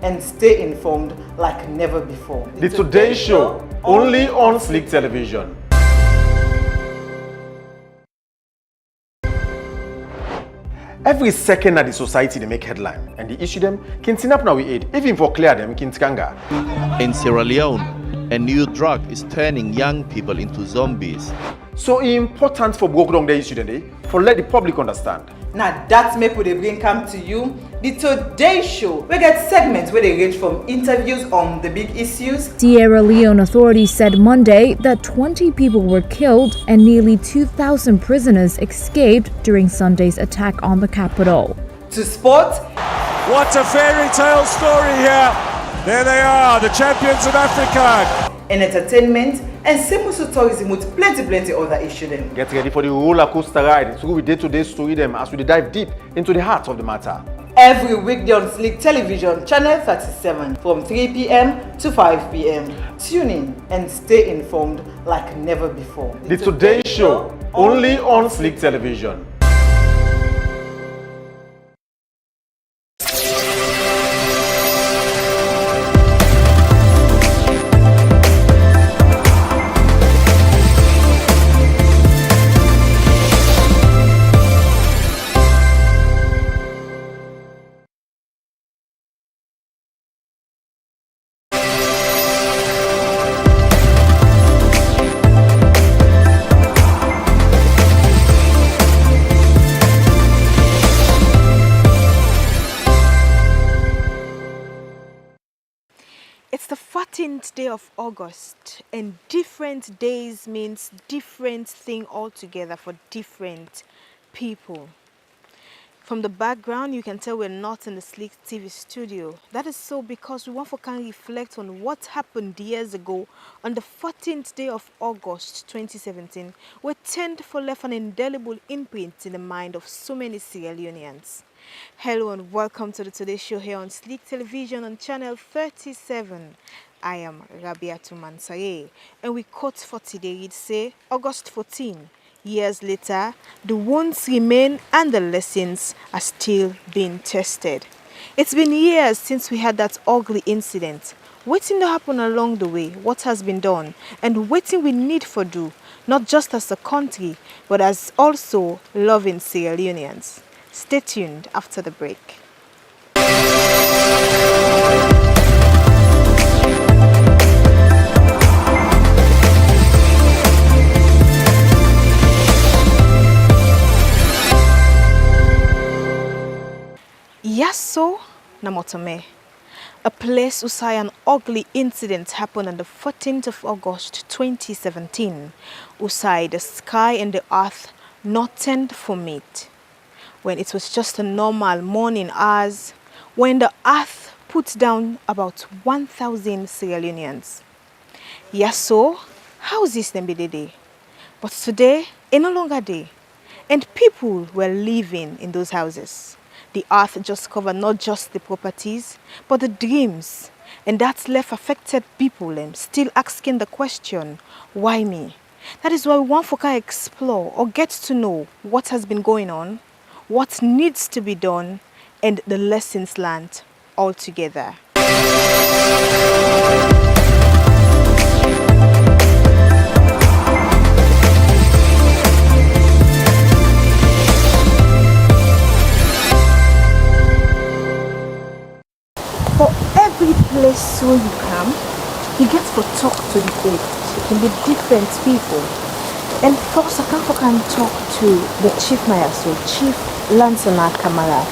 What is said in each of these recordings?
and stay informed like never before. The Today Show, only on Sleek Television. Every second that the society they make headline and they issue them, kintinap now we aid, even for clear them, kintikanga. In Sierra Leone, a new drug is turning young people into zombies. So it's important for broke down the issue today, for let the public understand. Now that's make we bring come to you the Today Show. We get segments where they range from interviews on the big issues. Sierra Leone authorities said Monday that 20 people were killed and nearly 2,000 prisoners escaped during Sunday's attack on the capital. To sport. What a fairy tale story here. There they are, the champions of Africa. And entertainment and simple tourism with plenty other issues. Get ready for the roller coaster ride through with day-to-day story them as we dive deep into the heart of the matter. Every weekday on Sleek Television, channel 37 from 3 p.m. to 5 p.m. Tune in and stay informed like never before. The Today Show, only on Sleek Television. It's the 14th day of August, and different days means different thing altogether for different people. From the background, you can tell we're not in the Sleek TV studio. That is so because we want to kind of reflect on what happened years ago on the 14th day of August 2017, where 10th for left an indelible imprint in the mind of so many Sierra Leoneans. Hello and welcome to the Today Show here on Sleek Television on channel 37. I am Rabiatu Mansaye, and we quote for today, it say August 14. Years later, the wounds remain and the lessons are still being tested. It's been years since we had that ugly incident. Waiting to happen along the way, what has been done, and waiting we need for do, not just as a country, but as also loving Sierra Leoneans. Stay tuned after the break. Yasso Namotome, a place where an ugly incident happened on the 14th of August 2017, where the sky and the earth not turned for meat. When it was just a normal morning hours, when the earth put down about 1,000 Sierra Leoneans. Yasso, houses them be the day, but today, no longer day, and people were living in those houses. The earth just covered not just the properties, but the dreams, and that's left affected people and still asking the question, why me? That is why we want to explore or get to know what has been going on, what needs to be done, and the lessons learned altogether. For every place where you come, you get to talk to the dead. It can be different people. And first, I can talk to the Chief Mayaso, Chief Lansana Kamara.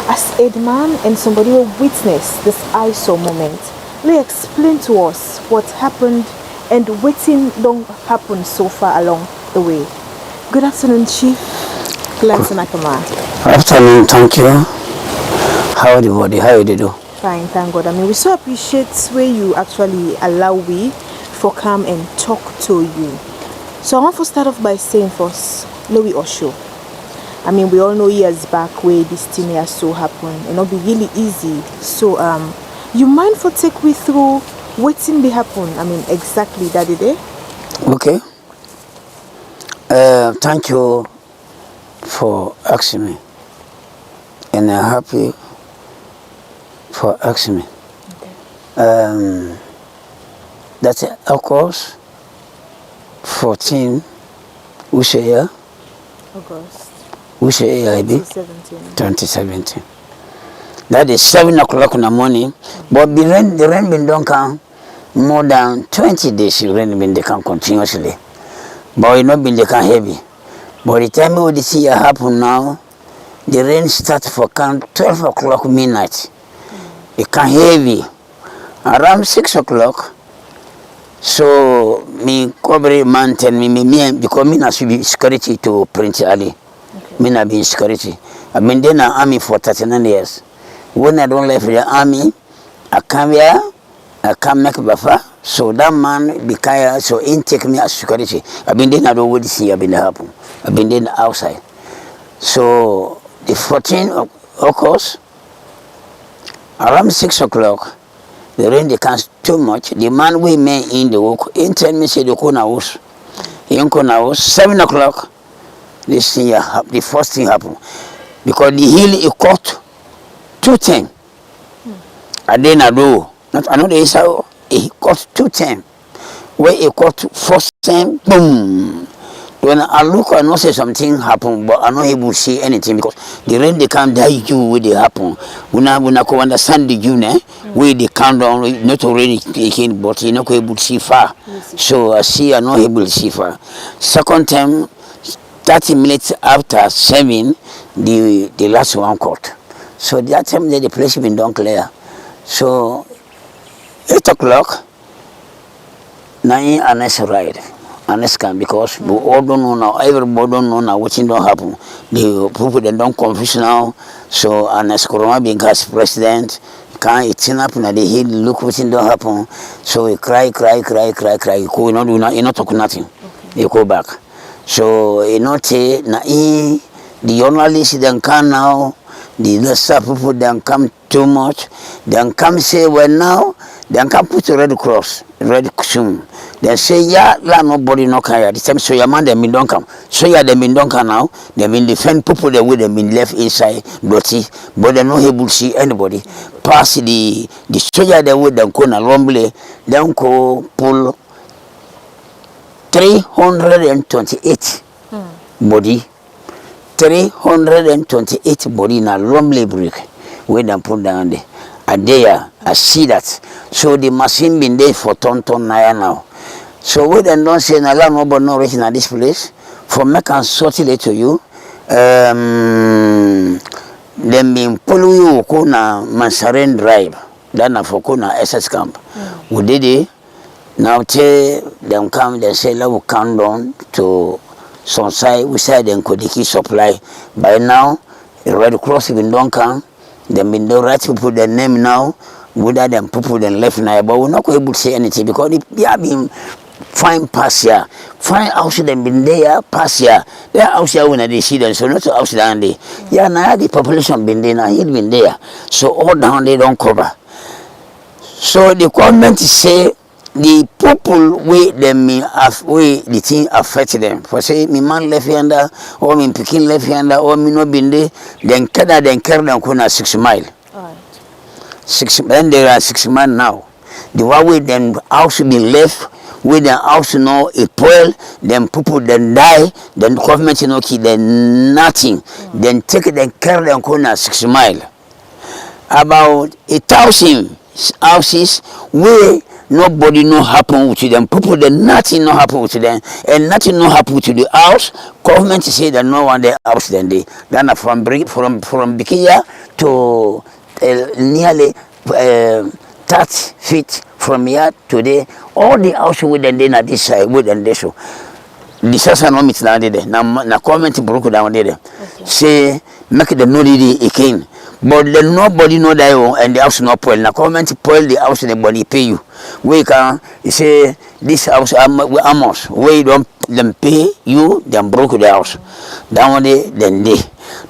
As a man and somebody who witnessed this ISO moment, they explain to us what happened and what don't happen so far along the way. Good afternoon, Chief Lansana Kamara. Afternoon, thank you. How everybody? How you do? Fine, thank God. I mean, we so appreciate where you actually allow we for come and talk to you. So I want to start off by saying first, Louis Osho. I mean, we all know years back where this thing has so happened, and it'll be really easy. So, you mind for take me through what thing be happen? I mean, exactly that day. Okay. Thank you for asking me, and I'm happy for asking me. That's August 14, which year? August Which year, IB? 2017. 2017. That is 7 o'clock in the morning. But the rain been don't come more than 20 days. The rain been they come continuously. But it not been they come heavy. But the time we see it happen now, the rain start for count 12 o'clock midnight. It come heavy. Around 6 o'clock. So me cover mountain me because me not should be security to Prince Ali. Me not be security. I've been in the army for 39 years. When I don't left the army, I come here, I come make buffer. So that man be kind, so in take me as security. I've been there, I don't want to see. I've been happen. I've been there outside. So the 14 of August, around 6 o'clock, the rain they comes too much. The man we made in the work, in tell me say the corner house. In corner house, 7 o'clock. This thing the first thing happened because the hill it caught 210. And then I know the issue it caught 210. Where it caught first time, boom. When I look, I know say something happen, but I'm not able to see anything because the rain they come die you where they happen. When I can understand the June, where they come down, not already again, but you're not able to see far. So I see I'm not able to see far. Second time, 30 minutes after 7, the last one caught. So that time the place been done clear. So 8 o'clock, now a nice ride. And it's come because we all don't know now, everybody don't know now what don't happen. The people they don't confuse now. So Anas Koroma being as president, can't it up na the hill, look what don't happen. So he cry. You go not talk nothing. You go back. So you know na the journalists then come now, the staff people then come too much, then come say well now, then come put a red cross, red soon. They say, yeah, nobody no can. The time so your man them been don't come. So yeah, them been don't come now. They been defend people the way they been left inside dirty, but they not able to see anybody. Pass the soldier the way them go na rumble, them go pull 328 body. 328 body na rumble brick where them put down there. And there, I see that. So the machine been there for ton now. So we then don't say na nobody no reaching at this place. For me can sort it to you. Them been pull you ko na Mansaren Drive. That na for ko na SS camp. We did it. Now them come they say we count down to some side we say them Kodiki supply. By now the Red Cross even don't come. Them been the right to put their name now. Whether them people then left now, but we're not able to say anything because they have been fine pass here. Fine house them been there pass here. They are house here when they see them, so not house down there. Yeah, now the population been there, now it been there. So all down they don't cover. So the government say the people we them we the thing affect them. For say me man left hander or me picking left hander or me no been there, then carry them kuna 6 mile. Alright. 6 then there are 6 miles now. The one way then house be left, with the house now it spoil, then people then die, then government you know keep then nothing. Then take it then carry them kuna 6 mile. About 1,000 houses where nobody no happen with them. People then nothing no happen with them, and nothing no happen to the house. Government say that no one there house then they. Then from Bikia to nearly 30 feet from here to there, all the house with them they at this side with them there so. Disaster no meet down there. Na comment broke down there. Say make them know the again. But then nobody know that and the house not spoil. Now comment spoil the house and the body pay you. We can say this house amos. We don't them pay you, them broke the house. Down there, then they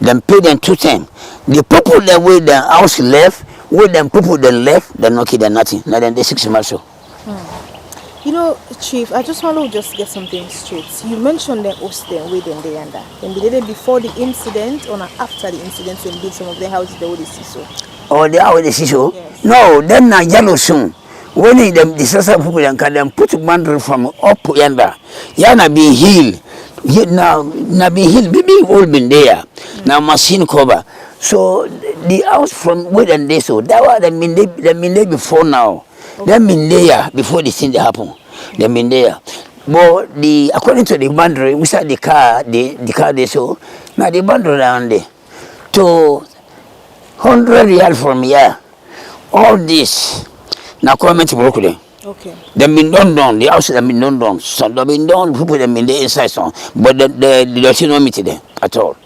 pay them 210. The people that with the house left, with them people that left, they not kill nothing. Now then they 6 months so. You know, Chief, I just want to just get something straight. You mentioned the Austin with them there and that. And they did it before the incident or after the incident when did some of the houses they already see so. or the hour the show. No, then na yellow soon. When the disaster people can put boundary from up yonder. Yana be healed. Now be healed. Maybe all been there. Now machine cover. So the house from where and they so that was the minute before now. They been there before the thing happen. They been there. But according to the boundary, we saw the car they so now the boundary down there to 100 yards from here. All this now comment broke there. Okay. They been done. The house have been done. So they been done. People they been there inside so, but the don't know me today at all.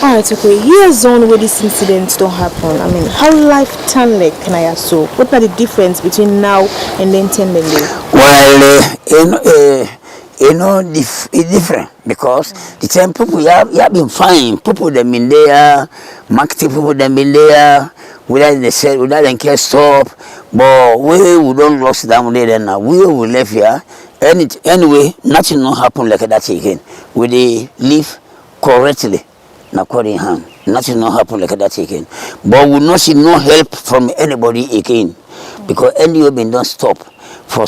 Alright, okay. Years on where these incidents don't happen. I mean, how life turned like can I ask so? What are the difference between now and then 10 million? Well, it's different because the time people have been fine. People that been there, marketing people that been there, without them care stop. But we don't lost down there now. We will live here. Anyway, nothing not happen like that again. We live correctly. According to him, nothing not happen like that again. But we not see no help from anybody again because any been don't stop for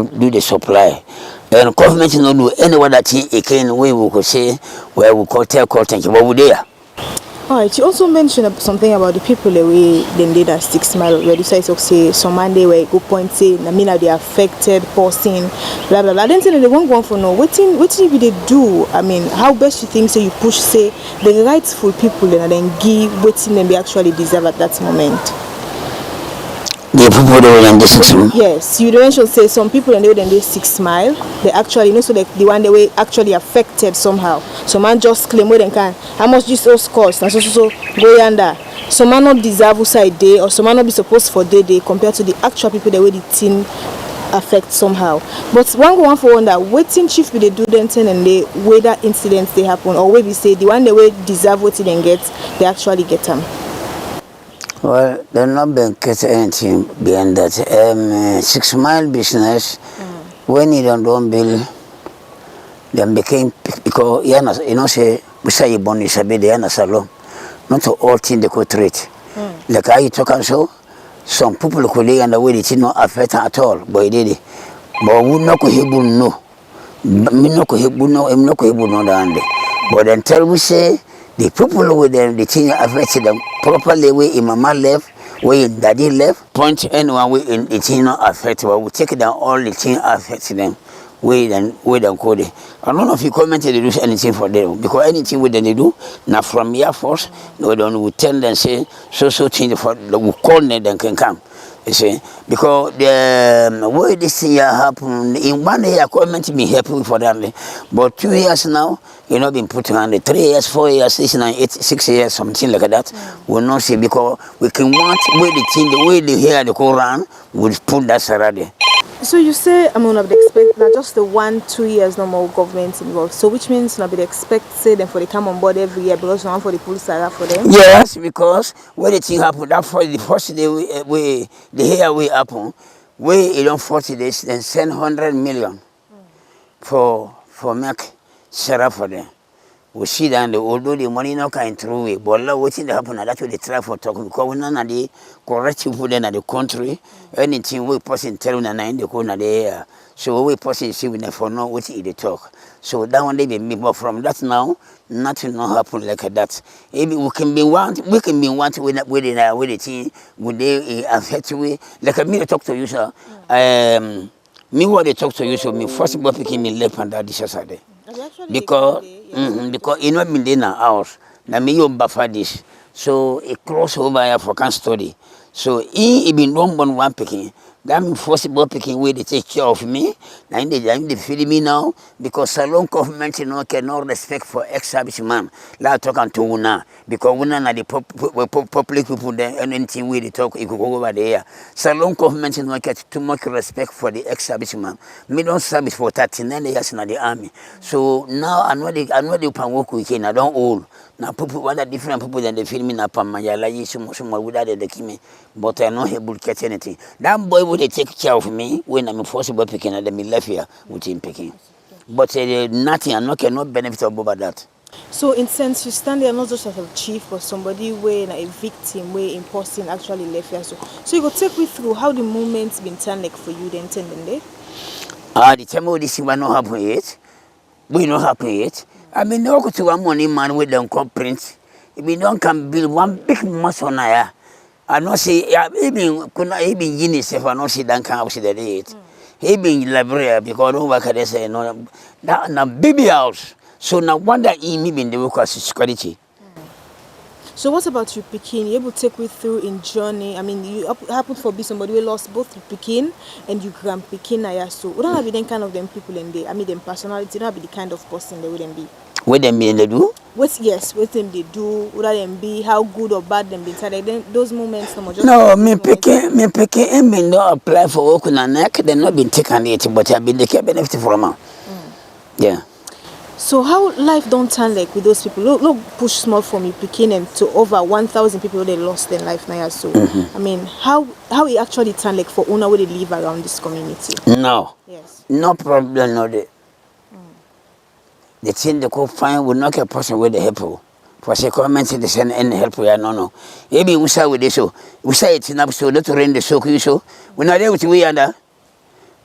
do the supply. And government no do anyone that thing again. We could say where we call thank you. But we there. Alright, you also mentioned something about the people the way they did that 6 mile where you say some Monday where go point say I mean they affected person blah blah blah. Then say they won't go for no what if they do? I mean how best you think so you push say the rightful people and then give waiting them they actually deserve at that moment. The people that were in the 6 mile. Yes, you mentioned say some people and they were in the 6 mile. They actually so like the one they were actually affected somehow. Some man just claim where they can. How much this all cost? And so go yonder. Some man not deserve side day or some man not be supposed for day compared to the actual people that were the thing affect somehow. But one for wonder waiting chief will they do then and they whether incidents they happen or where we say the one they will deserve what they get they actually get them. Well, they're not been getting anything beyond that. 6 mile business, when you don't build, then became because you know say we say you born is a bit there salon. Not to all things they could treat. Like I talk and so, some people could lay on the way it not affect at all, but it did it. But we not could no. Me not could no, I'm not could no the But then tell we say the people with them, the thing affected them properly. Way in mama left, way in daddy left. Point anyone way in the thing not affected. But we take down all the thing affected them. Way then code. I don't know if you commented to do anything for them because anything we they do now from Air Force, we don't we tell them say so thing for we call them then can come. You see, because the way this year happened in 1 year, comment me happy for that. But 2 years now, you know, been put on the 3 years, 4 years, 6, 9, 8, 6 years, something like that. We'll not see because we can want where the thing, the way they hear the Quran, we'll put that Sarade. So you say I'm gonna expect not just the 1-2 years no more government involved. So which means not be expect say them for they come on board every year because now for the police are for them. Yes, because when the thing happened, that for the first day we the here we happen, we don't 40 days then send 100 million for make Sarah for them. We see that although the money not coming through way, but now waiting to happen, that's what they try for talking because we none of the correct people in the country, anything we person tell them in the corner there. So we person see we never know what they talk. So that one day be me, but from that now, nothing not happen like that. Maybe we can be one with the thing, would they affect you? Like me to talk to you, sir. Me what they talk to you, so me first of all picking me left and that Saturday. Because you know been in our house, na me you buffer this. So it cross over African study. So he been one picking. That means forcible picking way they take care of me. Now they feed me now because salon government cannot respect for ex-serviceman. Like talking to Una because Una na the public people there anything we they talk you go over there. Salon government get too much respect for the ex-serviceman. Me don't service for 39 years in the army. So now I know they can work weekend. I don't old. Now people what are different people than they feel me na Pamayala so without the kimi. But I not able to catch anything. That boy would they take care of me when I'm forcible picking and me left here with him picking. But nothing, I cannot benefit about that. So in sense, you stand there not just as a chief, but somebody where a victim, where in person actually left here. So you go take me through how the moment's been turned like for you then, day. The time of this will not happen yet. We not happen yet. I mean, no go to one money man with them print. If we don't can build one big muscle now, I not say even UNICEF I not see that can have the date. He been library because no work they say no that na baby house. So no wonder he me been the work as security. So what about you, Pekin? You able to take me through in journey? I mean, you happen to be somebody who lost both Pekin and you grand Pekin. So we don't have them kind of them people in there. I mean, them personality. Don't have the kind of person they wouldn't be. What them mean they do? What them they do? Would them be how good or bad them be? Then those moments, no, me Pekin, me no apply for work on a neck. They not been taken it, but I been the benefit from them. Yeah. So how life don't turn like with those people? Look push small from you Pekin and to over 1,000 people they lost their life now. So I mean, how it actually turn like for Una where they live around this community? No. Yes. No problem. No the. The thing they could find would not a person with the help. For say comment they send any help we are no. Maybe we say with this so we say it's enough so not to rent the soak you so. We not there with we under.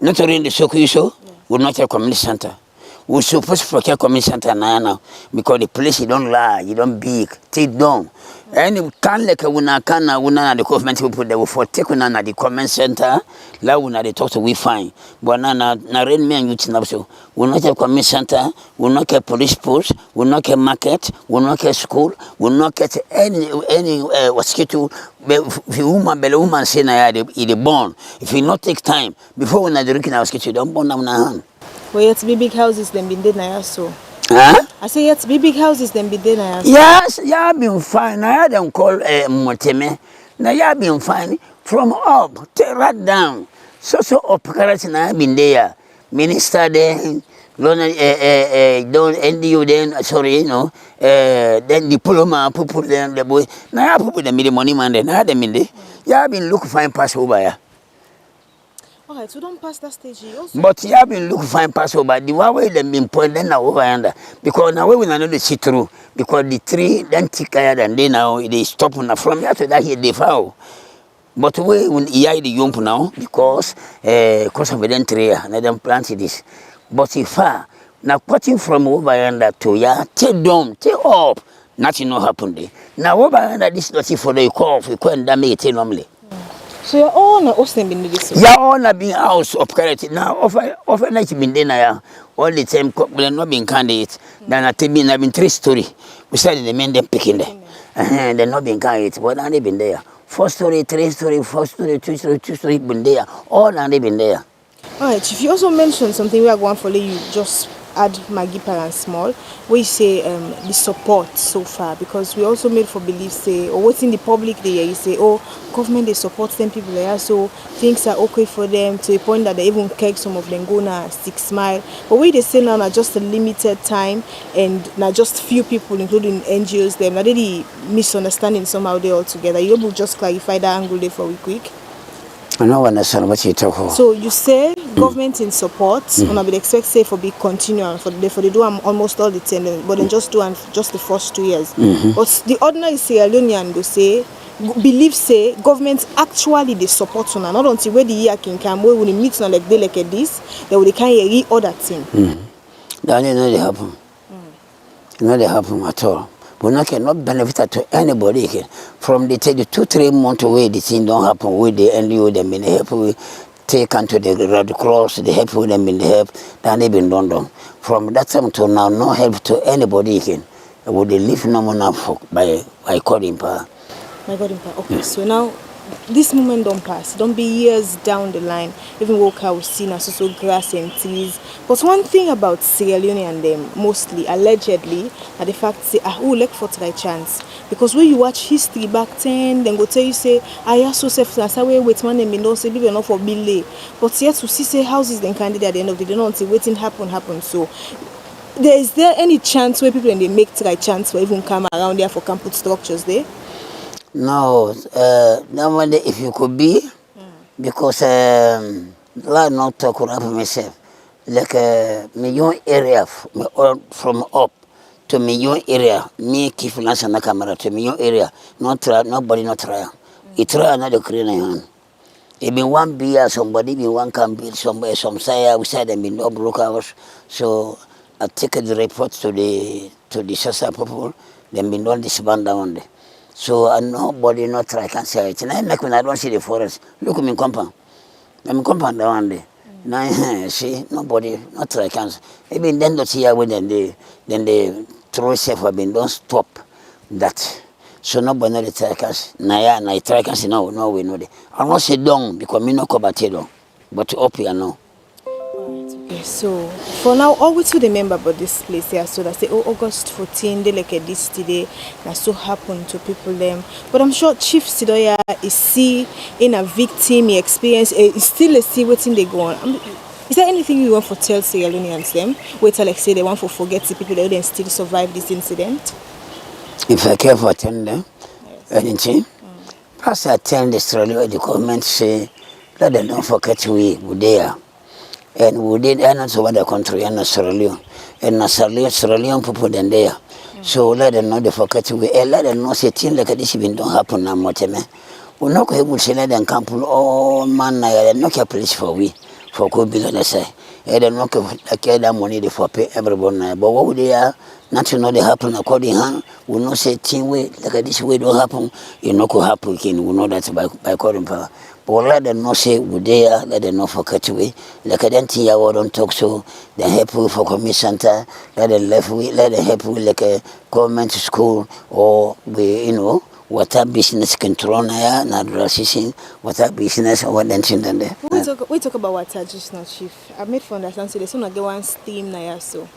Not to rent the soak you so. We not a community center. We supposed to care community center now because the place you don't lie, you don't big, take down. And you can like a wuna the government people they will for take una the comment center, la wuna they talk to we fine. But na rain me and you chin up so. We not a community center, we not a police post, we not a market, we not a school, we not get any mosquito. If you woman say na it born. If you not take time before we na drinking our mosquito, don't burn down na hand. Well, yet be big houses then be there now so. Huh? I say yet be big houses then be there now. Yes, yeah, been fine. I had them call Moteme. Now you been fine from up to right down. So up karate na been there. Minister then, don't NDU then. Sorry, you know. Then diploma people then the boy. Now I put them in the money man then. I had them in there. Yeah, been look fine pass over here. Okay, so don't pass that stage also. But you have been looking fine pass over. The one way them been pointing now over under. Because now we will not see through. Because the tree then thicker than they now they stop on from here to that here they foul. But we will hear the young now because of the tree and then planted this. But if now cutting from over under to ya, take down, take up, nothing no happen there. Now over under this not for the call we couldn't damage it normally. So you're all not also been this. Yeah, all na being house of charity. Now, often like been there all the time, we not being candidate. Then I tell me, I've been 3 story. We started the men them picking there. They're not being candidate, but they been there. 4 story, 3 story, 4 story, 2 story, 2 story, been there. All they been there. Alright, if you also mentioned something we are going for you just add Maggie and small, where you say the support so far, because we also made for believe say or what's in the public there you say government they support them people there so things are okay for them to a point that they even take some of them go now 6 mile. But what they say now just a limited time and not just few people including NGOs them now they misunderstanding somehow they all together. You able just clarify that angle there for we quick? I don't understand what you talk about. So you say government in support, and I would expect say for be continual for they do almost all the time, but then just do just the first 2 years. But the ordinary Sierra Leonean go say believe say government actually they support on not until where the year can come where when they meet on like they like this, they will kind of re other thing. That know they happen. No, they happen at all. But I cannot benefit to anybody again. From the 2-3 months away, the thing don't happen with the NGO, them in the help we take unto the Red Cross, the help with them in the help, that they been done. From that time to now, no help to anybody again. Would they live no more now by calling power? My God, okay, so now this moment don't pass. Don't be years down the line. Even walk out, we see now so grass and trees. But one thing about Sierra Leone and them, mostly, allegedly, are the fact say, look for try chance. Because when you watch history back then go tell you say, I so safe that's how we wait man and don't say people enough for belay. But yet to see say houses then candidate at the end of the day, don't until waiting happen. So is there any chance where people and they make try chance for even come around there for campus structures there? No, normally if you could be, because like not talk about myself, like my own area from up to me your area, me keep lance na camera to me your area, not try, nobody not try. It try another Korean. It been one beer, somebody be one can build somewhere, some say outside and been no broke hours. So I take the report to the Sasa people, then been done disband down there. So nobody not try can say it. And I make when I don't see the forest. Look at me compound. I'm compound down there. Now see nobody not try can. Maybe then not here when then they throw safe have been don't stop that. So nobody know the trackers. Na trackers no we know. I not say down because me no cover down, but up here now. Okay, so for now, all we to remember about this place here, so that say, August 14, they like this today, that so happened to people them. But I'm sure Chief Sidoya is see in a victim, he experience, is still a see waiting they go on. Is there anything you want to tell Sierra Leoneans them? Wait till like say they want to forget the people that then still survive this incident? If I care for attend them, anything. Plus I tell the Australia, the government say, let them don't forget we there. And we did not over the country and Australia. And Australian people then there. So let them know the forget we let them know say things like this even don't happen now much. We not able to let them camp all man no care place for we for could be on the say. And then not like that money for pay everyone. But what they are not to know they happen according to we not say thing way like this way don't happen, you know could happen again. We know that by according power. But let them not say we there, let them not forget we. Like I don't think I don't talk so they help we for commission center, let them left we, let them help we like a government school or we what a business control na addressing what a business or what then there. We talk about water just now, Chief. I made for understand so there's not get one steam na so.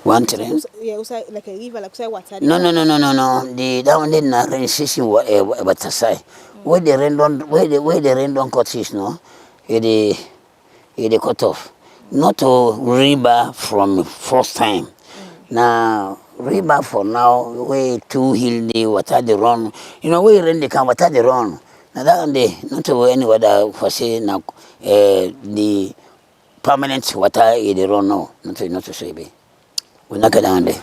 One train? Yeah, like a river, like say water. No. The down there na rain season what say. Where the rain don't cut is no. It cut off. Not to river from first time. Now river for now way too hilly water the run. You know where rain they come water the run. Now that one day not to any water for say now the permanent water the run now. Not to say be. We not get down there.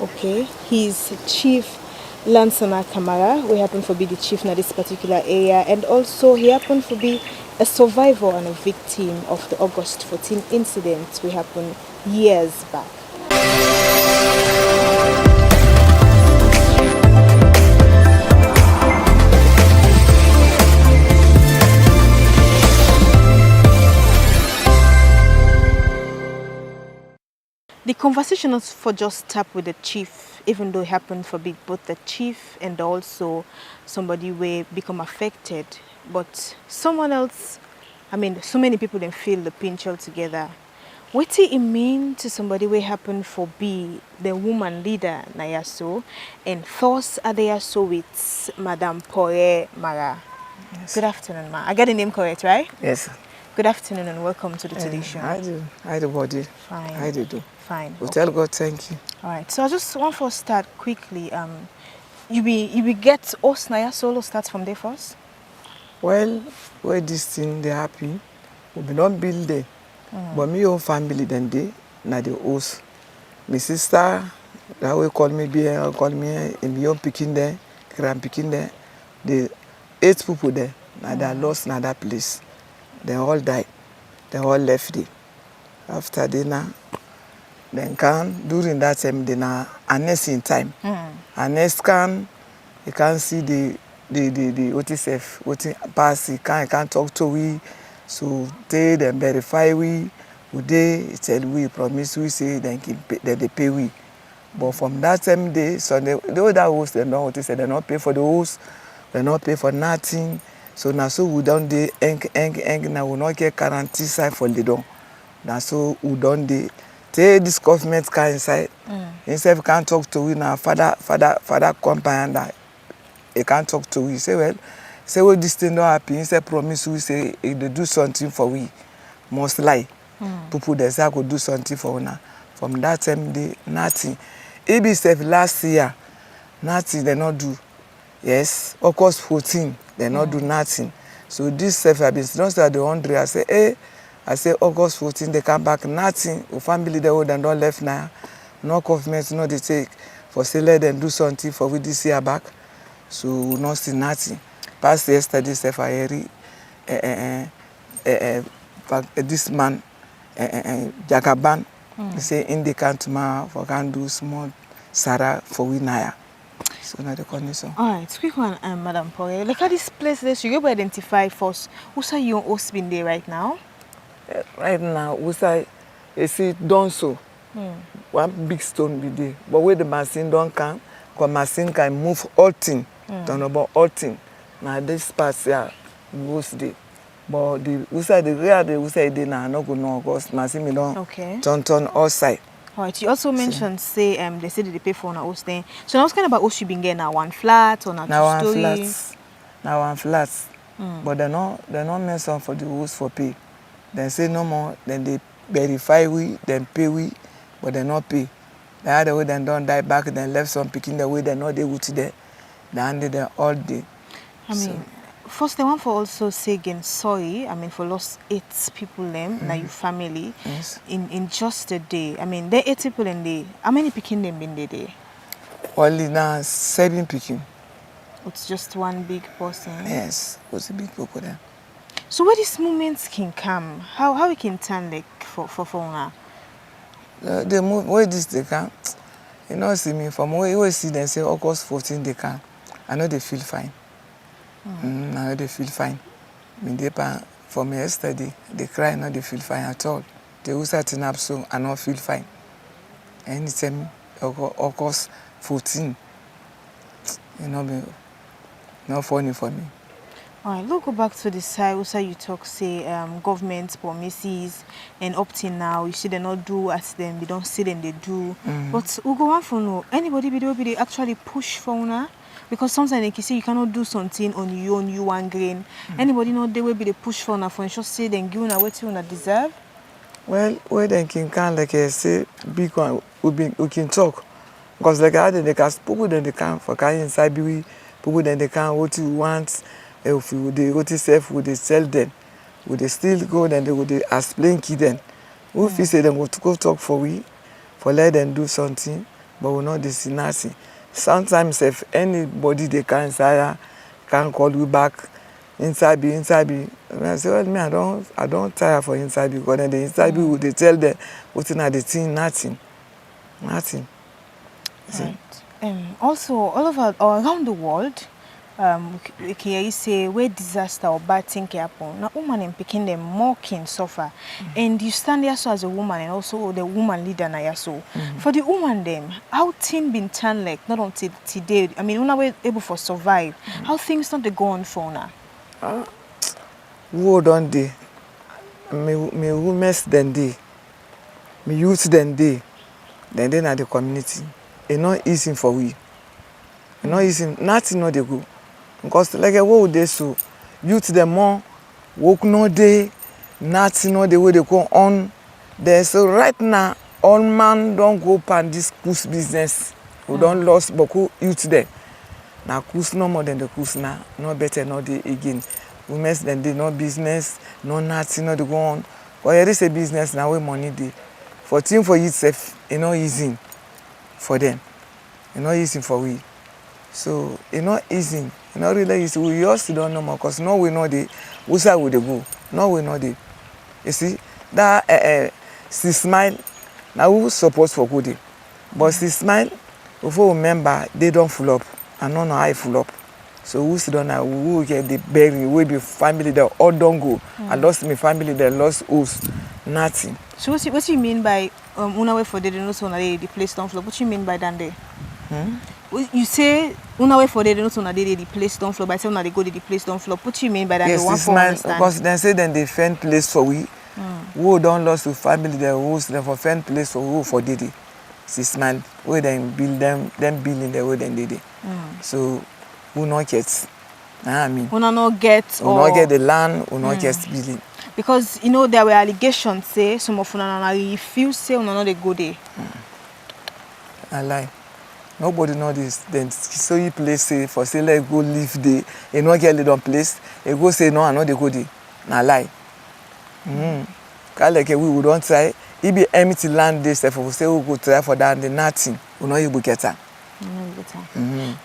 Okay, he's Chief Lansana Kamara. We happen to be the chief in this particular area, and also he happened to be a survivor and a victim of the August 14 incident we happened years back. The conversation was for just tap with the chief, even though it happened for both the chief and also somebody who become affected. But someone else, so many people then feel the pinch altogether. What do it mean to somebody who happen for be the woman leader Nayaso, and thoughts are there so with Madame Poe Mara? Yes. Good afternoon, ma. I got the name correct, right? Yes. Good afternoon and welcome to the Today Show. Hi, everybody. Fine. How do you do? Fine. We tell God thank you. All right. So I just want to start quickly. You be get us Naya solo start from there first. Well, where this thing they happy, we be not build there, but me own family then they na the host. My sister, that way call me in my own picking there, grand picking there. The 8 people there, na they lost na that place. They all died. They all left there. After dinner. Then during that time, then next in time. And next you can see the OTSF, what pass, you can't talk to we. So they then verify we tell we, promise we, say then they pay we. But from that time day, so the other host, they know what they say, they not pay for the host, they not pay for nothing. So now so we don't do now we not get guarantee sign for the door. Now so we don't do. Take this government car inside. Instead, we can't talk to you now. Father company and he can't talk to you. Say well, this thing don't happen. Instead, promise we say they do something for we. Most lie. People they say I could do something for now. From that time, they nothing. Even last year, nothing they not do. Yes, of course 14 they not do nothing. So this self have been not that the 100. I say, August 14 they come back nothing. The family they would and don't left now. no government, no they take for say let them do something for we this year back. So we not see nothing. Past yesterday, Sef Ayeri, this man, Jagaban, he say in the country for can do small Sarah for we naya. So now the condition. All right, quick one, Madam Paul. Look at this place. Let's you go identify first. Who's your host been there right now? Right now, we say, you see, done so. One big stone be there. But where the machine don't come, because machine can move all thing. Don't know about all thing. Now this part here, goes there. But the we say the real the we say they now not go no because machine me don't turn all side. All right. You also mentioned say they said they pay for an host then. So now what's kind of about host you been getting now? One flat or not two story? Now one flat. But they not mention for the host for pay. They say no more. Then they verify we, then pay we, but they not pay. The other way they don't die back. Then left some picking the way they know they would there. They handed them all day. I mean, first the one for also say again sorry. I mean for lost 8 people them, like your family, in just a day. I mean there 8 people in the. How many picking them been there? Only now 7 picking. It's just one big person. Yes, it was a big people there. So where these moments can come? How we can turn like for now? They move where this they come. You know see me from where you see them say August 14 they come. I know they feel fine. I know they feel fine. I mean, for me yesterday, they cry, no, they feel fine at all. They was setting up so I not feel fine. Anytime August 14, you know, not funny for me. All right, let's go back to the side. Also, you talk say government promises, and up till now you see they not do as them. They don't see them they do. But we go on for no. Anybody be they actually push for now? Because sometimes like you say you cannot do something on your own, you one grain. Anybody know they will be the push for now for sure say then give una what you wanna deserve? Well, where then can like I say big one we can talk. Because like I had they can people then they can for carry inside we people then they can what you want if you they what self would they sell them. Would they still go then they would they explain key then. If you say them go to go talk for we for let them do something, but we not see nothing. Sometimes if anybody they can say can call you back inside be. I say, well, me I don't tire for inside because then the inside be they tell them what's in the thing, nothing. Right. Also all over or around the world, we can say where disaster or bad thing can happen. Now woman and picking them more can suffer. And you stand there so as a woman and also the woman leader now so. For the woman them, how things been turned like not until today. I mean, when we able for survive, how things not they go on for now? War don't they? Me women then they, me youth then they are the community. It's not easy for we. It's not easy. Nothing no they go. Because like what would they so? Youth them more work no day, nothing no the way they go on. There so right now all man don't go pan this cruise business. We don't lost boku youth there. Now cruise no more than the cruise now. No better no day again. Women then they no business, no nothing no they go on. But there is a business now where money dey. For team for itself, it's not easy for them. It's not easy for we. So it's not easy. It's not really easy. We also don't know more because no we know the who side would they go. No we know the. You see that she smile now who supposed for good day. But she smile before remember they don't full up. And no I full up. So who sit down now who get the bearing will be family that all don't go. I lost my family that lost us. Nothing. So what you mean by una way for the not so the place don't flop? What you mean by that day? You say una way for the not so the place don't flop. By saying they go the place don't flop. What you mean by that? Yes, one for understand. Because they say then they find place for we. Who don't lost to family that who's them for find place for who for did it. 6 months where then build them building the way then did it. So who not get? I mean. Who not get the land. Who not get building. Because you know there were allegations say some of una refuse say una no dey go there. I lie. Nobody know this. Then so you place say for say let go live there. You no get little place. You go say no I no dey go there. Na lie. Like we don't try. It be empty land this if we say we go try for that, the nothing. We know you will get her.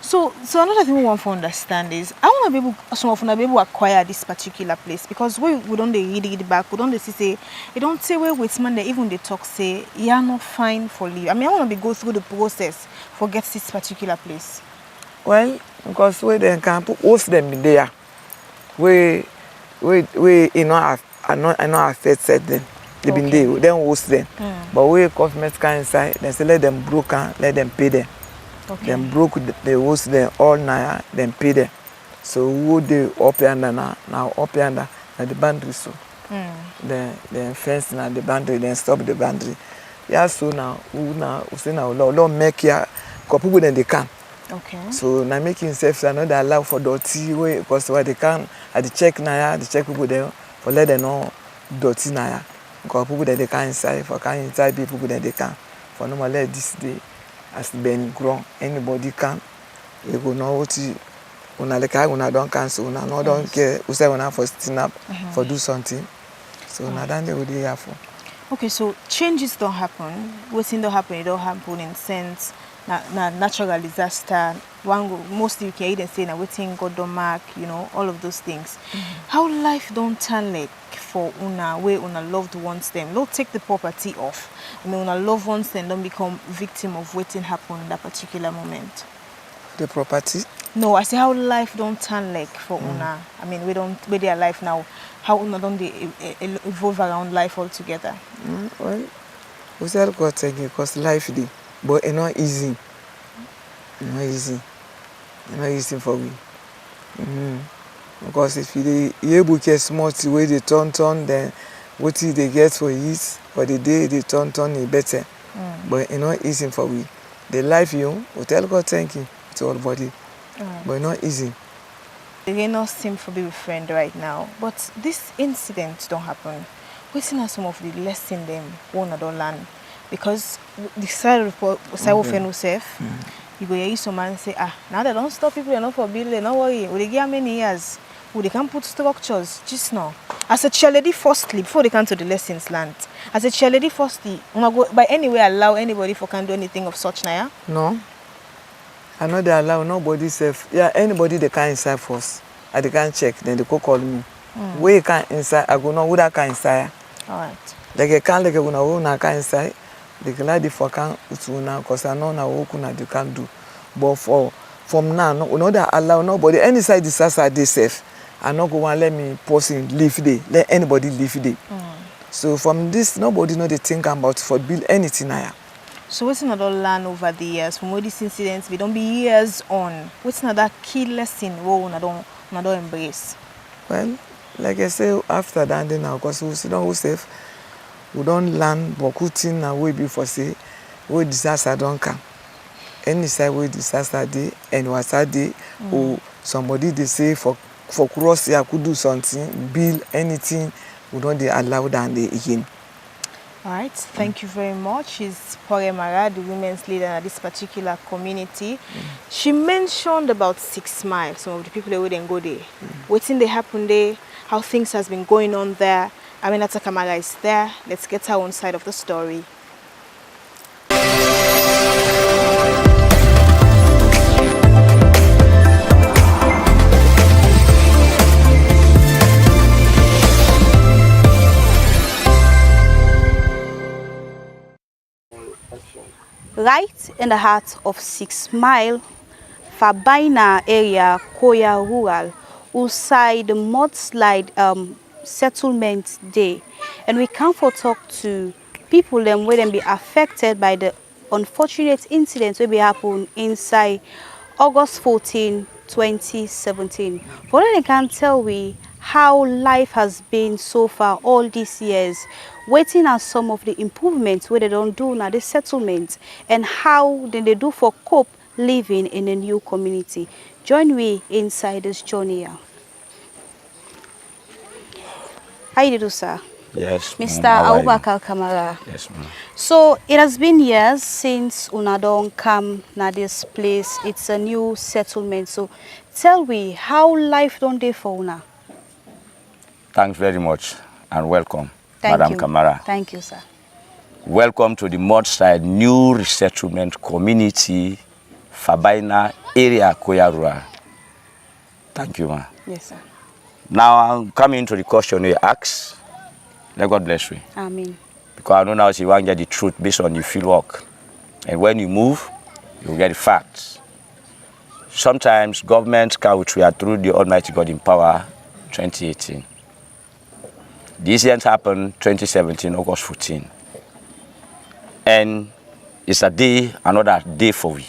So another thing we want to understand is I want to be able, some of us be able to acquire this particular place because we don't read it back, we don't say you don't say where with man they even they talk say you are not fine for leave. I mean I want to be go through the process for get this particular place. Well, because we then can put host them in there. We you know I not affected them. They been there, then host them. But we government can inside, then say let them broke and let them pay them. Okay. Then broke the host them all night, then pay them. So who they up yonder now up yonder at the boundary so. Then fence now the boundary, then stop the boundary. Yeah, so now we say now Lord make here couple people then they can. Okay. So now making safe so not allow for dirty way because what they can at the check now the check people there for let them know dirty now. Because people that they can inside for can inside people that they can. For normally this day as been grown anybody can. You go know what you una like una don't cancel una no don't care we say una for sitting up for do something. So now then they would here for. Okay, so changes don't happen. What's don't happen, it don't happen in sense na natural disaster. One go, mostly you can even say na waiting God don't mark, you know, all of those things. How life don't turn like for una where una loved ones them. Don't take the property off. I mean una loved ones then don't become victim of waiting happen in that particular moment. The property? No, I say how life don't turn like for una. I mean we don't where they are life now. How una don't they evolve around life altogether. Well, we say God thank you because life day, but it's not easy. It's not easy. It's not easy for me. Because if you able to get small to where they turn, then what they get for it for the day they turn it better. But it's not easy for we. The life you will tell God thank you to all body. But it's not easy. They not seem to be a friend right now, but this incident don't happen. We see some of the lesson them one don't learn because the side report safe. You go hear some man say now they don't stop people enough for building. No worry, will they give many years? Will they can put structures just now? As a cheerleader firstly before they come to the lessons learned. As a cheerleader firstly, una go by anywhere allow anybody for can do anything of such now. Yeah? No. I know they allow nobody safe. Yeah, anybody they can inside first. I they can check, then they go call me. Where you can inside, I go know who that can inside. Alright. Like I can't like I go know can inside. They can like the for can utuna because I know now what they can do. But from now, no that allow nobody any side disaster they safe. I not go and let me person live there. Let anybody live there. So from this, nobody know they think about for build anything here. So what's another learn over the years from all these incidents? We don't be years on. What's another key lesson we don't embrace? Well, like I say, after that, then now, because we don't safe, we don't learn beaucoup things now way before say, where disaster don't come. Any side where disaster day, and what's that day, or somebody they say for cross here could do something, build anything, we don't they allow that day again. All right, thank you very much. She's Pore Mara, the women's leader at this particular community. She mentioned about 6 Mile, some of the people that wouldn't go there. Waiting they happen there, how things has been going on there. Aminata Kamara is there. Let's get her own side of the story. Right in the heart of 6 Mile, Fabaina area, Koya Rural, outside the mudslide settlement day. And we come for talk to people them where them be affected by the unfortunate incidents will be happen inside August 14, 2017. For that they can tell we how life has been so far all these years, waiting on some of the improvements where they don't do now the settlement and how then they do for cope living in a new community. Join me inside this journey here. How you do, sir? Yes, Mr. Abubakar Kamara. Yes, ma'am. So it has been years since Unadon come na this place. It's a new settlement. So tell me how life don't day for Una. Thanks very much and welcome, Thank Madam you. Kamara. Thank you, sir. Welcome to the Mudside New Resettlement Community, Fabaina area, Koyarua. Thank you, ma. Yes, sir. Now I'm coming to the question you asked. Let God bless you. Amen. Because I know now you want to get the truth based on your field work. And when you move, you get the facts. Sometimes governments can withdraw through the Almighty God in Power 2018. This event happened 2017, August 14. And it's a day, another day for we.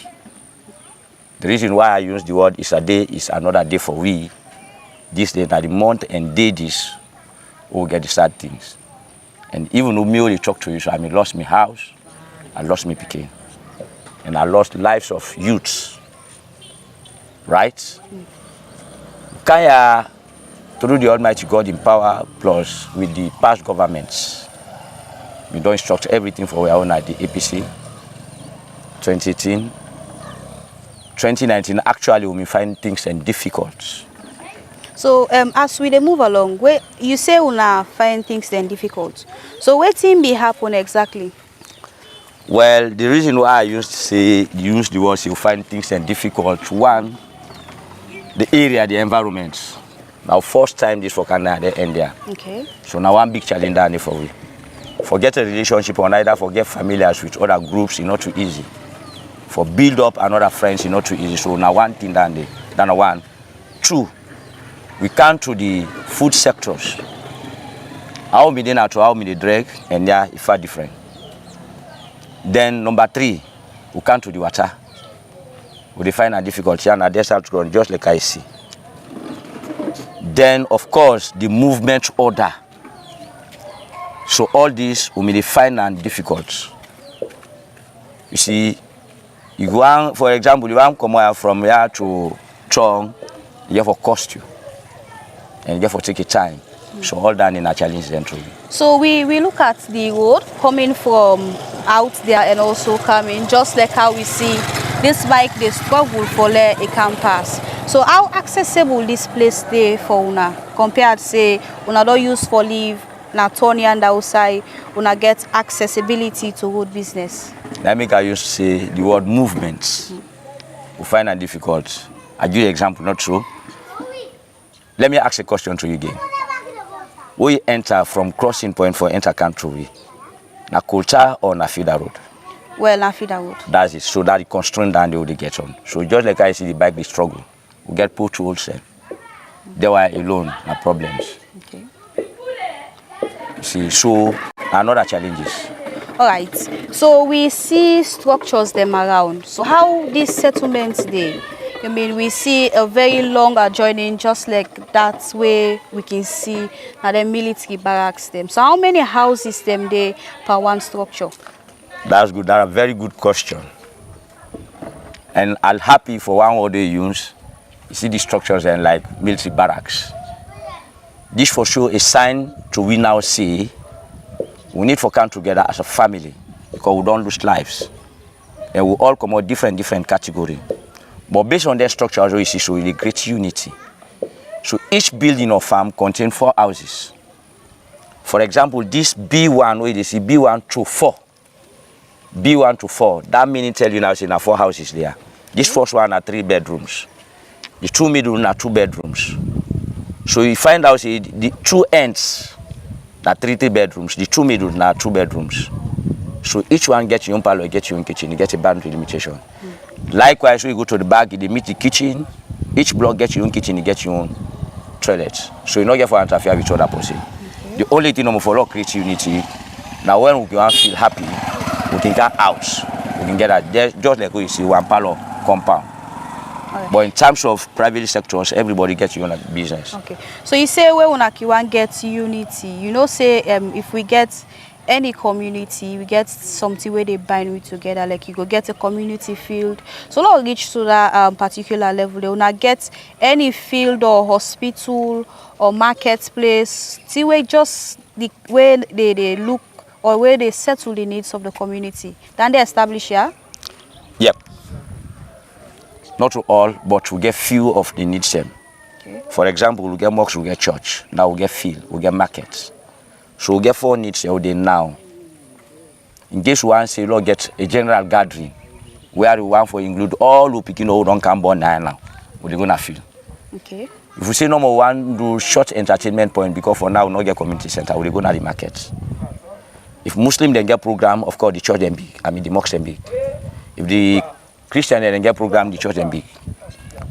The reason why I use the word it's a day is another day for we. This day, that the month and day this, we will get the sad things. And even though me only talk to you, so I lost my house, I lost my Peking, and I lost lives of youths. Right? Kaya, through the Almighty God in Power, plus with the past governments, we don't instruct everything for our own at the APC. 2018, 2019, actually we find things and difficult. So as we move along, you say una find things then difficult. So what thing be happen exactly? Well, the reason why I use the words you find things and difficult, one, the area, the environment. Now first time this for Canada and there. Okay. So now one big challenge down there for we. Forget a relationship or neither forget familiars with other groups, it's not too easy. For build up another friends, it's not too easy. So now one thing down there, then one. Two, we come to the food sectors. How many dinner to how many drag, and yeah, it's far different. Then number three, we come to the water. We define a difficulty and a desert ground, just like I see. Then of course the movement order. So all this will be defined and difficult. You see, you want, for example, you want to come from here to Chong, you have to cost you. And you have to take your time. So all that in a challenge entry. So we look at the road coming from out there and also coming, just like how we see this bike, they struggle for a campus. So how accessible this place there for una compared say una don't use for live, na Tony and outside, una get accessibility to road business? Let me use to say the word movements. We find it difficult. I give you an example, not true. Let me ask a question to you again. We enter from crossing point for enter country, na culture or na feeder road? Well, na feeder road. That's it. So that the constraint down they get on. So just like I see the bike, they struggle. We get potholes. They were alone, no problems. Okay. See, so another challenges. All right. So we see structures them around. So how these settlements they? I mean, we see a very long adjoining, just like that way we can see now the military barracks them. So how many houses them there per one structure? That's good. That's a very good question. And I'm happy for one what they use. You see the structures and like military barracks. This for sure is sign to we now see we need to come together as a family because we don't lose lives. And we all come out different categories. But based on their structure, as we see, so really great unity. So each building or farm contains 4 houses. For example, this B1, where they see B1 to 4. B1 to 4. That meaning tell you now, say, 4 houses there. This first one are 3 bedrooms. The 2 middle are 2 bedrooms. So you find out, say, the 2 ends are 3 bedrooms. The 2 middle are 2 bedrooms. So each one gets your own parlor, get your own kitchen, you get a boundary limitation. Likewise, when you go to the back, they meet the kitchen. Each block gets your own kitchen, you get your own toilet. So you don't get for interfere with other person. Okay. The only thing I'm for create unity. Now when we can feel happy, we can get out. We can get that just like we see one parlor compound. Okay. But in terms of private sectors, everybody gets your own business. Okay. So you say where one gets unity. You know, say if we get any community, we get something where they bind with together, like you go get a community field. So now reach to that particular level, they will not get any field or hospital or marketplace. See where just the way they look or where they settle the needs of the community. Then they establish here? Yep. Not to all, but we get few of the needs them. Okay. For example, we get mosque, we get church. Now we get field, we get markets. So we get 4 needs now. In case we want say Lord get a general gathering where we want for include all who picking who don't come born now, we gonna feel. Okay. If we say number one, do short entertainment point because for now we not get community center, we go to the market. If Muslim then get program, of course the church then big. I mean the mosque then big. If the Christian then get program, the church then big.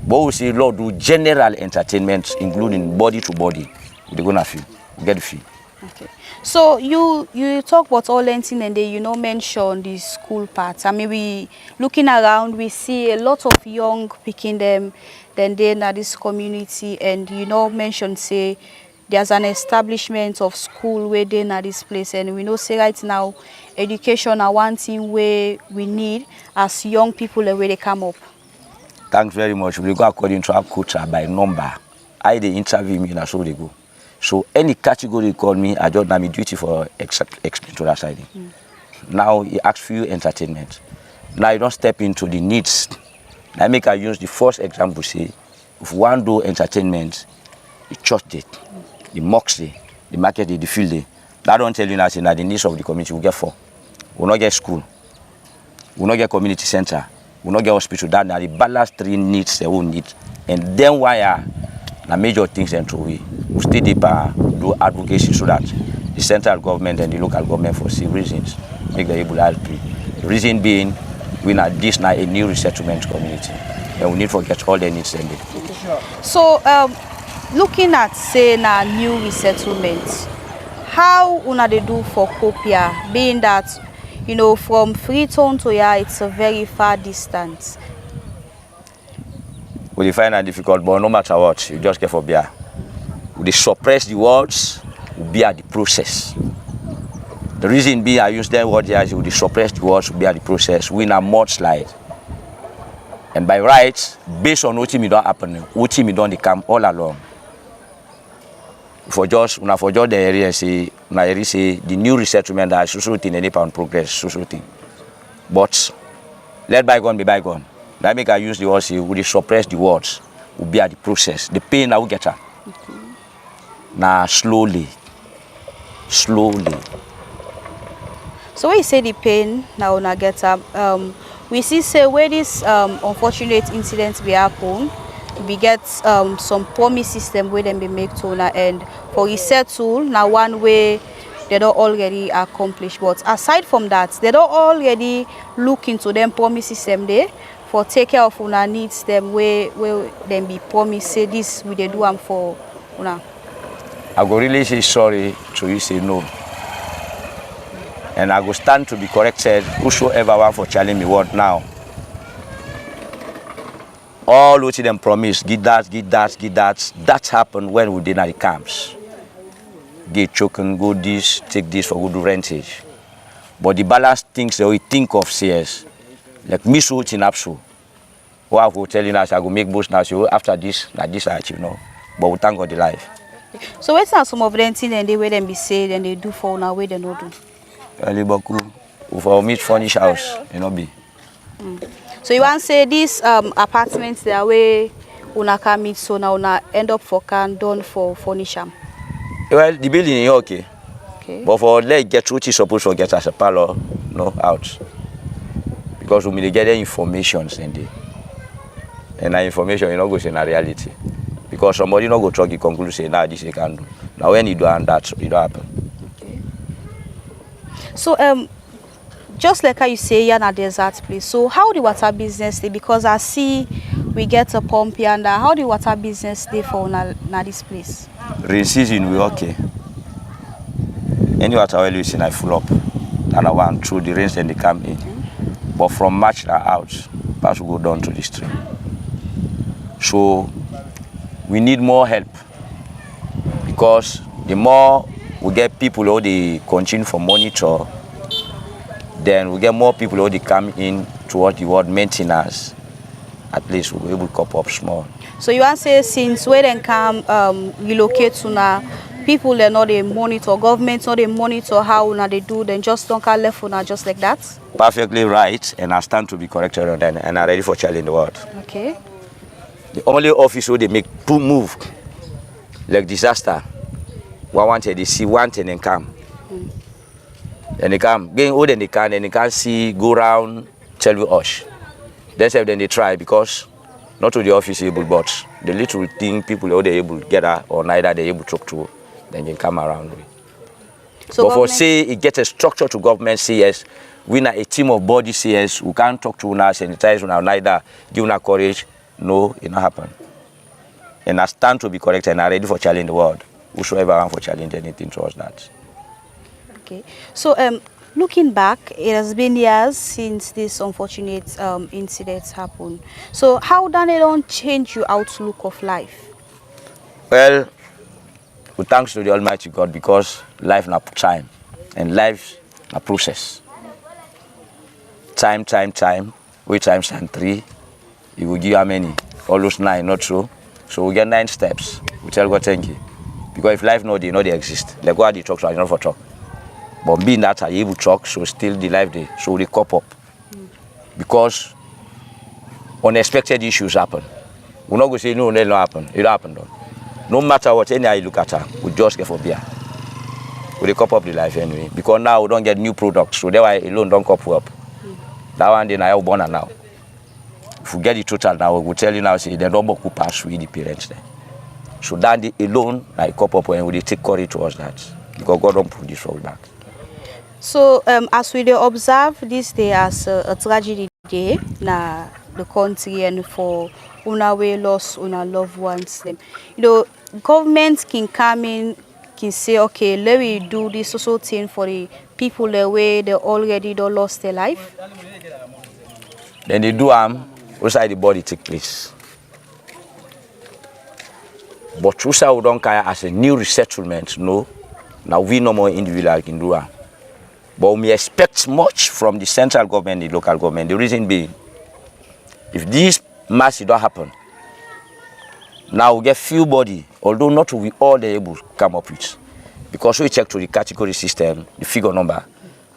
But we say Lord do general entertainment, including body to body. We gonna feel, we get the feel. Okay. So you talk about all Lentin and they mention the school part. I mean we looking around we see a lot of young picking them then they in this community and mention say there's an establishment of school where they in this place and we know say right now education are one thing where we need as young people where they come up. Thanks very much. We go according to our culture by number. I they interview me and so they go. So any category you call me, I just have my duty for explain to that side. Now he asks for you entertainment. Now you don't step into the needs. I make I use the first example say, if one do entertainment, the church did, the mosque day, the market day, the field day. That don't tell you nothing that the needs of the community will get for. We'll not get school. We'll not get community center. We'll not get hospital. That are the balance three needs they will need. And then why the major things and we stay deeper, do advocacy so that the central government and the local government for see reasons make the able to help. The reason being we now this now a new resettlement community and we need to get all the needs and So looking at say now new resettlement, how una they do for Kopia, being that from Freetown to here it's a very far distance. We find it difficult, but no matter what, you just get for beer. We suppress the words, we bear the process. The reason being I use that word here is we suppress the words, we bear the process. We in a mudslide. And by rights, based on what don't happen, what don't come all along. For just the area say, the new resettlement that social thing any pound progress, social thing. But let bygone be bygone. That make I use the words, we suppress the words, we bear the process. The pain I will get her. Now slowly. So when you say the pain now una get her, we see say where this unfortunate incident be happen, we get some promise system where them be make to una and for resettle now one way they don't already accomplish. But aside from that, they don't already look into them promise system there. For take care of una needs them where them be promised say this we they do them for una. I go really say sorry to you say no. And I go stand to be corrected whosoever want for challenge me what now. All what them promise, get that. That happened when we did at the camps. Get choking, go this, take this for good rentage. But the balance things that we think of CS. Like me so in Apsu. Who have telling us I go make boast now, so after this, like this I achieve, But we thank God the life. So what's now some of them things and they where them be said and they do for now where they not do? For meet furnish house, be. So you want to say these apartments there where una can meet so now una end up for can done for furnish them? Well, the building is okay. But for let get what you supposed to get as a parlor, out. Because we may get the information and that information go say na reality. Because somebody not go talk, you conclude say nah this you can do. Now when you do and that it don't happen. Okay. So just like how you say you're in a desert place. So how the water business dey? Because I see we get a pump here and how the water business dey for na this place? Rain season we okay. Any water well you see I full up. And I want through the rains and they come in. But from March out, pass will go down to the stream. So we need more help because the more we get people who they continue for monitor, then we get more people who they come in towards the word maintenance. At least we'll be able to cope up small. So you want to say since where they come relocate to now, people they know they monitor, government know they monitor how now they do, then just don't come left now just like that? Perfectly right, and I stand to be corrected on that, and I'm ready for challenge the world. Okay. The only office where they make two move, like disaster, one wanted they see one thing and come. Then they come, getting older than they can't see, go around, tell you hush. Then they try because not to the office able, but the little thing people are able to get her or neither they're able to talk to, then they come around with. So but for say it gets a structure to government CS, we not a team of body CS who can't talk to us, sanitize una neither give una courage, no, it not happen. And I stand to be correct and I'm ready for challenge the world. Whosoever want for challenge anything towards that. Okay. So looking back, it has been years since this unfortunate incident happened. So how did it change your outlook of life? Well, we thanks to the Almighty God because life na time and life na process. Time. We times and 3, you will give how many? Almost 9, not true. So we get 9 steps. We tell God thank you. Because if life no they exist. Like God they talk, so I not for talk. But being that I able to talk, so still the life day. So they cop up. Because unexpected issues happen. We're not going to say no, it'll not happen. It'll happen though. No matter what any I look at her, we just get for beer. We cop up the life anyway. Because now we don't get new products, so that's why alone don't cop up. That one then I have born now. If we get the total now, we will tell you now, say the number could pass with the parents there. So that day alone, I cop up and we take courage towards that. Because God don't put this road back. So as we observe this day as a tragedy day na the country and for una we lost una loved ones, them. You know, government can come in, can say, okay, let me do this social thing for the people the way they already don't lost their life. Then they do outside the body take place. But Trusa we don't care as a new resettlement, no. Now we no more individual can do that. But we expect much from the central government, the local government. The reason being, if this mass don't happen, now we get few body, although not we all are able to come up with. Because we check to the category system, the figure number,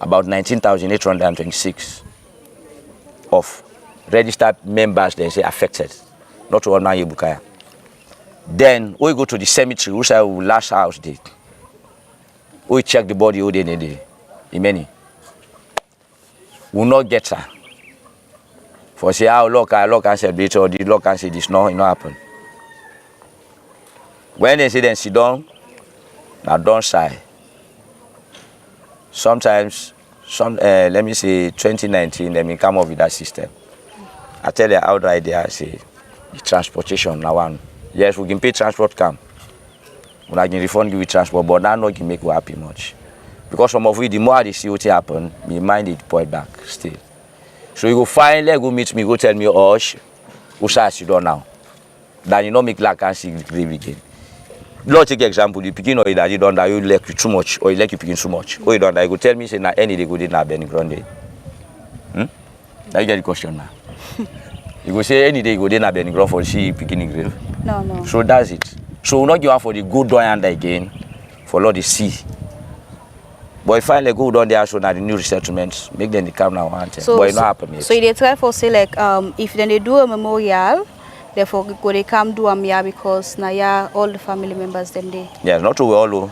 about 19,826 of registered members they say affected, not all man able to. Then we go to the cemetery, which I will last house date. We check the body all day. Many will not get her. For say how look and celebrate or the look and say this no, it not happen. When they say then sit down, now don't shy. Sometimes let me say 2019, let me come up with that system. I tell you outright there, I say the transportation now one. Yes, we can pay transport come. We can refund you with transport, but that not can make you happy much. Because some of we, the more they see what happen, my mind it point back still. So you go finally go meet me, go tell me, oh, what's that you done now? Then you know make like and see the grave again. Let's take example, the picking or that you done that you like you too much, or you like you picking too much. Or you done that you go tell me say na any day go did na Benny Grande. Now you get the question now. You go say any day you go did na Benny Grande for see picking the grave. No. So that's it. So we not give for the good down and again for Lord the sea. But if I like go down there so now the new resettlements, make them the come now and so, but it not happen yet. So they try for say like if then they do a memorial, therefore go they come do a here because now yeah all the family members them there. Yeah, not to we all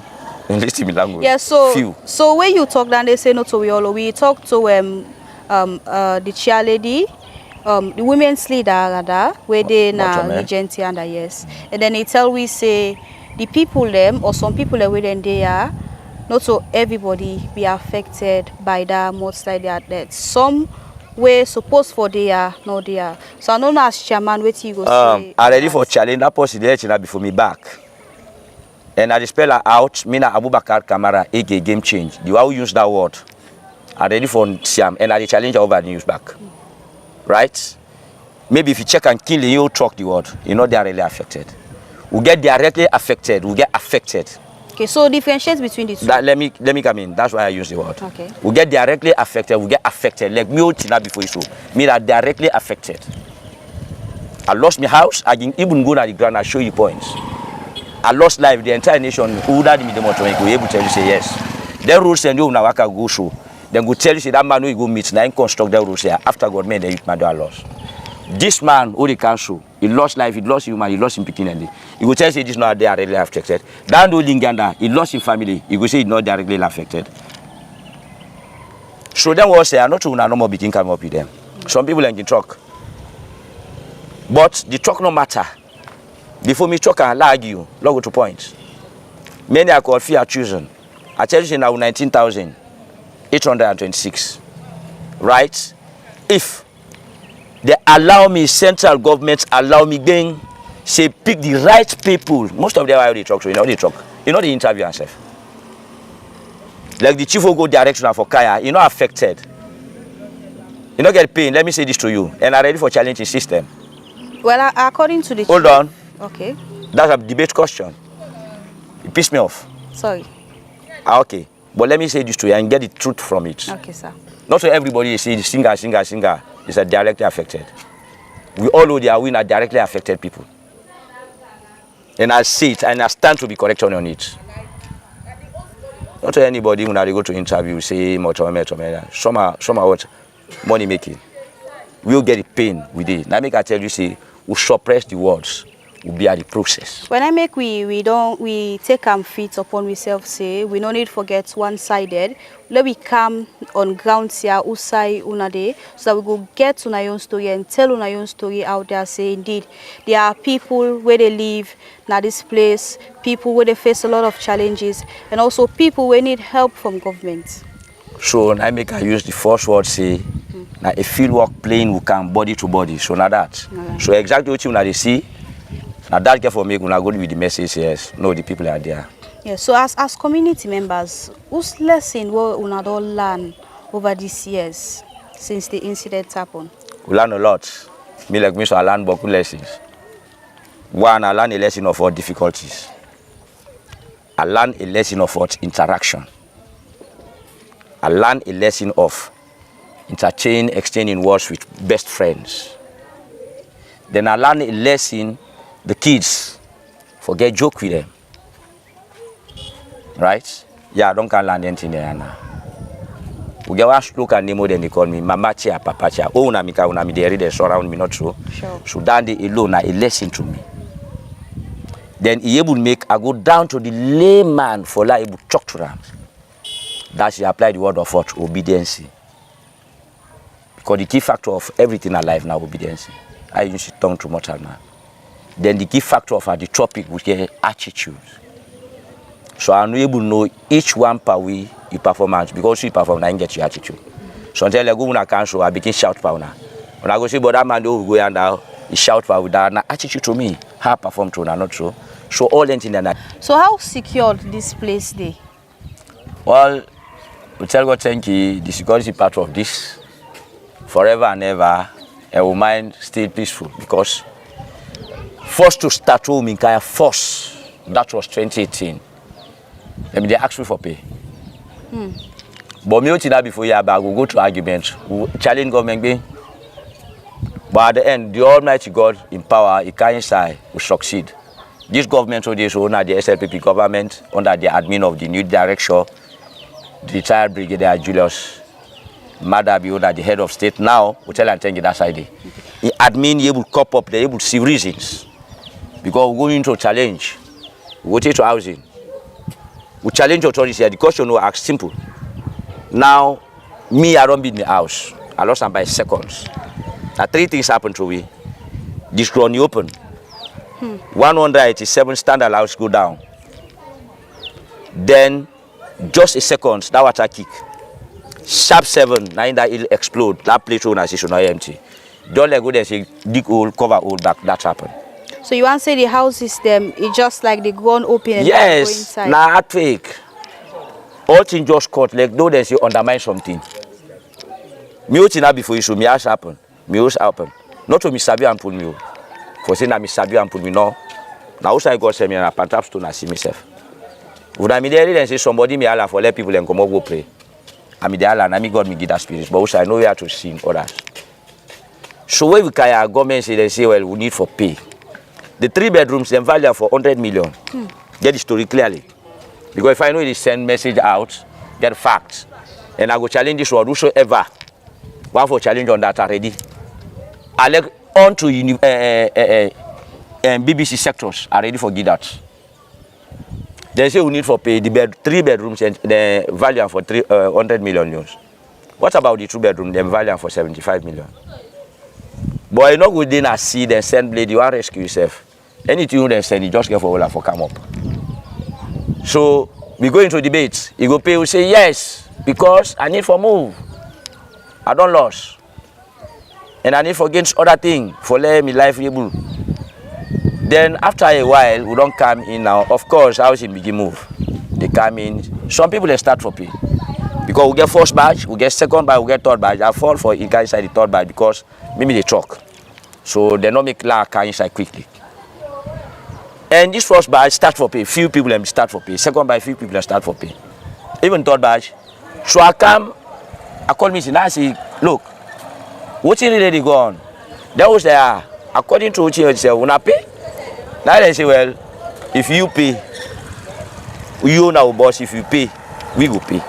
enlist in language. Yeah, so few. So when you talk then they say not to we all. We talk to the chair lady, the women's leader rather, where they na Regency and yes. And then they tell we say the people them or some people that where they are. Not so everybody be affected by that mudslide that some were supposed for there, no there. So I don't know as chairman what you go say. I ready for challenge that possibility before me back. And I just spell her out, Mina Abubakar Kamara, a game change. You will use that word. I ready for Siam and I challenge over the news back. Right? Maybe if you check and kill you talk the word, you know they are really affected. We get directly affected, we get affected. Okay, so differentiate between the two. Let me come in. That's why I use the word. Okay. We get directly affected. We get affected. Like me, before you show me that directly affected. I lost my house. I didn't even go to the ground and show you points. I lost life. The entire nation. Who that me the motor? Go able to tell you say yes. Then rules and you now I can go show. Then go tell you say that man will go meet. Now construct the rules here. After God made the youth man do a loss. This man who the council, he lost life, he lost human, he lost him picking. He will tell you this not directly affected. Down to Linganda, he lost his family. He will say he's not directly affected. So then what say, I'm not sure no more begin come up with them. Some people like in truck. But the truck no matter. Before me truck and lag you, log to point. Many are called fear choosing. I tell you now 19,826. Right? If they allow me, central government allow me again, say pick the right people. Most of them are already truck, so you know the truck. You know the interview and stuff. Like the chief will go direction for Kaya, you're not affected. You don't get pain. Let me say this to you. And I'm ready for challenging system. Well, according to the Hold on. Okay. That's a debate question. It pissed me off. Sorry. Okay. But let me say this to you and get the truth from it. Okay, sir. Not so everybody is the singer is a directly affected. We all know they are we are directly affected people. And I see it and I stand to be corrected on it. Not to anybody when they go to interview say some are what money making. We'll get the pain with it. Now make I tell you say we suppress the words. Will be at the process. When I make we take feet upon ourselves say we no need forget one-sided. Let we come on ground here usai unade so that we go get to our own story and tell our own story out there. Say indeed there are people where they live now this place, people where they face a lot of challenges, and also people where need help from government. So I make I use the first word say now a field work plane will come body to body. So now that. Right. So exactly what you now they see. Now that get for me when I go with the message yes. No, the people are there. Yeah, so as community members, whose lesson will una don learn over these years since the incident happened? We learn a lot. Me like me so I learn beaucoup lessons. One, I learn a lesson of our difficulties. I learn a lesson of what interaction. I learn a lesson of exchanging words with best friends. Then I learn a lesson. The kids forget joke with them. Right? Yeah, I don't can learn anything there now. We get one look and name then they call me Mama Chia, Papa Chia. Oh, una mi they read surround me not true. Sure. So that day alone a lesson to me. Then he able make I go down to the layman for like able to talk to them. That she apply the word of what? Obedience. Because the key factor of everything alive now obedience. I use it tongue to mortal man. Then the key factor of the topic which is attitude. So I'm able to know each one per way your performance because you perform and get your attitude. So until I go when I can show I begin shout power now. When I go see but that man do go and now he shout power with that attitude to me. How I perform to not true. So all anything that. So how secured this place day? Well, we tell God thank you, the security part of this forever and ever and we mind still peaceful because first to start home in Kaya first, that was 2018. I mean, they asked me for pay. But me before you will go to argument, we challenge government. But at the end, the Almighty God in power, He can inside, will succeed. This government today is under the SLPP government, under the admin of the new director, the retired Brigadier Julius Madabi, under the head of state. Now, we tell and thank you that side. The admin able to cop up, they able to see reasons. Because we're going to challenge. We go to housing. We challenge authorities here. The question was asked simple. Now, me, I don't build my house. I lost them by seconds. Now, three things happened to me. This ground open. 187 standard house go down. Then, just a second, that water kick. Sharp 7, 9 that it'll explode. That place on is not empty. Don't let go there say dig hole, cover hole back. That happened. So you want to say the house is them? It's just like the ground open and yes, go inside. Nah, fake. All things just cut like no then say undermine something. Me now before you show me has happen. Me has happen. Not to me sabi and pull me. For saying that me sabi and pull me no. Now also I got send me a pantap stone and see myself. Would I me there then say somebody me Allah for let people and come up go pray. I me there Allah and I me God me give that spirit. But also I know where to sing others. So when we can government say they say well we need for pay. The 3 bedrooms them value for 100 million. Get the story clearly. Because if I know they send message out, get facts. And I go challenge this word whosoever. One for challenge on that already. I like on to BBC sectors are ready for give that. They say we need for pay the 3 bedrooms and the value for 100 million euros. What about the 2-bedroom? Them value for 75 million. But you not go in and see them send blade, you want rescue yourself. Anything they send, you just get for all for come up. So we go into debate. You go pay, we say yes, because I need for move. I don't lose. And I need for against other thing for let me life able. Then after a while, we don't come in now. Of course, housing begin move. They come in. Some people they start for pay. Because we get first batch, we get second batch, we get third batch. I fall for inside the third batch because maybe they choke. So they don't make lack inside quickly. And this first batch start for pay. Few people them start for pay. Second batch, few people them start for pay. Even third batch. So I come, I call me and I say, look, what's really go on? That was there. According to what you say, we not pay. Now they say, well, if you pay, you own our boss. If you pay, we will pay.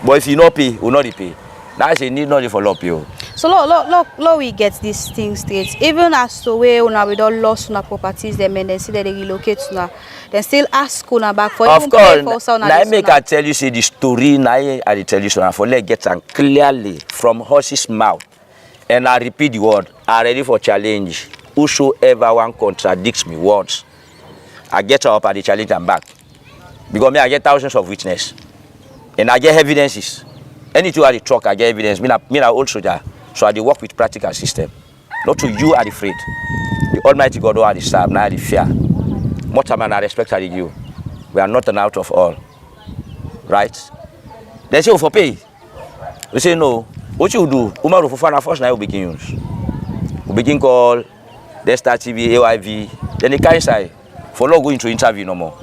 But if you not pay, we not pay. Now I say need not follow up you. So lo we get these things straight. Even as to where una we don't lost una properties them and then see that they relocate una, then still ask una back for of even course. For Now I make I tell you say the story. Now I tell you so for let get and clearly from horse's mouth. And I repeat the word. I'm ready for challenge. Whosoever one contradicts me once, I get up at the challenge and back. Because me I get thousands of witnesses, and I get evidences. Anything I talk, I get evidence. Me na old soldier, so I dey work with practical system. Not to you are afraid. The Almighty God are the serve, now the fear. More time and I respect I you. We are not an out of all. Right? They say for pay. We say no. What you do? Umaru Fofana first now we begin use. We begin call Destar TV, AYV. Then they carry inside for not going to interview no more.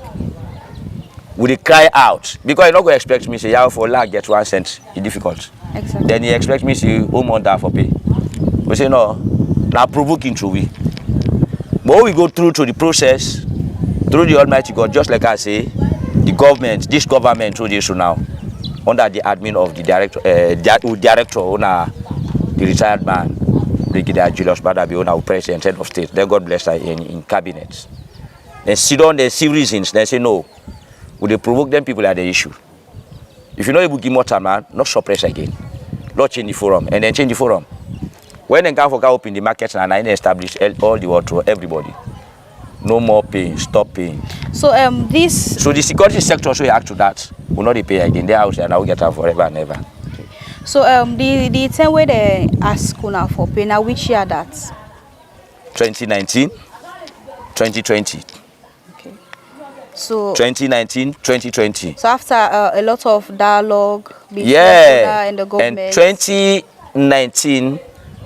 Would they cry out? Because you're not going to expect me to say, yeah, for lag get 1 cent. It's difficult. Exactly. Then he expect me to say, oh, month for pay. We say, no, now provoking through we. But we go through to the process, through the Almighty God, just like I say, the government, this government through this now, under the admin of the director, owner, the retired man, Brigadier Julius Badabi, owner, president, head of state. Then God bless her in cabinets. Then sit down, they see reasons, they say no. Would they provoke them people at the issue? If you're not able to give more time, man, not suppress again. Not change the forum, and then change the forum. When they come for open the market and I establish all the world to everybody. No more paying, stop paying. So this. So the security sector, so you act to that, will not pay again. They house and now we get out forever and ever. So the time where they ask una for pay now, which year that? 2019, 2020. So 2019, 2020. So after a lot of dialogue between yeah, and the government. And 2019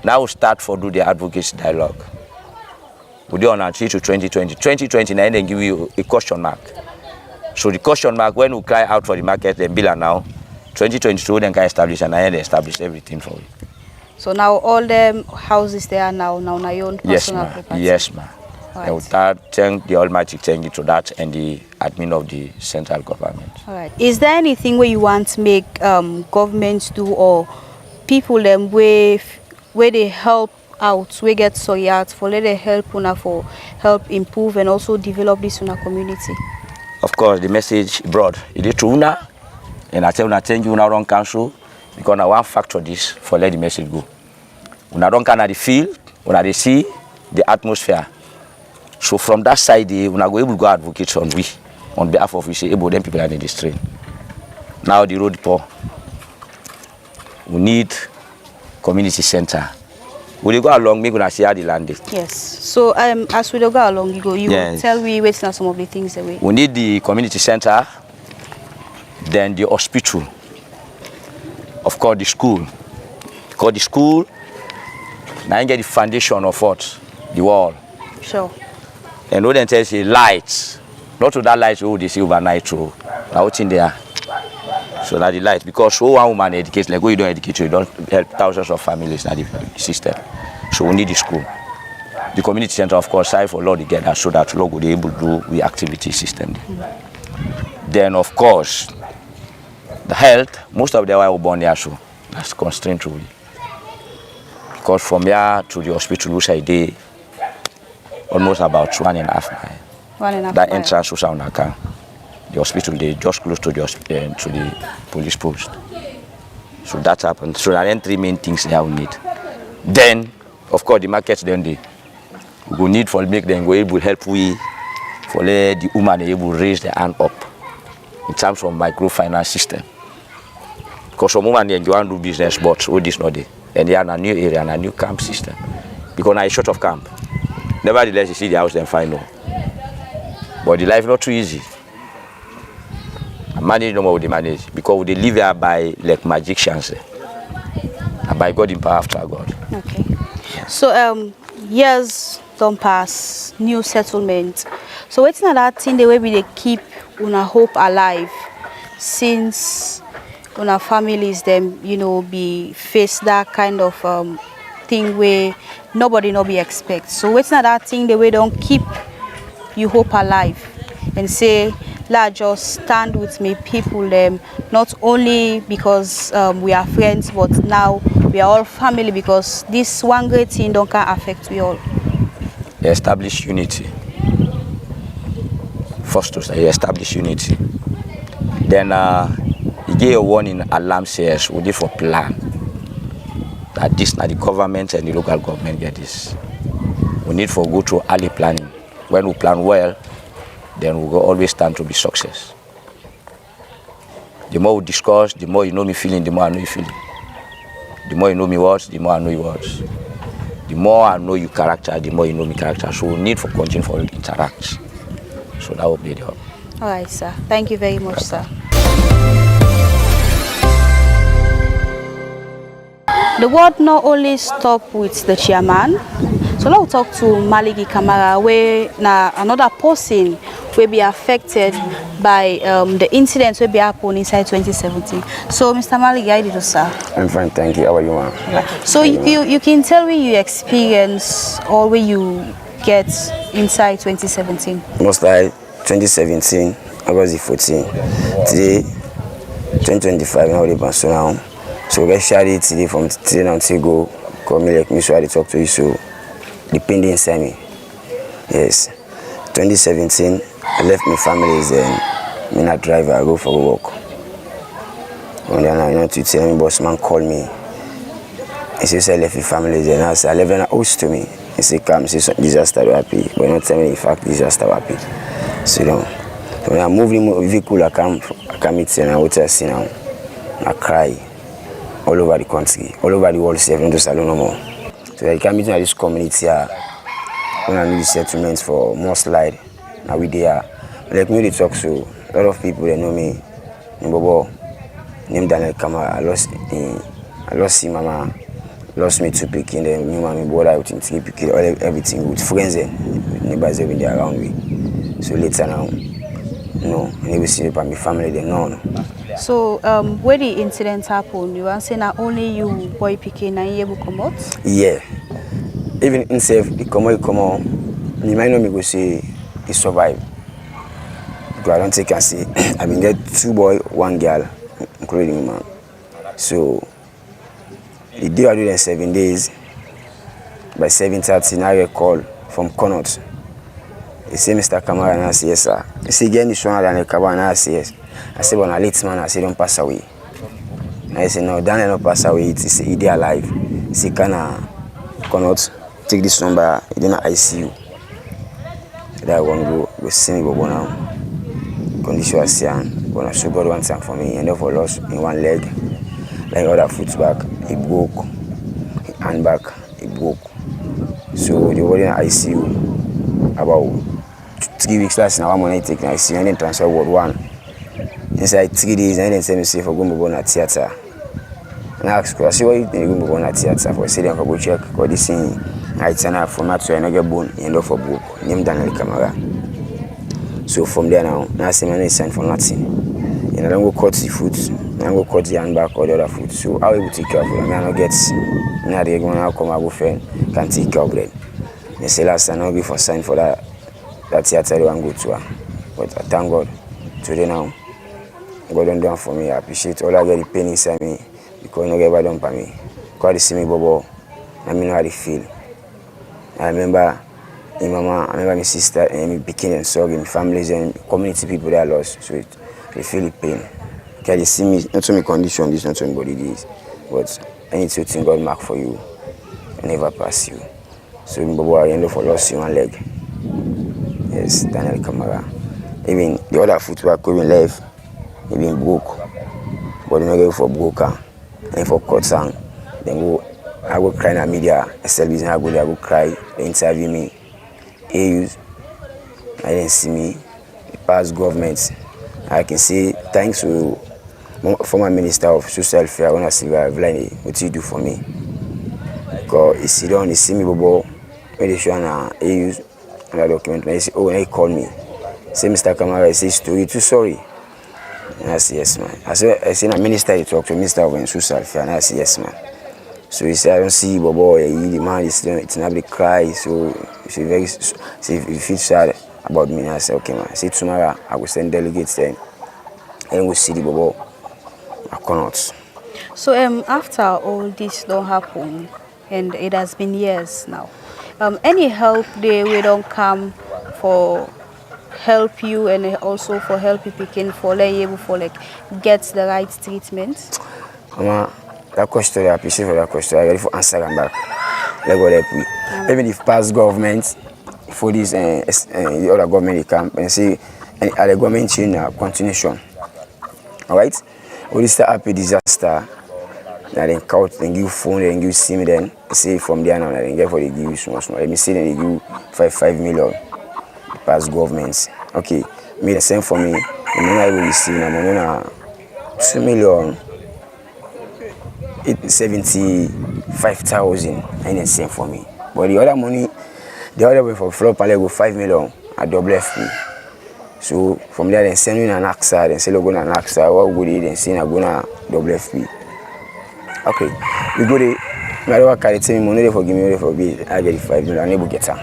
now we start for do the advocacy dialogue. We do on until to 2020. 2029 then give you a question mark. So the question mark when we cry out for the market, then bill now. 2022 then can establish and I establish everything for you. So now all the houses there now your own personal property. Yes, ma'am. Right. I would thank the Almighty, thank you to that and the admin of the central government. All right. Is there anything where you want to make governments do or people them where they help out, we get sorry out for let they help una for help improve and also develop this una community? Of course, the message broad. It is to una, and I tell una thank you una run council because I want factor this for let the message go. Una don't can at the field, una they see the atmosphere. So from that side, we are able to go advocate on behalf of we say able them people are in the street. Now the road poor. We need community center. We go along, make we see how the land is. Yes. So as we go along, you will tell me what's now some of the things away. We need the community center, then the hospital, of course the school. Because the school now get the foundation of what? The wall. Sure. And what then tells you lights. Not to that light, oh, they see overnight, so out in there. So that the light, because one woman educates, like you don't educate, you don't help thousands of families in the system. So we need the school. The community center, of course, side for law together so that law will be able to do the activity system. Then, of course, the health, most of them are born there, so that's constrained to it. Because from here to the hospital, which I did, almost about 1.5 miles. That entrance was on account. The hospital, they just close to the police post. So that happened. So there are 3 main things that we need. Then, of course, the market then we go need for make them go able help we for let the woman able raise their hand up in terms of microfinance system. Because some women they want to do business, but all this not there. And they are in a new area and a new camp system. Because now it's short of camp. Nevertheless, you see the house then fine now. But the life not too easy. Manage no more they manage because they live here by like magicians and by God in power after God. Okay. So years don't pass, new settlement. So what's that thing the way we they keep una hope alive since una families them be face that kind of thing where nobody no be expect. So what's that thing the way don't keep you hope alive and say la just stand with me people not only because we are friends but now we are all family because this one great thing don't can affect we all. Establish unity. First to say establish unity. Then you get a warning alarm says we need for plan that this now the government and the local government get this. We need for go through early planning. When we plan well, then we will always stand to be success. The more we discuss, the more you know me feeling, the more I know you feeling. The more you know me words, the more I know you words. The more I know your character, the more you know me character. So we need for continue for interact. So that will be the help. All right, sir. Thank you very much, sir. The world not only stop with the chairman. So now we'll talk to Maligi Kamara, where now another person will be affected by the incidents will be happened inside 2017. So Mr. Maligi, how did you, sir? I'm fine, thank you. How are you, ma'am? So you can tell me your experience or where you get inside 2017. Most like 2017, August the 14th. Today, 2025, now we're so now. So we get shared today from today now until go. Call me like me so I talk to you so. Depending inside me. Yes. 2017, I left my family then. I'm not driver, I go for a walk. And then to tell me boss man called me. He says I left my family then. I said I left an house to me. He said come, say some disaster happy. But not tell me the fact disaster happy. So then when I moved in my vehicle, I come meet and I hotel see now. I cry all over the country, all over the world, even to salon no more. So I come into this community here, when I need settlements for more slide. Now we there. Like me, they talk so a lot of people they know me. Bobo, named Daniel Kamara. I lost him, mama. Lost me 2 picking. Then me, mommy, brother, I think 3 picking. Everything with friends and neighbors every day around me. So later now, I never see me by my family. They know. So where the incident happened, you want to say not only you boy picking and you able come out? Yeah. Even in safe, the come out, you might know me go say he survived. Because I don't take and say I've been get 2 boys, 1 girl, including man. So the day I do them 7 days, by 7:30 now I get call from Connaught. They say Mr. Kamara and I say yes sir. They say get this one and the Kamara and I say yes. I said, when I late man, I said, don't pass away. And I said, no, Daniel don't pass away. He said, he's alive. He said, cannot take this number, he didn't ICU. That one go see me go now. Condition was saying, when I show God one time for me, and therefore lost in 1 leg, like other foot back, it broke, hand back, it broke. So they were in ICU about 3 weeks last now. I'm going to take an ICU and then transfer ward 1. Inside 3 days, and then say me say for going to go to theater. And I asked, I say why you going to go to theater for? Say them for go check. Because this thing, I turn up from that to another bone, end up for book. Name Daniel Kamara. So from there now I say my name sign for nothing. And I don't go cut the foot, I don't go cut the hand back or the other foot. So how will take care of it? I don't get. Now they go now come go friend can take care of it. They say last time I give for sign for that theater I want to go to her. But I thank God today now. God don't do it for me. I appreciate all I get the pain inside me because no get ever done for me. Because they see me bobo, I know how they feel. I remember my mama, I remember my sister and my pikin and so my families and community people that I lost. So they feel the pain. Can they see me? Not to me condition, this not to me body this. But anything you think God mark for you, I never pass you. So I end up for lost you one leg. Yes, Daniel Kamara. Even the other footwork even left, even broke. But you know go for broker and for cut song. Then I go cry in the media, SL business, I go cry, they interview me. AUs, I didn't see me. The past government, I can say thanks to former Minister of Social Welfare, Ona Silva Vlaini, what you do for me. Because he sit down, he see me, Bobo, when they show an AUs, and I document, and he say, oh, and he called me. Say, Mr. Kamara, I say, story too sorry. And I say, yes, man. I say, a minister, he talk to Minister of Social Welfare, and I say, yes, man. So he said, I don't see Bobo, the man is it's not cry, so he feels sad about me. And I said, okay, man. I say, tomorrow I will send delegates there, and we'll see the Bobo. I cannot. So after all this don't happen, and it has been years now, any help they will don't come for help you and also for help you picking for able for like get the right treatment? Mama, that question I appreciate for that question. I ready for answer and back. Let go help we. Even if past government for this the other government they come and say and the government change continuation. Alright? When this happy disaster, then count, then give phone, then give SIM, then say from there now, then get for the give you small. Let me say then they give 5 million past governments. Okay, me the same for me. The money I will receive now, 2 million. It's 75,000, and the same for me. But the other money, the other way for flop, I go 5 million at double FP. So from there, they send me an AXA, then say, look, go to an AXA, what would they then say, I'm going to double FP. Okay, we go there, I don't carry me money for give me for be, I get the 5 million, I'm able to get her.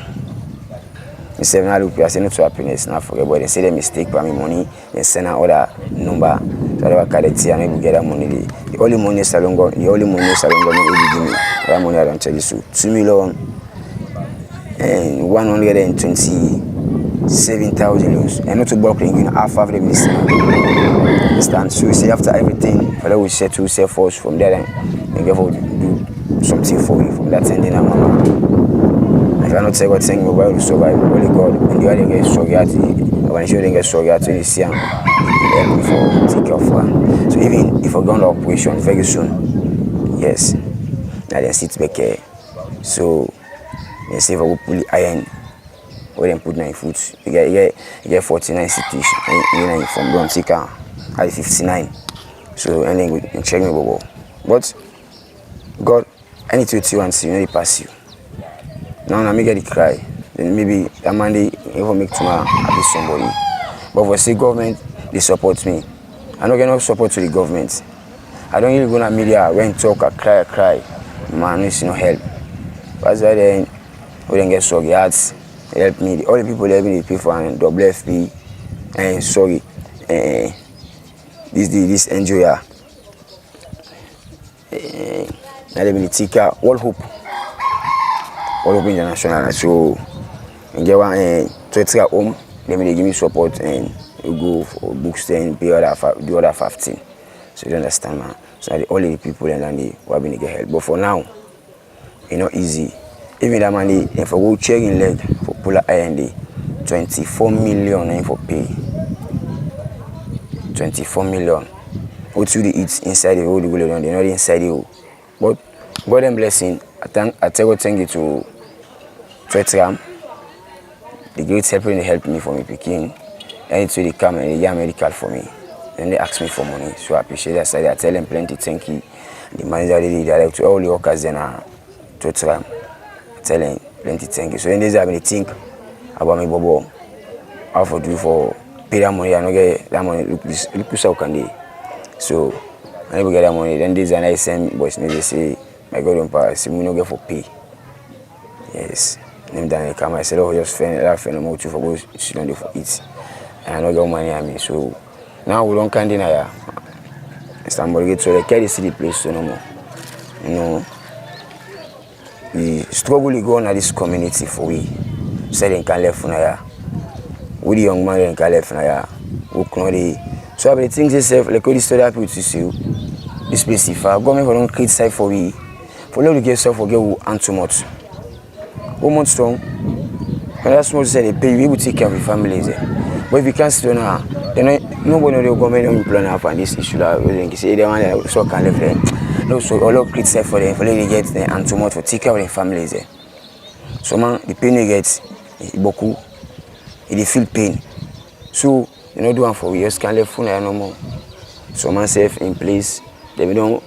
I say, I look, I say, not to happiness, not forget, but they say they mistake for me money, they send another number, so I don't carry it, I'm able to get that money. The only money salon got, the only money salon got me give me, that money I don't tell you, so 2 million and 127,000 euros, and not to bulk, you know, half of them this understand? So we say after everything, father will set to self force from there and give do something for you from that ending and mama. If I not say God saying mobile will survive, only God, and the other get Sogati, when you get Sogati in the sea, help me for take care of her. So even if I go on the operation very soon, yes, I then sit back here. So they say if I will pull the iron, or then put 9 foot, you get 49 cities, and from Don Tika. At 59, so and then we check me Bobo. But God, anything you want to see, you know, pass you. Now I may get it cry. Then maybe a Monday even make tomorrow I be somebody. But for say government, they support me. I don't get no support to the government. I don't even go to media when talk or cry. Man, it's no help. That's why then we don't get soggy hearts. They help me. The only people help me, they pay for and double FP and sorry. This enjoyer. Now they be take All Hope International. So and get one to home. They give me support and you go for books and pay the other 15. So you understand, man. So the only people and they will be get help. But for now, it's not easy. Even that money, if I go check in leg for pull up IND, 24 million for pay. 24 million. What you eat inside the hole, they're not inside the hole. But God and blessing, I tell you to Tretram. The great helper helped me for me picking. And so they come and they get medical for me. Then they ask me for money. So I appreciate that side. I tell them plenty thank you. The manager they direct to all the workers then Tretram. I tell them plenty thank you. So then they have me think about me Bobo. How for do for pay that money, I don't get that money. Look how can they? So I never get that money. Then there's an ISM boys, they say, my God don't pass, we no get for pay. Yes. Then they come, I said, oh, just friend, that friend, I'm out for go sit down there for eat. And I don't get money on me. So now we don't can't deny. Somebody get so they carry the place so no more. You know, the struggle go on at this community for we. So they can left from here. We the young man they can left from here. We can So I think yourself like all this story happen to you. This place if government for don't create side for we. For let to get yourself for get who and too much. 1 month strong. And that's what say they pay you able to take care of your families. But if you can't still now, then nobody know the government don't plan up on this issue that we say they want so can live there. No, so all create side for them for let they get and too much for take care of their families. So man, the pain you get, boku, they feel pain. So you know do one for years can't live for no more. So man safe in place, they don't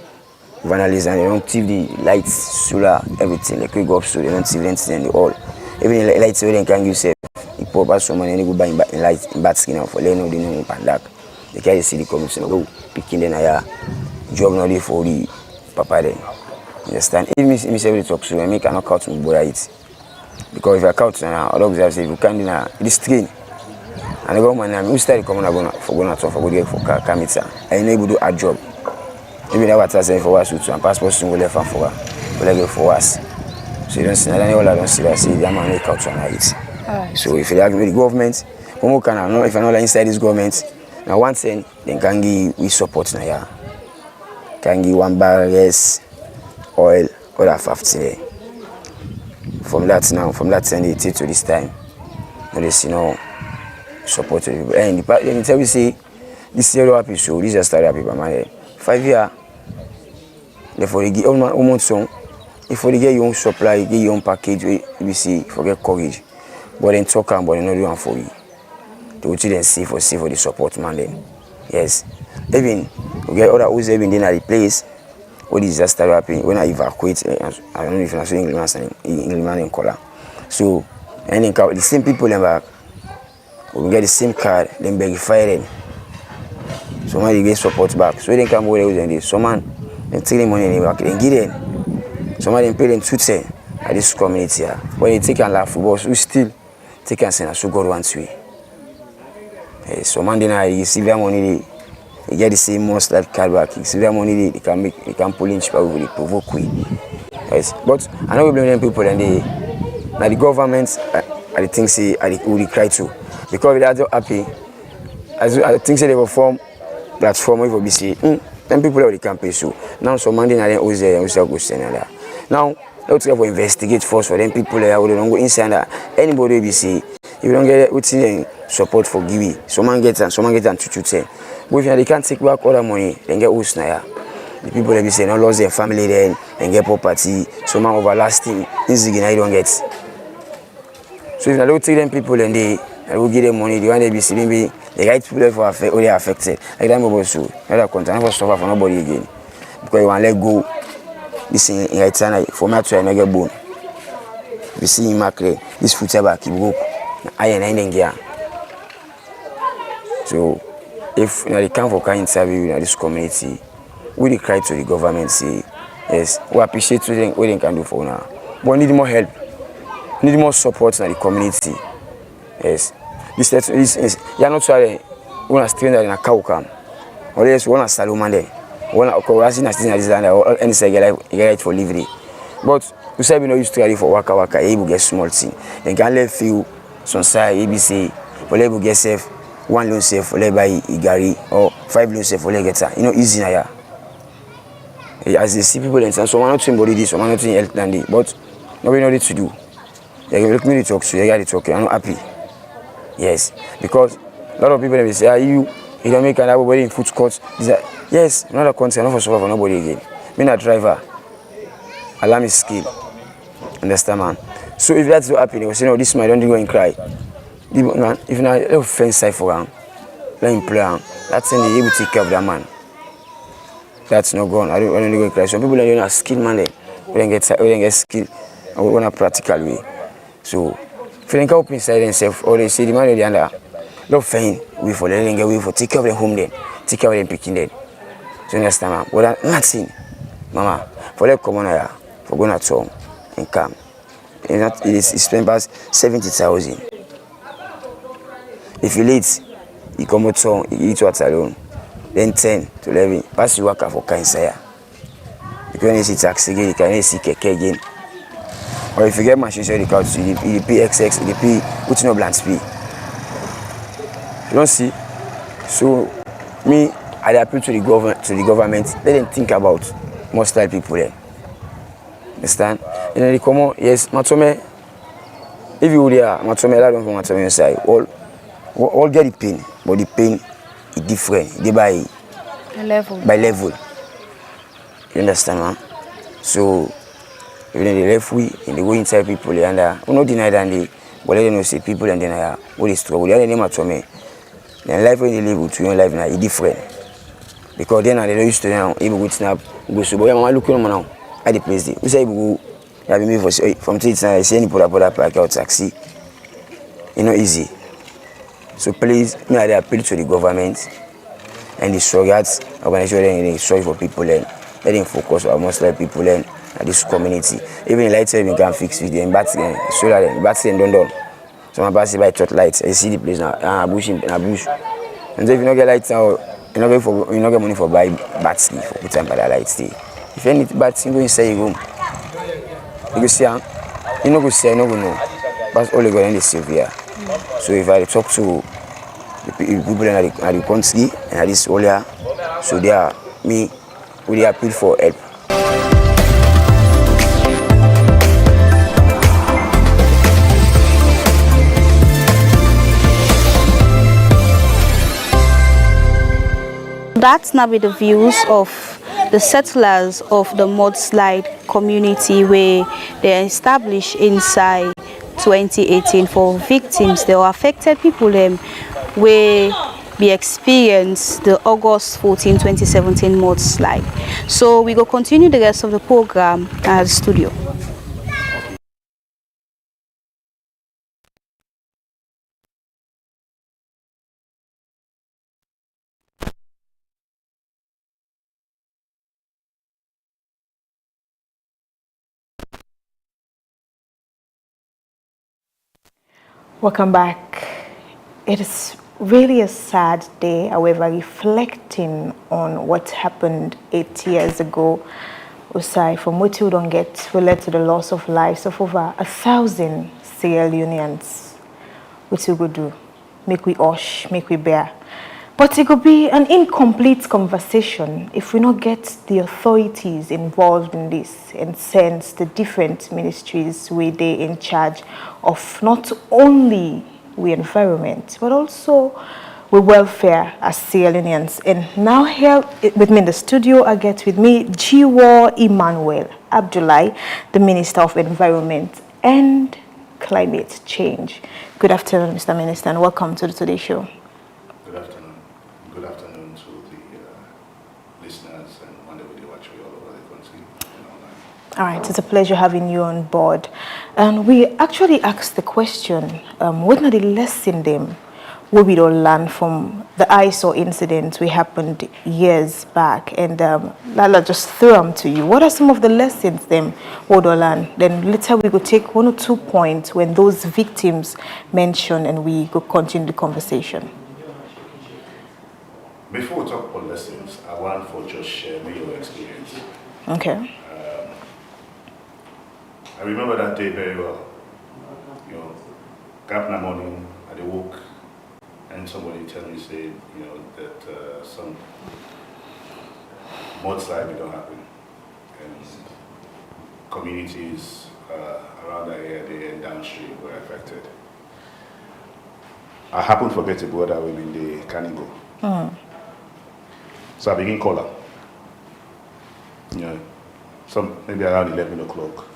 vandalize and they don't TV the lights, solar, everything. Like we go up so they don't see anything in the all. Even the lights so they can use it. You pop out someone and you go buy in lights in bad skin for they know they know pandak. They can't see the comments and go picking them a job not there for the papa then. Understand? Even me say we talk so I make a knockout to boy it. Because if I count now, all observe say if you can't do this train. And the government we start coming for going to for good for Kamita. I know able to do a job. Even that what I say for us to and passport soon will left and for for us. So you don't see that all I don't see that say the man make out to it. So if you argue with the government, if I know inside this government, now one thing then can give we support now yeah. Can give 1 barrel yes oil or that 50. From that now, from that time to this time, there's support to people. And the tell we say this year happy so this just started people man. 5 years. Therefore they give almost song. If you get your own supply, you get your own package, you see forget courage. But then talk about they not doing for you. They will then see for the support man then. Yes. Even we get other who's even in the place. What disaster happening when I evacuate, I don't know if I'm saying English in color. So, and then the same people in back, we get the same card, then verify them. So, man, they get support back. So, they come over there and so, man, they take the money in the back, then get them. So, man, they pay them 210 at this community here. But they take and laugh for us, we still take and send us to God once way. So, man, then you see their money. They get the same most like card back. See that money they can pull in cheaper with the provoke we. Yes. But I know we blame them people and they now the government I think say I will cry too. Because they are not happy. I think say they will form platform where we say them people already can pay so. Now some money and then always there and we go send that. Now let's go investigate first for them people there who don't go inside that anybody we say if you don't get within support for Giwi, someone get and 210. But if they can't take back all the money, then get host now. The people that be saying, no lost their family then, and get property, some are overlasting, easy I don't get. So if they don't take them people and they will give them money, the one they be saying, maybe the right people for affect, or they are affected. Like that, mobile so, not content, never suffer for nobody again. Because you want to let go, this in Haiti, for me to try get bone. We see him macre, this foot back, he broke, I ain't here. So, if they come for kind interview in this community, we cry to the government say, yes, we appreciate what they can do for now. But we need more help. We need more support in the community. Yes. This you're not sorry, we are stranger in a cow camp. Or else one is Salomon there. One is or any say get for livery. But we say we not used to carry for waka, able get small thing. They can let few some side ABC, for able get safe. 1 loan safe for buy Igari or 5 loan safe for get easy na ya. As they see people and someone not somebody this, someone not else than this, but nobody know what to do. They look me to talk, so they got to talk. I'm not happy. Yes, because a lot of people they say, you don't make anybody in food courts. Yes, another concern, not for survive for nobody again. Me not driver. Alarm is skill. Understand, man? So if that's what happening, they will say, no, this man don't go and cry. If not a fence side for him, let him play him. That's when they able to take care of that man. That's not gone. I don't go cry. Some people don't have skill, man. We don't get skill. And we want a practical way. So if they can open inside themselves, or they see the man or the other, don't find we for letting get way for take care of their home then, take care of them picking then. So you understand, man? But nothing, mama. For them come on here, for going at home and come. It's spent past 70,000. If you late, you come out home, you eat water alone. Then 10 to 11, pass you work for cancer. You can see taxi again, you can see keke again. Or if you get machine, you can see you pay XX, you pay which no blank speed. You don't see. So me, I appeal to the government. Let them think about most like people there. Understand? And then they come out, yes, Matome. If you there, Matome, I don't from Matome inside. All get the pain, but the pain is different. They by level. You understand, man? So if they left we and they go inside people and we not deny that they but let them know say people and then what is struggle. They name Matome. Then life when they live with your life now is different. Because then they don't used to now able to snap go so but I'm looking now at the place there. We say go have me for from streets now I see any put park out taxi. You know easy. So please me I appeal to the government and the surrogates organization they sorry for people and let them focus on most like people and this community. Even lights we can fix with them battery solar them battery and don't. So I pass by touch lights. I see the place now bush in a bush. And if you don't get lights now you don't get money for buy battery for put time by the lights there. If you need battery go inside your room. You go see you know go see you know go know. But all you got in the severe. So if I talk to the people in the country and this all here, so they are me we appeal for help. That's now be the views of the settlers of the mudslide community where they established inside 2018 for victims, they were affected people where we experienced the August 14, 2017 mudslide. So we go continue the rest of the program at the studio. Welcome back. It is really a sad day, however, reflecting on what happened 8 years ago. Usai, from what you don't get, will lead to the loss of lives of over 1,000 Sierra Leoneans. What you go do? Make we hush, make we bear. But it could be an incomplete conversation if we not get the authorities involved in this and sense the different ministries where they in charge of not only the environment but also with welfare as Sierra Leoneans. And now here with me in the studio, I get with me Jiwo Emmanuel Abdullahi, the Minister of Environment and Climate Change. Good afternoon, Mr. Minister, and welcome to the Today Show. Good afternoon. Good afternoon to the listeners and whenever they watch me all over the country and online. All right, it's a pleasure having you on board. And we actually asked the question, what are the lessons them what we don't learn from the ISO incident we happened years back? And Lala, just throw them to you. What are some of the lessons them we don't learn? Then later we go take 1 or 2 points when those victims mention and we go continue the conversation. Before we talk about lessons, I want for just share me your experience. Okay. I remember that day very well. You know, got up in the morning, I woke, and somebody tell me, say, you know, that some mudslide will happen, and communities around that area and downstream were affected. I happened to forget to go that way in the Kaningo. So I begin calling. You know, maybe around 11 o'clock.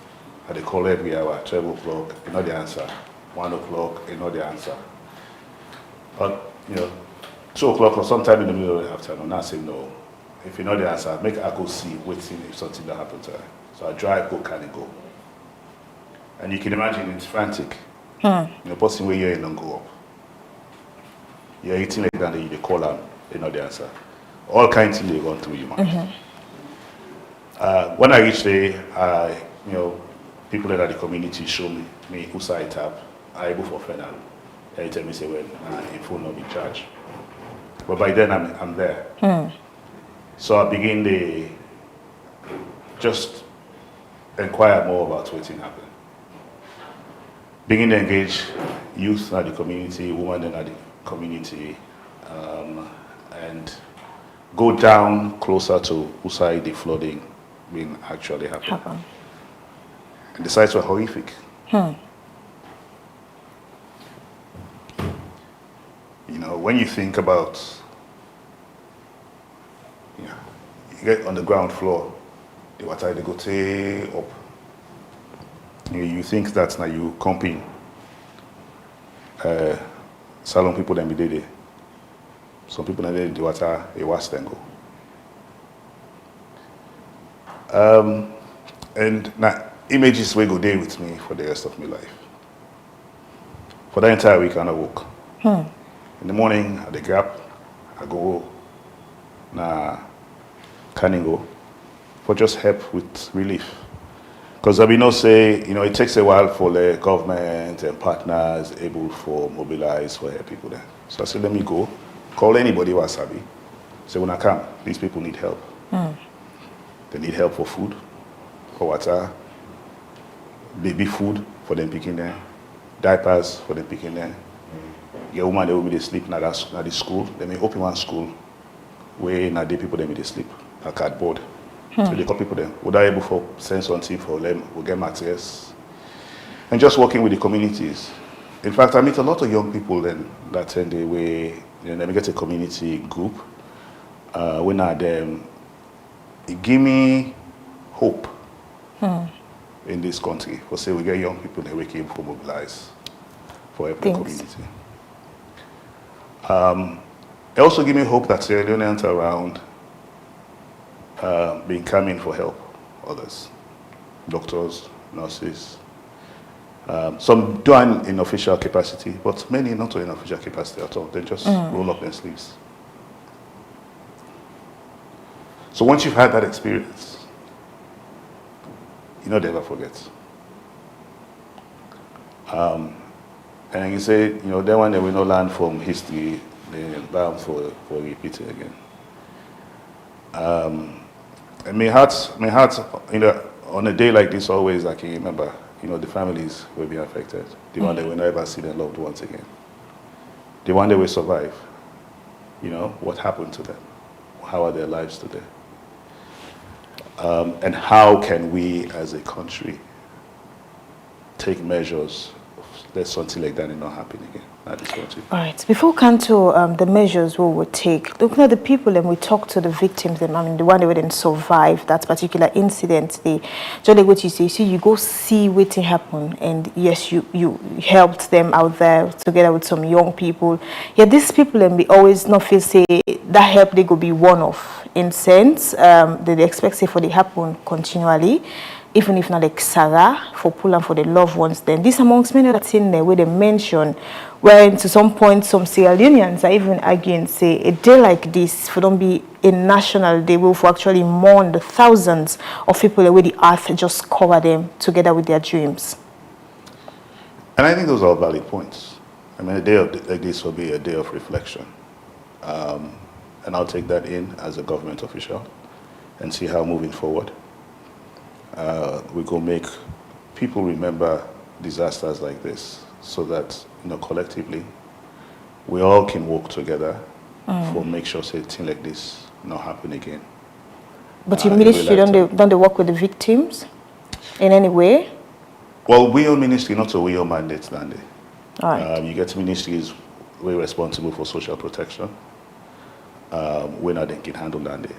I call every hour, 12 o'clock, you know the answer. 1 o'clock, you know the answer. But, you know, 2 o'clock or sometime in the middle of the afternoon, I say no. If you know the answer, make I go see, waiting if something that happened to her. So I drive, go, can go. And you can imagine it's frantic. You know, person where you're in and go up. You're eating like that, they call out, you know the answer. All kinds of things they run through your mind. When I reached there, you know, people that are the community show me who side tap. I go for final. They tell me say, well, if will not be charged. But by then I'm there. So I begin to just inquire more about what's happening. Begin to engage youth in the community, women in the community, and go down closer to Usai, the flooding being actually happened. And the sites were horrific. You know, when you think about, you get on the ground floor, the water they go take up. You think that's now you comping. Salon people then be there. Some people then the water a wash then go. And now images will go there with me for the rest of my life. For the entire week I walk. In the morning at the gap, I go na Kaningo for just help with relief. Because I know say, you know, it takes a while for the government and partners able to mobilize for help people there. So I said, let me go, call anybody wasabi. Say when I come, these people need help. They need help for food, for water, baby food for them picking there, diapers for them picking there. Get woman they will be sleep na the school. They may open one school where na the people they may sleep a cardboard. So they call people them. Would I able to send something for them? We'll get materials. And just working with the communities. In fact, I meet a lot of young people then that attend the way, you know, they get a community group. When I them, it give me hope in this country. For say we get young people that we can mobilize for every community. It also give me hope that Sierra Leoneans around being coming for help others, doctors, nurses. Some do in official capacity, but many not in official capacity at all. They just roll up their sleeves. So once you've had that experience, you never forget. And you say, you know, that one they will not learn from history, they're bound for repeating again. And my heart, you know, on a day like this, always I can remember, you know, the families will be affected. The one that will never see their loved ones again. The one that will survive. You know, what happened to them? How are their lives today? And how can we as a country take measures that something like that is not happening again at this country? All right. Before we come to the measures we will take, looking at the people and we talk to the victims, and I mean the one that didn't survive that particular incident, what you say, so you go see what happened, and yes, you helped them out there together with some young people. Yeah, these people and we always not feel say that help they go be one off in sense they expect say for they happen continually. Even if not like Sarah, for pull and for the loved ones, then this amongst many other things there where they mention, where to some point some Sierra Leoneans are even arguing, say a day like this, for don't be a national day, will for actually mourn the thousands of people where the earth just cover them together with their dreams. And I think those are valid points. I mean, a day like this will be a day of reflection. And I'll take that in as a government official and see how moving forward we go make people remember disasters like this, so that, you know, collectively we all can work together for make sure something like this not happen again. But your ministry don't they work with the victims in any way? Well, we own ministry, not a we own mandate, Dandy. All right. You get ministries we're responsible for social protection. We're not can handle Dandy.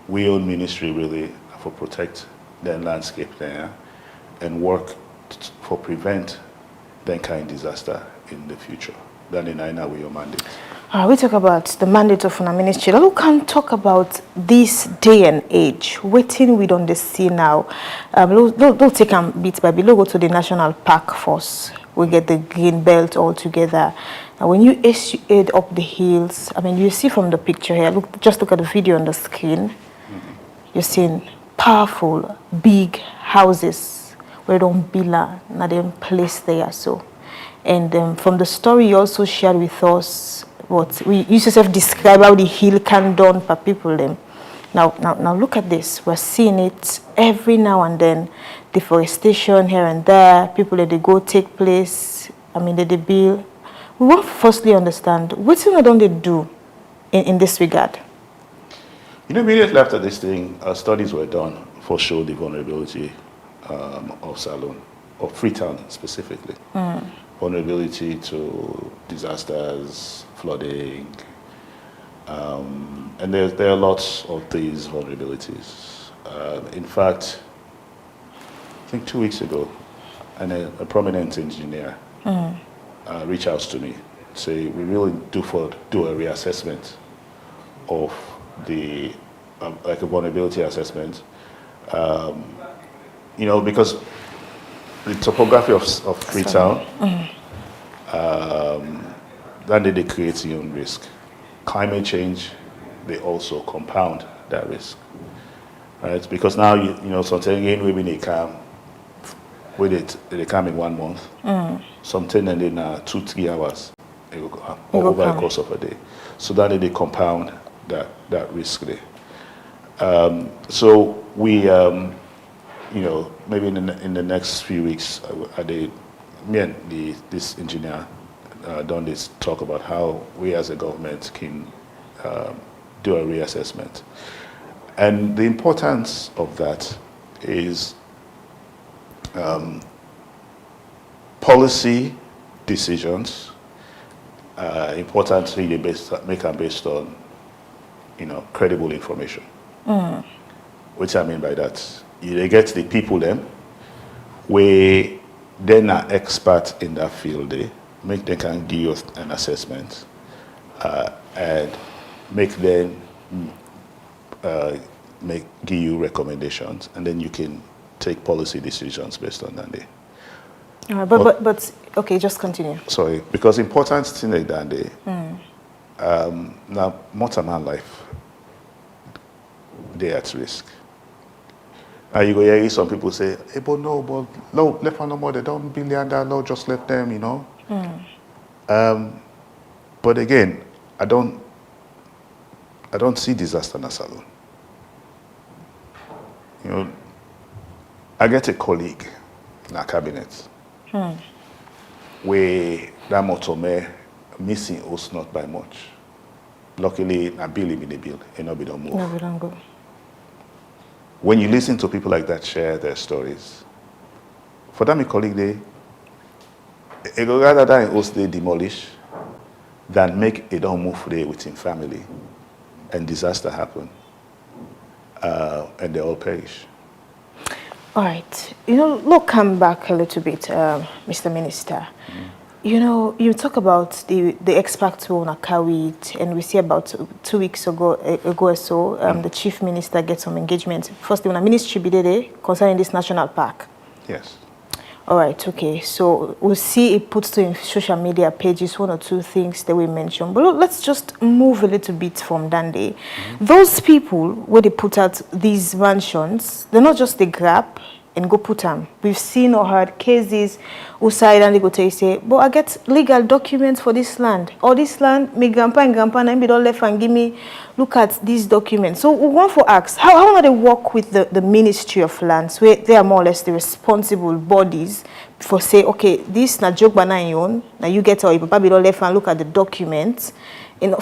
We own ministry really for protect the landscape there and work for prevent that kind of disaster in the future. Then in Aina we your mandate. We talk about the mandate of our ministry. We can talk about this day and age. Waiting we don't see now. We'll take them bit by bit. We'll go to the national park first. We get the green belt all together. And when you head up the hills, I mean, you see from the picture here. Just look at the video on the screen. You're seeing powerful, big houses where don't build not them place there. So, and from the story you also shared with us what we used to describe how the hill can done for people them. Now look at this. We're seeing it every now and then. Deforestation here and there. People that they go take place. I mean, they build. We want to firstly understand what don't they do in this regard. You know, immediately after this thing, studies were done for show the vulnerability of Salone, of Freetown specifically. Vulnerability to disasters, flooding, and there are lots of these vulnerabilities. In fact, I think 2 weeks ago, a prominent engineer reached out to me, say we really do a reassessment of the like a vulnerability assessment, you know, because the topography of Freetown, that they create your own risk. Climate change, they also compound that risk, right? Because now you know something again maybe they come with it, they come in 1 month, something and in 2-3 hours, it will go over the course of a day. So that they compound that risk there. So we, you know, maybe in the next few weeks, me and this engineer done this talk about how we as a government can do a reassessment. And the importance of that is policy decisions, importantly, they make them based on, you know, credible information. Which I mean by that, they get the people them, where then are expert in that field, they make them can give you an assessment, and make them give you recommendations, and then you can take policy decisions based on that day. But okay, just continue. Sorry, because important thing like that day, now mortal life, they at risk. You go hear some people say, hey, but no, let them no more, they don't billion that, no, just let them, you know. But again, I don't see disaster in a Salone. You know, I get a colleague in our cabinet where that motome missing us not by much. Luckily, a bill in the bill, and nobody don't move. No, we don't go. When you listen to people like that share their stories, for that my colleague, they go rather than us they demolish than make it don't move there within family, and disaster happen, and they all perish. All right. You know, look, come back a little bit, Mr. Minister. You know, you talk about the experts who want to carry it, and we see about 2 weeks ago or so, the chief minister gets some engagement. First, when a ministry be there concerning this national park. Yes. All right, okay. So we'll see it puts to in social media pages 1 or 2 things that we mentioned. But look, let's just move a little bit from Dande. Those people, where they put out these mansions, they're not just the grab and go put them. We've seen or heard cases who side and they go tell you, say, but I get legal documents for this land. Or this land, my grandpa and grandpa and don't left and give me, look at these documents. So we want to ask, how do they work with the Ministry of Lands, where they are more or less the responsible bodies for say, okay, this na joke banayon, now you get or you probably don't left and look at the documents. And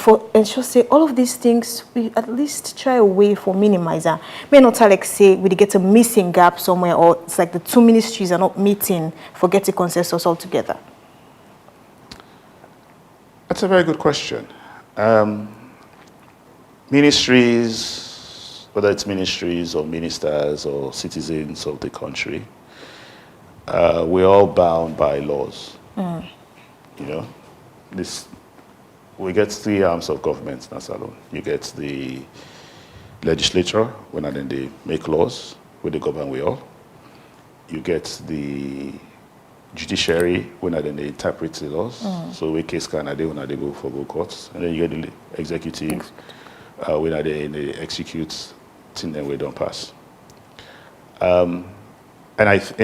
just say all of these things, we at least try a way for minimizer. May not like say we get a missing gap somewhere, or it's like the 2 ministries are not meeting for getting consensus altogether. That's a very good question. Ministries, whether it's ministries or ministers or citizens of the country, we're all bound by laws. You know, we get 3 arms of government in Salone. You get the legislature, when then they make laws, with the government we all. You get the judiciary, when then they interpret the laws. So we case can when they go for go courts. And then you get the executive, when they execute things that we don't pass. And I think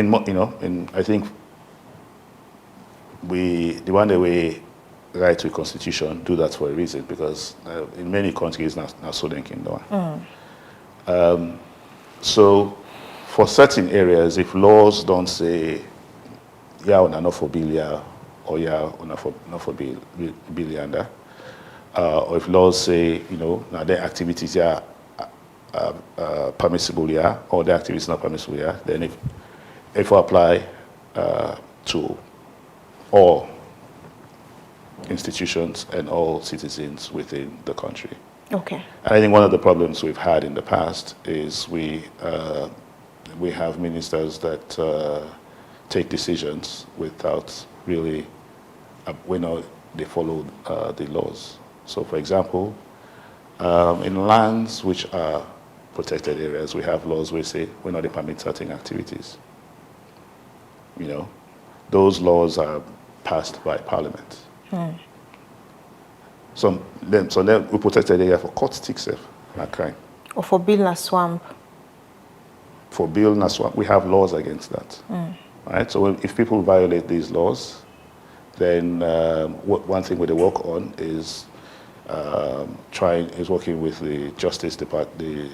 the one that we right to constitution do that for a reason, because in many countries now so they can do it. So for certain areas, if laws don't say yeah or not for billion or yeah or not for billion, or if laws say, you know, now their activities are permissible here, or the activity is not permissible here, then if we apply to all institutions and all citizens within the country. Okay. And I think one of the problems we've had in the past is we have ministers that take decisions without really, they follow the laws. So, for example, in lands which are protected areas, we have laws which say we're not to permit certain activities. Those laws are passed by Parliament. So then we protected area for court sticks, not crime. Or for building a swamp. For building a swamp, we have laws against that. Right? So if people violate these laws, then one thing we work on is working with the Justice Department, the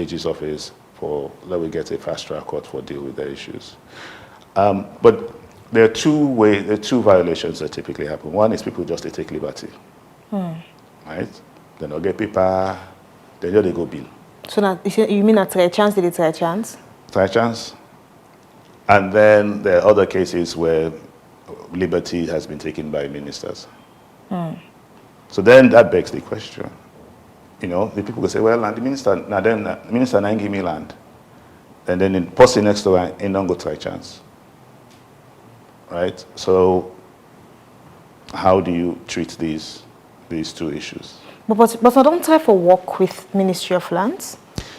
AG's office, for let we get a fast track court for deal with their issues. But there are two violations that typically happen. One is people just take liberty, right? They don't get paper, they go bill. So now, you mean a try chance? Did it try chance? Try chance. And then there are other cases where liberty has been taken by ministers. So then that begs the question. The people will say, well, the minister, the minister now give me land. And then the person next to her, don't go try chance. Right? So how do you treat these two issues? But I don't try for work with Ministry of Lands.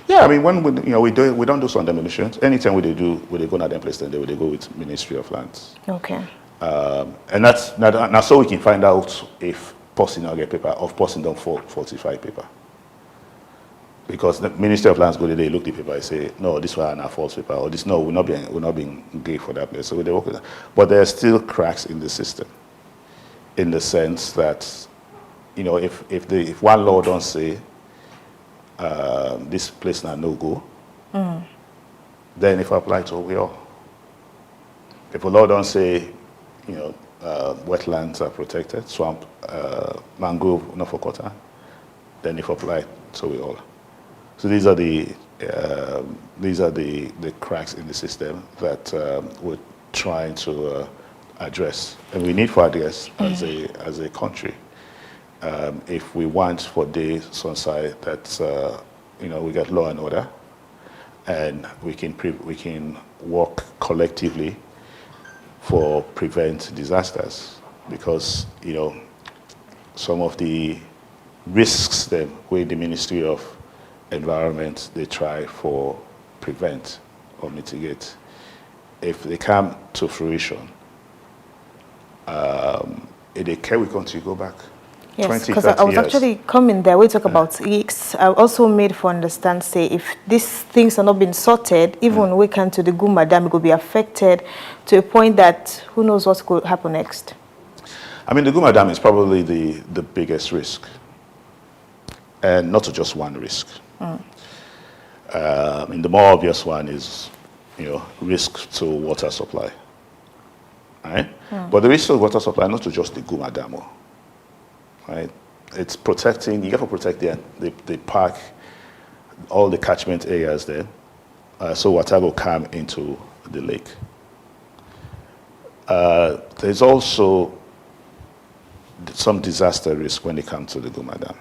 Yeah, I mean, when we don't do some demolitions. Anytime we go to them place, then they go with Ministry of Lands. Okay. And that's now so we can find out if person not get paper, or person don't falsify paper. Because the Ministry of Lands go there, they look the paper and say, no, this one are false paper, or this, no, we're not being gay for that place. So they work with that. But there are still cracks in the system, in the sense that, if one law don't say this place now no go, then if I apply to we all. If a law don't say, wetlands are protected, swamp, mangrove, not for quota, then if apply to we all. So these are the cracks in the system that we're trying to address, and we need to address as a country. If we want for the Sunside that we get law and order, and we can work collectively for prevent disasters, because some of the risks that with the Ministry of Environment they try for prevent or mitigate, if they come to fruition, they can we continue to go back. Yes, because I was actually coming there. We talk about risks. I also made for understand, say, if these things are not being sorted, even we can to the Guma Dam, it will be affected to a point that who knows what could happen next. I mean, the Guma Dam is probably the biggest risk, and not just one risk. The more obvious one is, risk to water supply. Right? But the risk to water supply, not to just the Guma Dam. Right? It's protecting, you have to protect the park, all the catchment areas there, so water will come into the lake. There's also some disaster risk when it comes to the Guma Dam.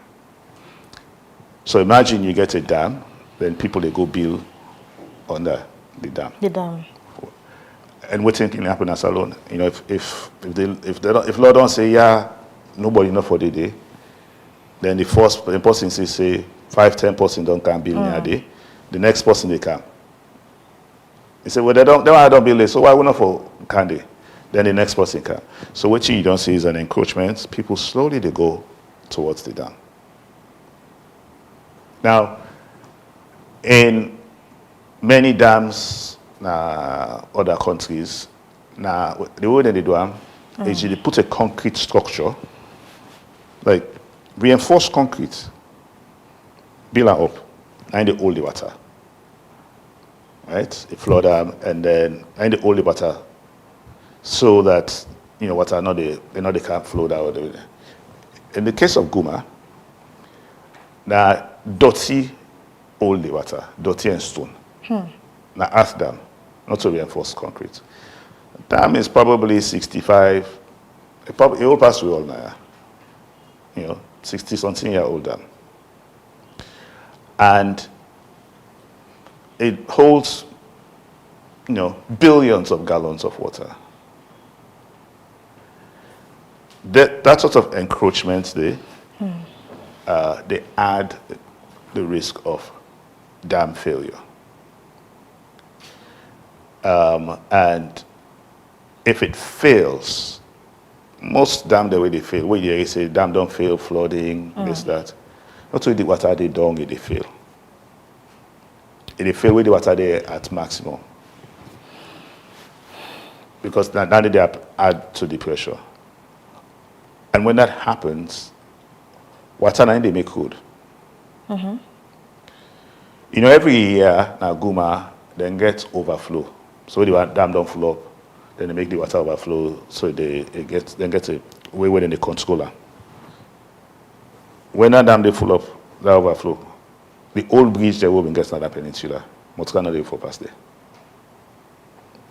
So imagine you get a dam, then people, they go build under the dam. The dam. And what can happen as alone? If law don't say, yeah, nobody know for the day, then the person say 5-10% don't come build near day, the next person they come. They say, well, they don't build it, so why would not for can they? Then the next person come. So what you don't see is an encroachment. People slowly they go towards the dam. Now, in many dams, other countries, the way they do them is they put a concrete structure, like reinforced concrete, build it up, and they hold the water. Right? They flood them, and then they hold the water so that water they can't flow down. In the case of Guma, now dirty hold the water, dirty and stone. Now earth dam, not to reinforced concrete. Dam is probably 65, it will pass through all now. 60-something-year-old dam. And it holds, billions of gallons of water. That sort of encroachment there, they add the risk of dam failure. And if it fails, most dam the way they fail, where they say dam don't fail, flooding, this, that. Not only the water they don't, they fail. They fail with the water they at maximum. Because now they add to the pressure. And when that happens, water now they make good. Every year now Guma then gets overflow. So the dam don't flow up, then they make the water overflow, so it gets a way where they control it. When that dam they full up, that overflow, the old bridge there will be gets another peninsula. Motkana they for past there.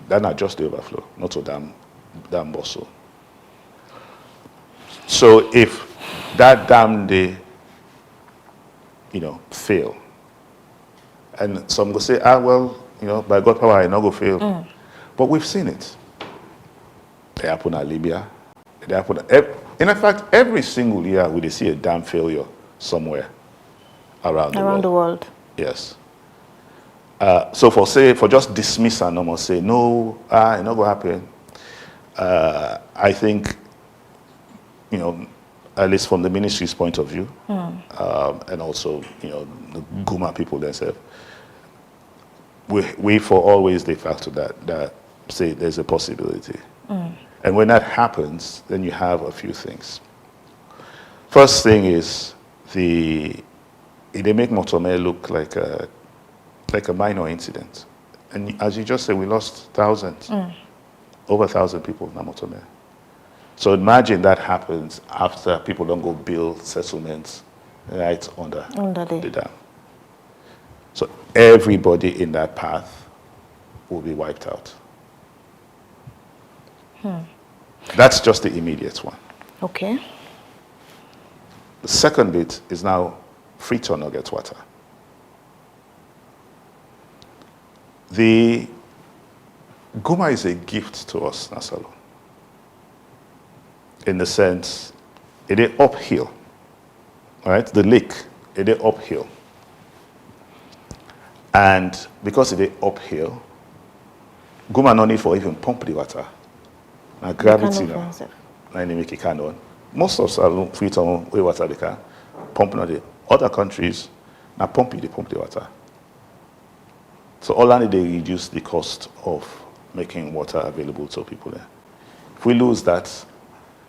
That's not just the overflow, not a dam also. So if that dam they, fail, and some will say, by God power I not go fail. But we've seen it. They happen at Libya. They happen in fact, every single year we see a dam failure somewhere around the world. Yes. So for just dismiss and almost say, no, it's not going to happen. I think, at least from the ministry's point of view, and also, the Guma people themselves, we for always the factor that say there's a possibility. And when that happens, then you have a few things. First thing is they make Motome look like a minor incident. And as you just said, we lost thousands, over 1,000 people in Motome. So imagine that happens after people don't go build settlements right under the dam. So everybody in that path will be wiped out. That's just the immediate one. Okay. The second bit is now Freetown no get water. The Guma is a gift to us, Nasalo. In the sense, it is uphill. Right? The lake, it is uphill. And because it is uphill, Guma no need for even pump the water. Now gravity now, make it kind of. Most of Salon, Freetown, where water they can pump now. The other countries now pump the water. So all only they reduce the cost of making water available to people there. If we lose that,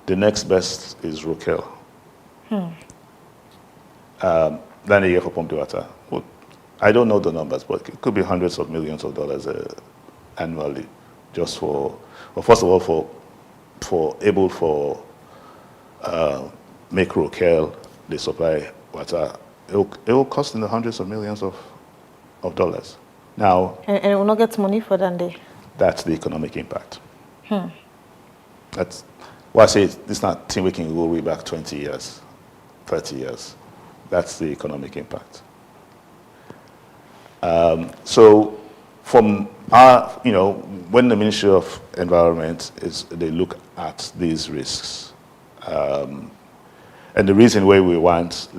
the next best is Rokel. Then they get for pump the water. Well, I don't know the numbers, but it could be hundreds of millions of dollars annually, just for, well, first of all, for make Rokel, they supply water. It will cost in the hundreds of millions of dollars. Now, and it will not get money for that day. That's the economic impact. That's why I say this not thing we can go way back 20 years, 30 years. That's the economic impact. So from our, when the Ministry of Environment they look at these risks, and the reason why we want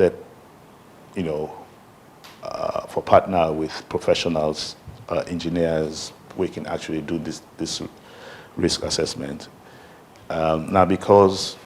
for partner with professionals, engineers, we can actually do this risk assessment. Now, because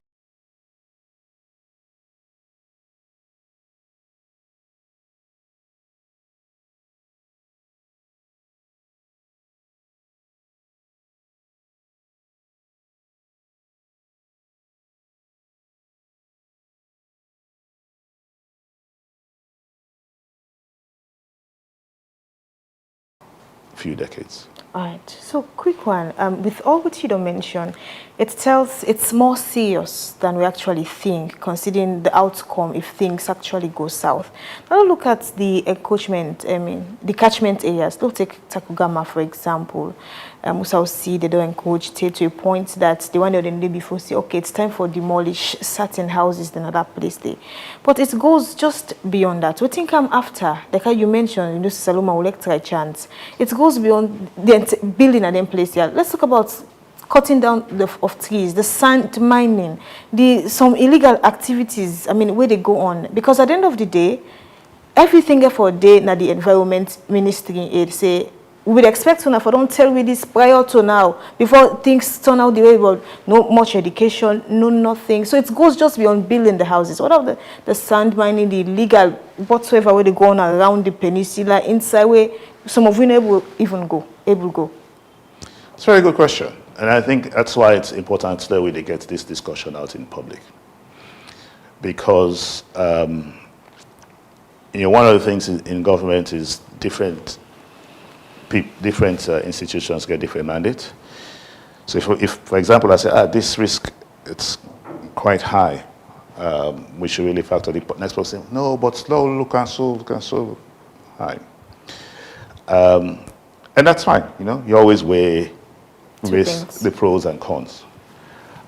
few decades. All right, so quick one. With all what you don't mention, it tells it's more serious than we actually think, considering the outcome if things actually go south. Now look at the encroachment, the catchment areas. Let's take Takugama, for example. We shall see they don't encroach to a point that the one that they did before say, okay, it's time for demolish certain houses in another place there. But it goes just beyond that. We think after, like how you mentioned, you know, Saloma will like try chance. It goes beyond the building at them place here. Let's talk about cutting down of trees, the sand mining, some illegal activities, I mean, where they go on. Because at the end of the day, everything for a day now the environment ministry it say, we would expect to now, for don't tell me this prior to now, before things turn out the way, but no much education, no nothing. So it goes just beyond building the houses. What of the sand mining, the illegal, whatsoever where they go on around the peninsula, inside where some of you never even go, able to go? It's a very good question. And I think that's why it's important that we get this discussion out in public. Because, you know, one of the things in government is different institutions get different mandates. So if, for example, I say, this risk, it's quite high, we should really factor the next person, no, but slow, cancel, high. And that's fine, you know, you always weigh risk, the pros and cons.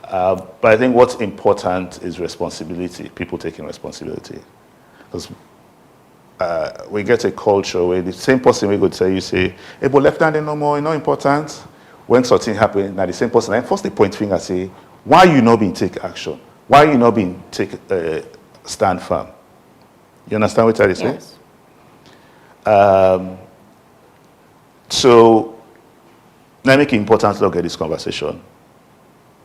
But I think what's important is responsibility, people taking responsibility. Because we get a culture where the same person we could say, you say, hey, but left hand no more, not important. When something happens, now the same person, and first they point finger and say, why you not being take action? Why you not being take stand firm? You understand what I say? Yes. So, now make it important to look at this conversation.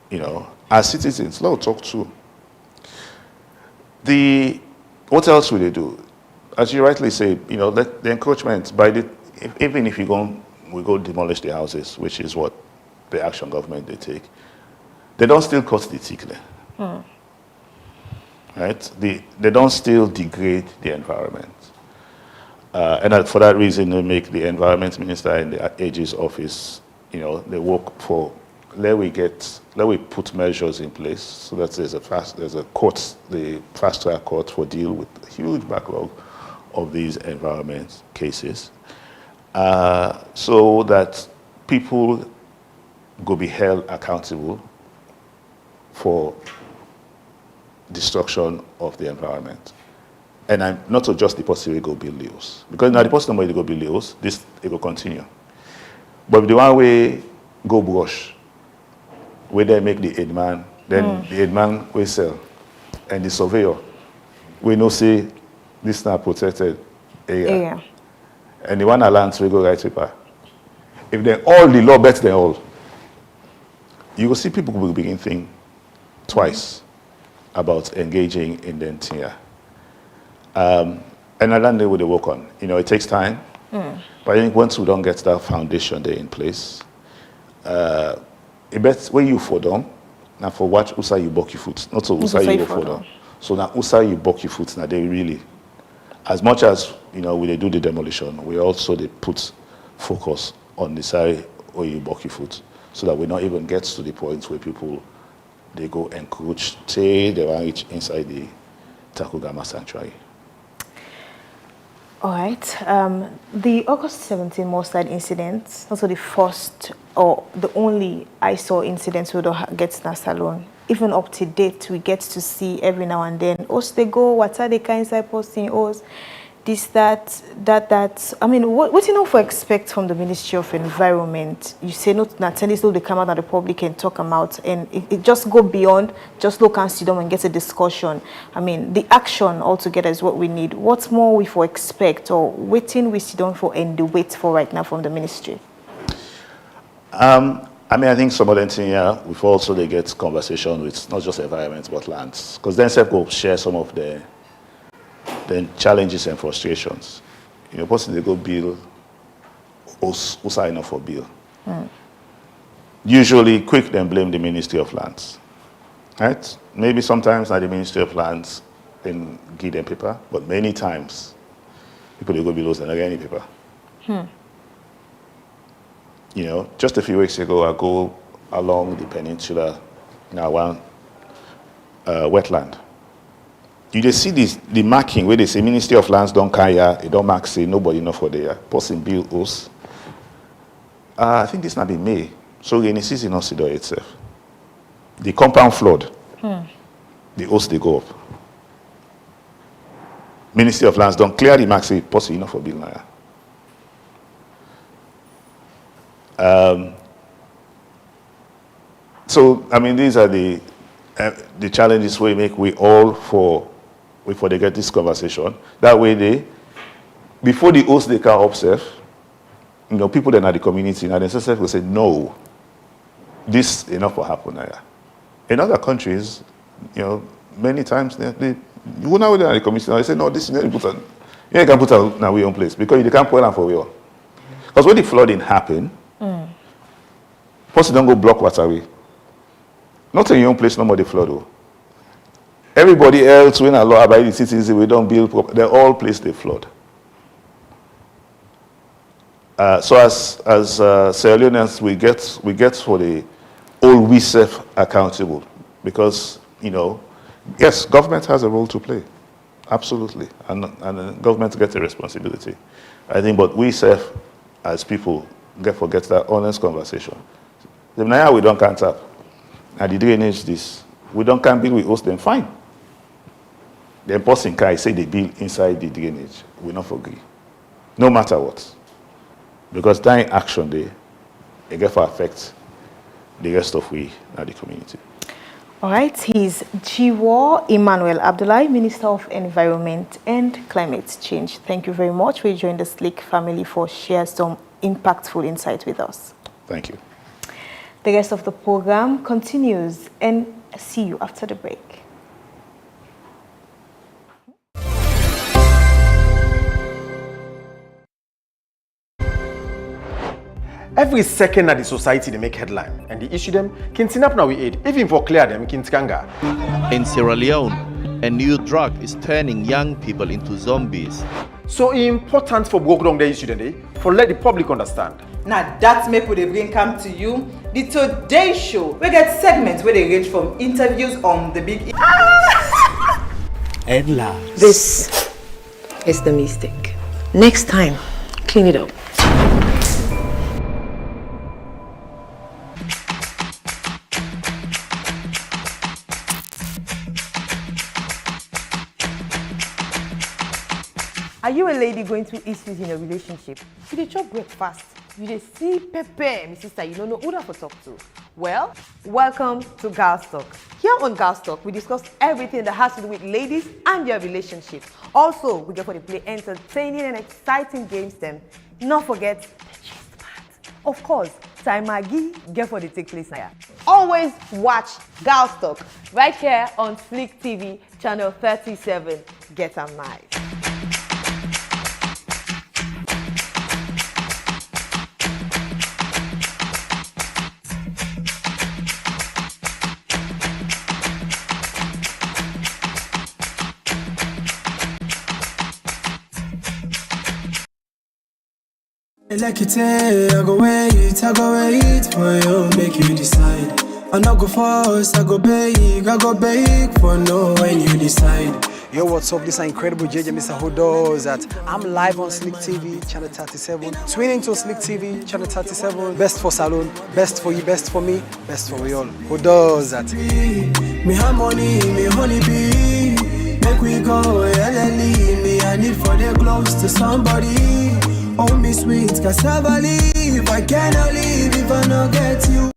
You know, as citizens, let's talk to. What else will they do? As you rightly say, you know, the encroachment, even if we go demolish the houses, which is what the action government they take, they don't still cut the thick there. Right? They don't still degrade the environment. And for that reason, they make the environment minister in the AG's office, you know, they work for, let we put measures in place so that there's a court, the fast track court for deal with a huge backlog of these environment cases, so that people go be held accountable for destruction of the environment. And I'm not just the person who go build Leos. Because now the person who go build Leos, it will continue. But the one way go brush, where they make the head man, then the head man will sell. And the surveyor, we know say this is not protected area. And the one alliance will go right paper. If they all the law bets them all, you will see people will begin think twice about engaging in the entire. And another day we work on. You know, it takes time. But I think once we don't get that foundation there in place, it bets when you for them, now for what usa you buck your foot, not so usa you go for them. So now usa you buck your foot, now they really, as much as, you know, when they do the demolition, we also they put focus on the side where you buck your foot, so that we not even get to the point where people, they go encroach, say they want reach inside the Takugama sanctuary. All right. The August 17 Moorside incident, also the first or the only I saw incident we don't get in a salon. Even up to date, we get to see every now and then. They go, what are the kinds of posting? This, that. I mean, what you know for expect from the Ministry of Environment? You say not this, they come out at the public and talk about, and it just go beyond just look and sit down and get a discussion. I mean, the action altogether is what we need. What more we for expect or waiting we sit down for and the wait for right now from the ministry? I mean, I think some of them thing here, we've also they get conversation with not just environment but lands, because then self go share some of the challenges and frustrations. You know, person they go bill, who sign up for bill. Usually quick then blame the Ministry of Lands. Right? Maybe sometimes not the Ministry of Lands and give them paper, but many times people they go below and not get any paper. You know, just a few weeks ago, I go along the peninsula, now one wetland. You just see the marking where they say Ministry of Lands don't care, they don't mark, say nobody know for the person build house. I think this might be May, so rainy season not see itself. The compound flood, the house they go up. Ministry of Lands don't clear the mark, say possibly not for build now. So I mean, these are the challenges we make. We all for they get this conversation. That way, before the host they can observe, you know, people that are the community and themselves will say no. This enough will happen here. In other countries, you know, many times you go now with the community and they say no, this is important. You can put it in our own place because you can't put it for real. Because when the flooding happen, person don't go block waterway. Not in your own place, no more the flood. Though. Everybody else, when a law about the cities, we don't build, they all place the flood. So as Sierra Leoneans, we get for the all we self accountable because, you know, yes, government has a role to play, absolutely, and the government gets a responsibility. I think, but we self as people forget that honest conversation. Now we don't can't tap. And the drainage this. We don't can't build, we host them, fine. The person can say they build inside the drainage. We not agree. No matter what. Because that action they get for affect the rest of we and the community. All right, he's Jiwo Emmanuel Abdullahi, Minister of Environment and Climate Change. Thank you very much for joining the Slick family for sharing some impactful insight with us. Thank you. The rest of the program continues, and see you after the break. Every second that the society they make headline and the issue them can up now we aid even for clear them can skanga. In Sierra Leone, a new drug is turning young people into zombies. So important for broke down the issue today for let the public understand. Now that's make we bring come to you the Today Show. We get segments where they range from interviews on the big Headlines. This is the mistake. Next time, clean it up. Are you a lady going through issues in a relationship? You dey chop breakfast, you dey see pepper, my sister, you don't know who to talk to. Well, welcome to Girls Talk. Here on Girls Talk, we discuss everything that has to do with ladies and their relationship. Also, we get for the play entertaining and exciting games them. Not forget the gist part. Of course, Time Maggie get for the take place now. Always watch Girls Talk right here on Slick TV, channel 37. Get a nice. Like it, I go wait for you, make you decide. I not go force, I go beg for no when you decide. Yo, what's up? This is incredible JJ Mr. Who does that. I'm live on Slick TV, channel 37. Tune into Slick TV, channel 37. Best for salon, best for you, best for me, best for we all. Who does that? Me have money, me honey bee. Make we go, LLE. Me I need for the close to somebody. Oh, me sweet cassava leaf. I cannot leave if I not get you.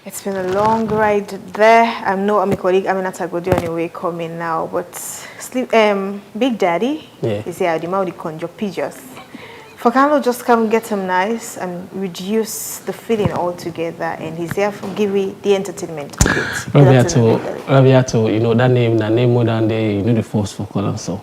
It's been a long ride there. I know I'm a colleague, Aminata Godi on your way coming now, but Big Daddy is here, the conjure pigeons For Carlo, just come get him nice and reduce the feeling altogether, and he's there for giving the entertainment. Rabiato, you know that name more than the the force for color. So,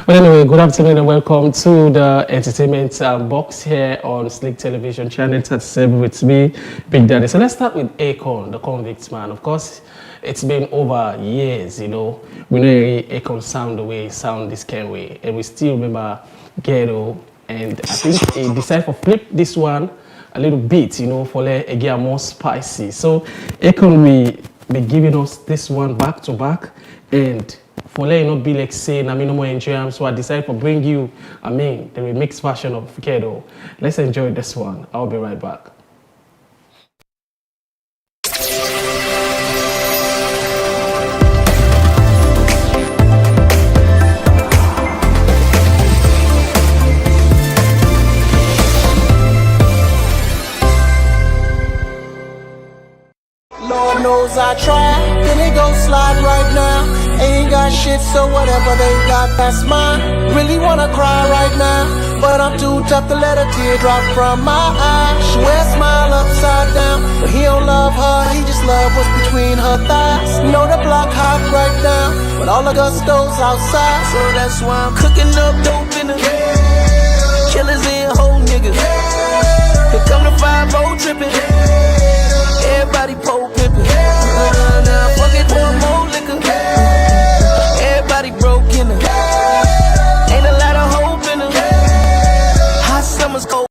but anyway, good afternoon and welcome to the entertainment box here on Slick Television Channel 37 with me, Big Daddy. So let's start with Akon, the convict man. Of course, it's been over years. You know, we know Akon sound the way he sound this kind way, and we still remember Ghetto. And I think he decided to flip this one a little bit, you know, for let it get more spicy. So Akon will be giving us this one back to back, and for let it not be like saying, I mean, no more enjoy. So I decided to bring you, the remix version of Ghetto. Let's enjoy this one. I'll be right back. Lord knows I try, then it go slide right now. Ain't got shit, so whatever they got, that's mine. Really wanna cry right now, but I'm too tough to let a tear drop from my eye. She wear a smile upside down, but he don't love her, he just love what's between her thighs. Know the block hot right now, but all the gusto's outside, so that's why I'm cooking up dope in the killers in whole niggas. Here come the 5-0 trippin'. Everybody pole pimpin'. Now fuck it for more liquor. Everybody broke in her. Ain't a lot of hope in her. Hot summer's cold.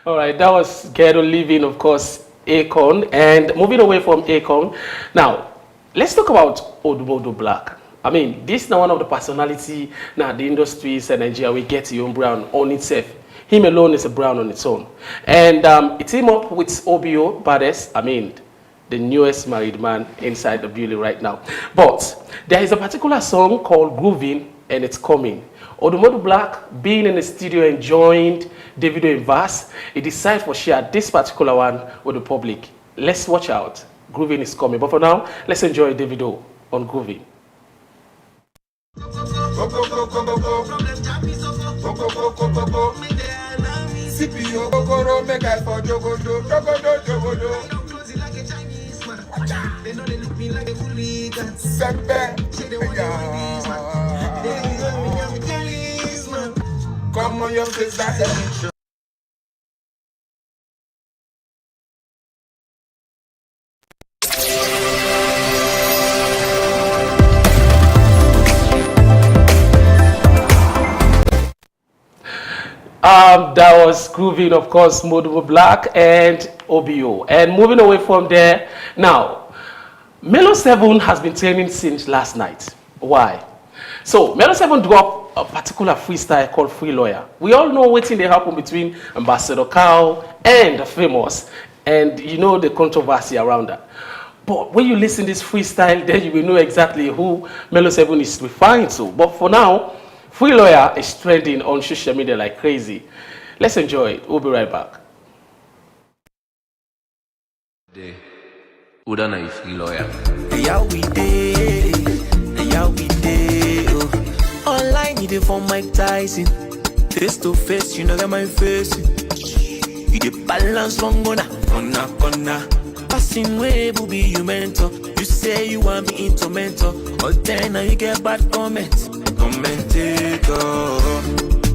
All right, that was Ghetto Living, of course, Akon. And moving away from Akon, now let's talk about Odumodu Black. I mean, this is now one of the personality now the industries in Nigeria we get Young Brown on itself. Him alone is a Brown on its own. And it team up with OBO Bades, the newest married man inside the building right now. But there is a particular song called Grooving, and it's coming. Odumodu Black, being in the studio enjoying Davido in verse, he decided to share this particular one with the public. Let's watch out. Grooving is coming. But for now, let's enjoy Davido on Grooving. CPO Gogoro make I for Jogodo, Jogodo. They know they look me like a hooligan. Sempe, come on your face, that's a That was Grooving, of course, Odumodu Black and OBO. And moving away from there, now, Melo 7 has been training since last night. Why? So, Melo 7 dropped a particular freestyle called Free Lawyer. We all know what thing they happen between Ambassador Cow and the Famous, and you know the controversy around that. But when you listen to this freestyle, then you will know exactly who Melo 7 is referring to. But for now, Free Lawyer is trending on social media like crazy. Let's enjoy it. We'll be right back. Udana is Free Lawyer. Online, you dey for Mike Tyson. Face to face, you know that my face. You dey balance wrong corner. Passing wave will be you mentor. You say you want me into mentor, but then now you get bad comments. Commentator,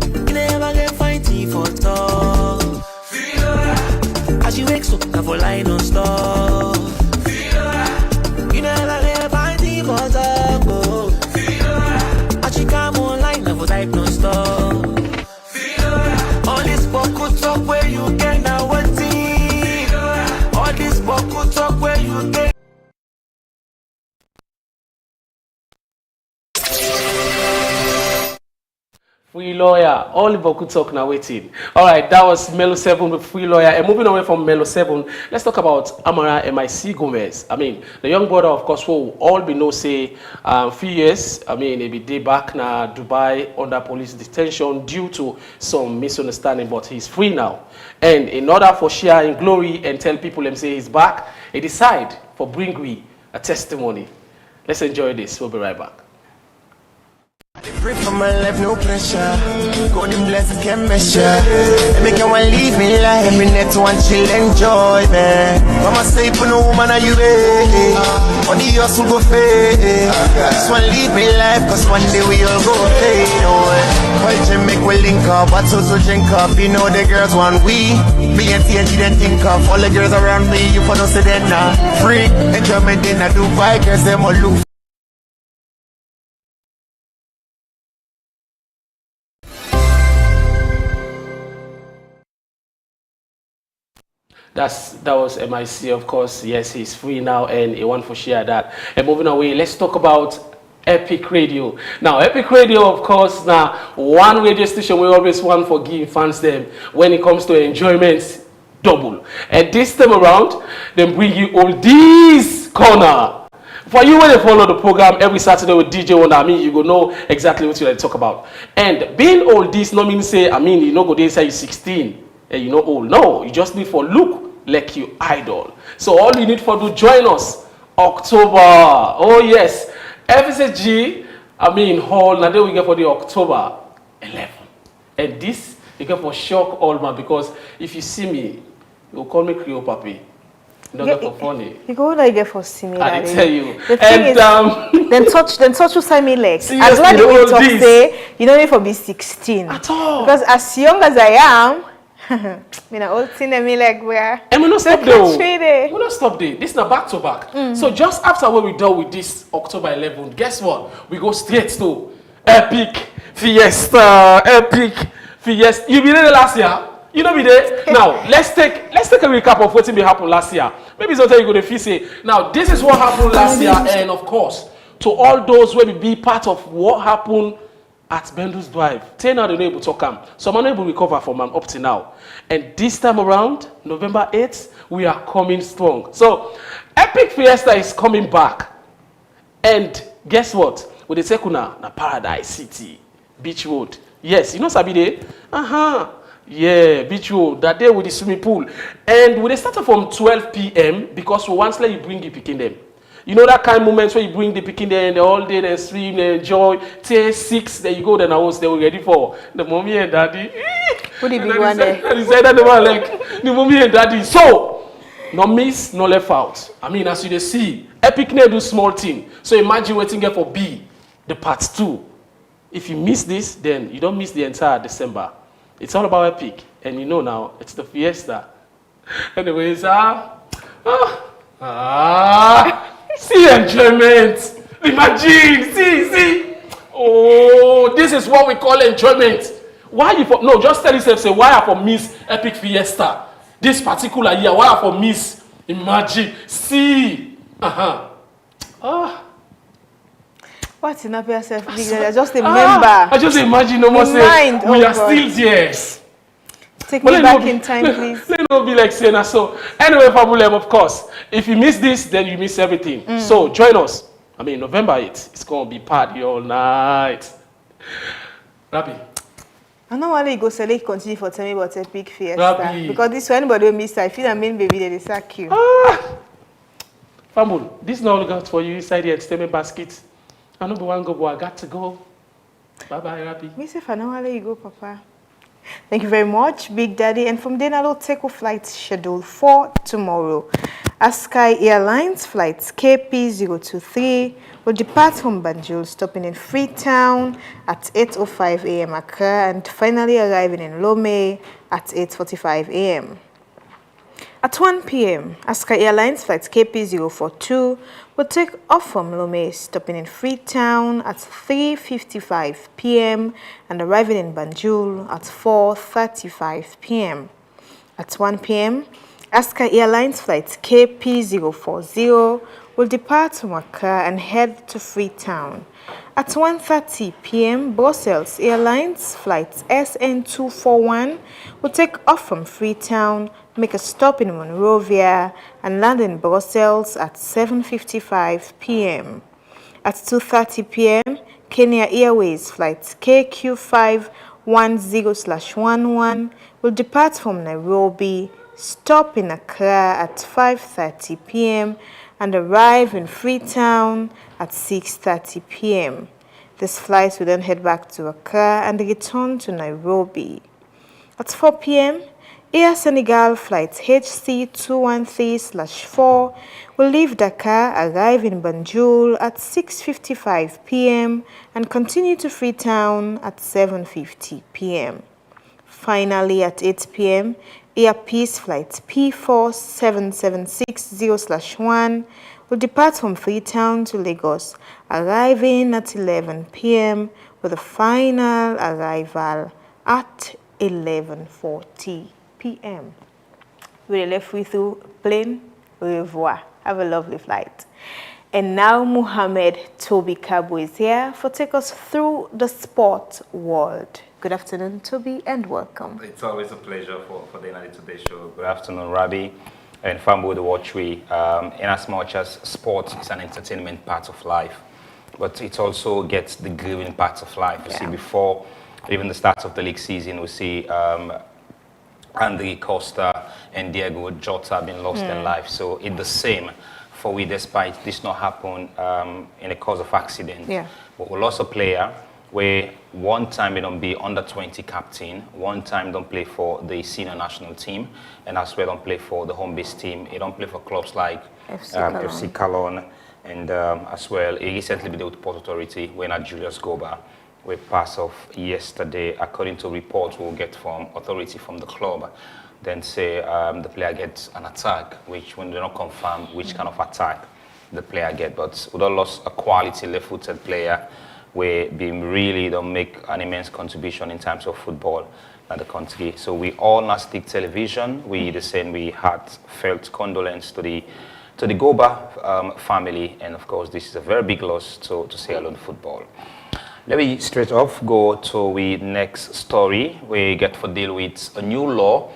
you never get fighting for talk. As you wake up, now for line on stop. You never get fighting for talk. As you come online, now for type non stop. All this buckle talk where you get now what team? All this buckle talk where you get. Free Lawyer, Oliver could talk now waiting. All right, that was Melo 7 with Free Lawyer. And moving away from Melo 7, let's talk about Amara MIC Gomez. The young brother, of course, will all be no say few years. Maybe day back now Dubai under police detention due to some misunderstanding, but he's free now. And in order for share in glory and tell people and say he's back, he decided for bring we a testimony. Let's enjoy this. We'll be right back. Free from my life, no pressure. God the blessings can measure. They make you want leave me like every net one chill enjoy, man. Mama say for no woman are you ready? On the hustle go fade. Just want leave me life, cause one day we all go fade away. Culture make we link up, but so drink up. You know the girls want we. Me and TNG then think of all the girls around me. You for no say they're not free. Enjoyment in a Dubai, girls them all look. That was MIC, of course. Yes, he's free now, and he want to share that. And moving away, let's talk about Epic Radio. Now, Epic Radio, of course, now one radio station we always want for giving fans them when it comes to enjoyment double. And this time around, they bring you all these corner. For you, when you follow the program every Saturday with DJ Wonder, I mean, you go know exactly what you like to talk about. And being all this, no mean say, I mean, you know, go there say you're 16 and you know old. No, you just need for look like you idol. So all you need for to join us October. Oh yes, FSG. I mean, hall now. Then we get for the October 11, and this you get for shock all man because if you see me, you will call me Creole Papi. Don't get for funny. You go like get for see me. I tell you. The thing is, then touch you sign me legs. I'm Seriously, glad you talk this. say you don't need for be 16 at all. Because as young as I am. Me na old thing me like where. And we not stop there. We not stop there. This is now back to back. So just after what we done with this October 11th, guess what? We go straight to Epic Fiesta. Epic Fiesta. You be there last year? You know be there. Now let's take a recap of what happened last year. Maybe it's not you go to feel say. Now this is what happened last year, and of course to all those who will be part of what happened at Bendus Drive. 10 are able to come. Some are able to recover from up to now. And this time around, November 8th, we are coming strong. So, Epic Fiesta is coming back. And guess what? With the Sekuna, na Paradise City, Beach Road. Yes, you know Sabide? Yeah, Beach Road. That day with the swimming pool. And we start from 12 p.m. because we want to let you bring the picking them. You know that kind of moments where you bring the picking there and all day, they swim, they enjoy. Till 6, there you go, then I was they were ready for the mommy and daddy. Who the big one there? And he said that they were like the mommy and daddy. So, no miss, no left out. I mean, as you see, Epic Net do small thing. So imagine waiting here for B, the part 2. If you miss this, then you don't miss the entire December. It's all about Epic, and you know now it's the Fiesta. Anyways, see enjoyment. Imagine, see. Oh, this is what we call enjoyment. Why you for no? Just tell yourself, say why I for miss Epic Fiesta this particular year? Why I for miss? Imagine, see, What's in up yourself? I just remember. I just imagine no more say we are still there. Take me back in time, please. Let not be like saying so. Anyway, problem, of course. If you miss this, then you miss everything. So join us. I mean, November 8th. It's gonna be party all night. Rabbi. I know why you go select continue for tell me about Epic Fiesta. Rabbi. Because this one anybody will miss, I feel that main baby they sack you. Fambul, this is not all got for you inside the entertainment basket. I know the one go, but I got to go. Bye bye, Rabbi. Me say, I know why you go, Papa. Thank you very much, Big Daddy. And from then, I'll take a flight schedule for tomorrow. Sky Airlines flights KP023 will depart from Banjul, stopping in Freetown at 8:05 a.m. Accra and finally arriving in Lomé at 8:45 a.m. At 1 p.m., Sky Airlines flight KP042 will take off from Lomé, stopping in Freetown at 3:55 p.m. and arriving in Banjul at 4:35 p.m. At 1 p.m., Sky Airlines flight KP040 will depart from Accra and head to Freetown. At 1:30 p.m., Brussels Airlines flight SN241 will take off from Freetown, make a stop in Monrovia, and land in Brussels at 7:55 p.m. At 2:30 p.m., Kenya Airways flight KQ510/11 will depart from Nairobi, stop in Accra at 5:30 p.m., and arrive in Freetown at 6:30 p.m. This flight will then head back to Accra and return to Nairobi. At 4 p.m., Air Senegal flight HC213/4 will leave Dakar, arrive in Banjul at 6:55 p.m. and continue to Freetown at 7:50 p.m. Finally, at 8 p.m., Air Peace flight P4760/1 will depart from Freetown to Lagos, arriving at 11 p.m. with a final arrival at 11:40 p.m. We left with you plane. Au revoir. Have a lovely flight. And now Muhammad Toby Kabo is here to take us through the sport world. Good afternoon, Toby, and welcome. It's always a pleasure for the United Today show. Good afternoon, Rabi, and Fambo the Watchery. In as much as sports is an entertainment part of life, but it also gets the grieving parts of life. You see, before even the start of the league season, we see Andre Costa and Diego Jota being lost in life. So it's the same for we, despite this not happen in the cause of accident. But we lost a player where one time they don't be under 20 captain, one time don't play for the senior national team, and as well don't play for the home base team. He don't play for clubs like FC Cologne, and as well he recently been with Port Authority when at Julius Goba. We passed off yesterday, according to reports we'll get from authority from the club. Then say the player gets an attack, which when they don't confirm which kind of attack the player get, but we don't lost a quality left-footed player where being really don't make an immense contribution in terms of football in the country. So we all now stick television. We the same. We had felt condolence to the Goba family, and of course this is a very big loss to Sierra Leone football. Let me straight off go to the next story. We get to deal with a new law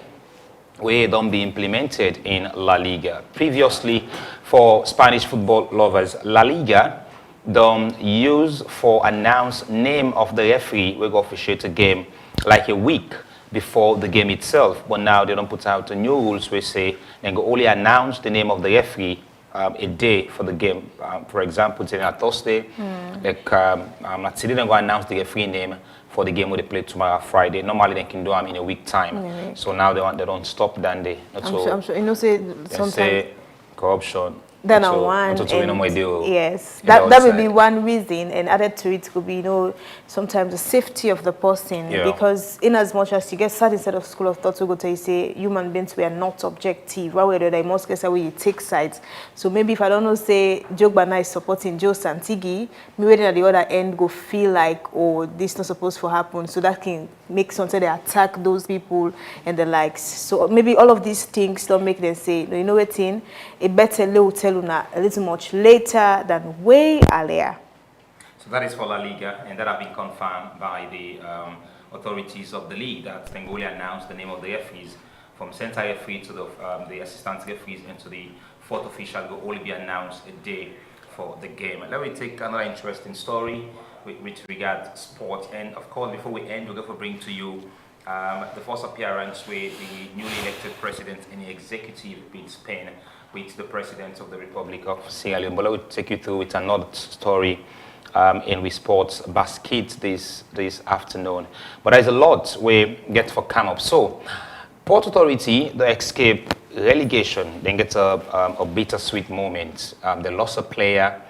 where don't be implemented in La Liga. Previously, for Spanish football lovers, La Liga don't use for announce name of the referee we go officiate a game like a week before the game itself. But now they don't put out the new rules where say they go only announce the name of the referee a day for the game. For example, today on Thursday, like today they go announce the referee name for the game where they play tomorrow Friday. Normally they can do them in a week time. So now they don't stop that day. I'm sure. You know, say sometimes say corruption. Then on one, yes, that would be one reason, and added to it could be, you know, sometimes the safety of the person, because in as much as you get certain set of school of thought to go to, you say human beings were not objective, while we're in most cases where you take sides. So maybe if I don't know, say Joe Bana is supporting Joe Santigi, maybe at the other end go feel like, oh, this is not supposed to happen, so that can make something they attack those people and the likes. So maybe all of these things don't make them say, no, you know what, a better little tell a little much later than way earlier. So that is for La Liga, and that have been confirmed by the authorities of the league that Bengali announced the name of the referees, from center referee to the assistant referees and to the fourth official will only be announced a day for the game. Let me take another interesting story with regard to sport, and of course before we end we're going to bring to you the first appearance with the newly elected president and the executive in Spain with the president of the Republic of Sierra Leone. But I will take you through with another story in with sports basket this afternoon. But there's a lot we get for come up. So Port Authority, they escape relegation, then get a bittersweet moment. They lost a player,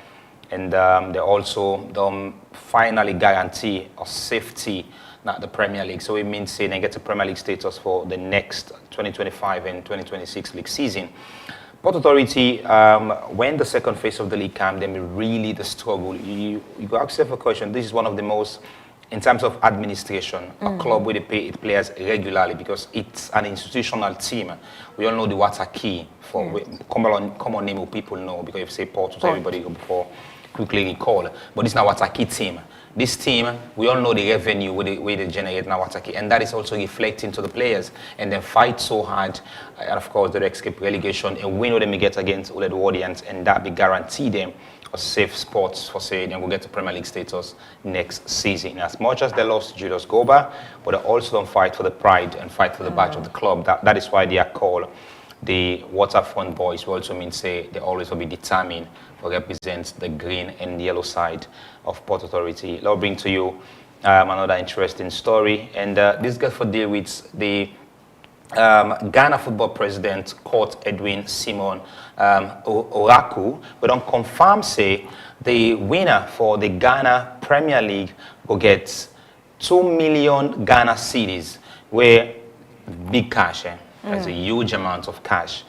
and they also don't finally guarantee a safety not the Premier League. So it means saying they get a Premier League status for the next 2025 and 2026 league season. Port Authority, when the second phase of the league came, then really the struggle. You go ask yourself a question. This is one of the most, in terms of administration, a club where they pay its players regularly because it's an institutional team. We all know the water key for common name of people know, because if you say Port, everybody go before quickly recall. But it's now water key team. This team, we all know the revenue where they generate now Wataki, and that is also reflecting to the players, and then fight so hard, and of course they escape relegation and win what they may get against all the Warriors, and that be guarantee them a safe spot for say they will get to Premier League status next season. As much as they lost Julius Goba, but they also don't fight for the pride and fight for the badge of the club. That is why they are called the Waterfront boys will also mean say they always will be determined to represent the green and yellow side of Port Authority. I'll bring to you another interesting story, and this gets for deal with the Ghana football president, Court Edwin Simon Oraku, but don't confirm say the winner for the Ghana Premier League will get 2 million Ghana cedis, where big cash, that's a huge amount of cash.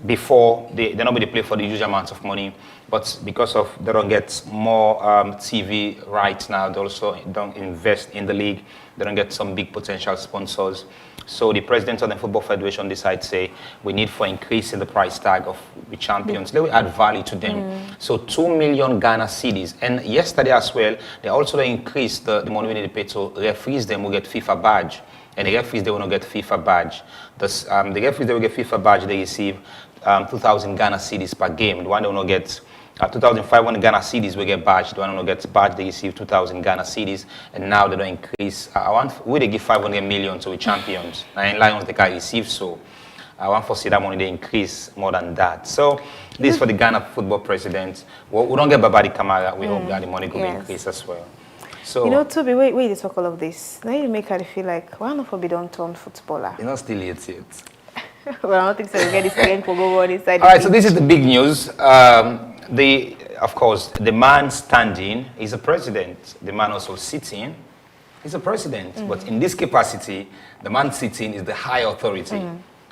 Before, they normally play for the huge amounts of money, but because of they don't get more TV rights now, they also don't invest in the league, they don't get some big potential sponsors. So the president of the Football Federation decides, say, we need for increase in the price tag of the champions. They will add value to them. So 2 million Ghana cedis. And yesterday as well, they also increased the money we need to pay to referees. Them will get FIFA badge. And the referees, they will not get FIFA badge. The referees, they will get FIFA badge. They receive 2,000 Ghana cedis per game. The one they will not get 2,500 Ghana cedis will get badge. The one who gets badge, they receive 2,000 Ghana cedis. And now they don't increase. We they give 500 million to the champions. And Lions, they can receive so. I want to see that money, they increase more than that. So this for the Ghana football president. We don't get Babadi Kamara. We hope that the money could be increased as well. So, you know, Toby, wait, you talk all of this. Now you make her feel like, why not for be done turn footballer? You're not still yet. Well, I don't think so. We get this again for go on inside. All right, so this is the big news. Of course, the man standing is a president. The man also sitting is a president. But in this capacity, the man sitting is the high authority,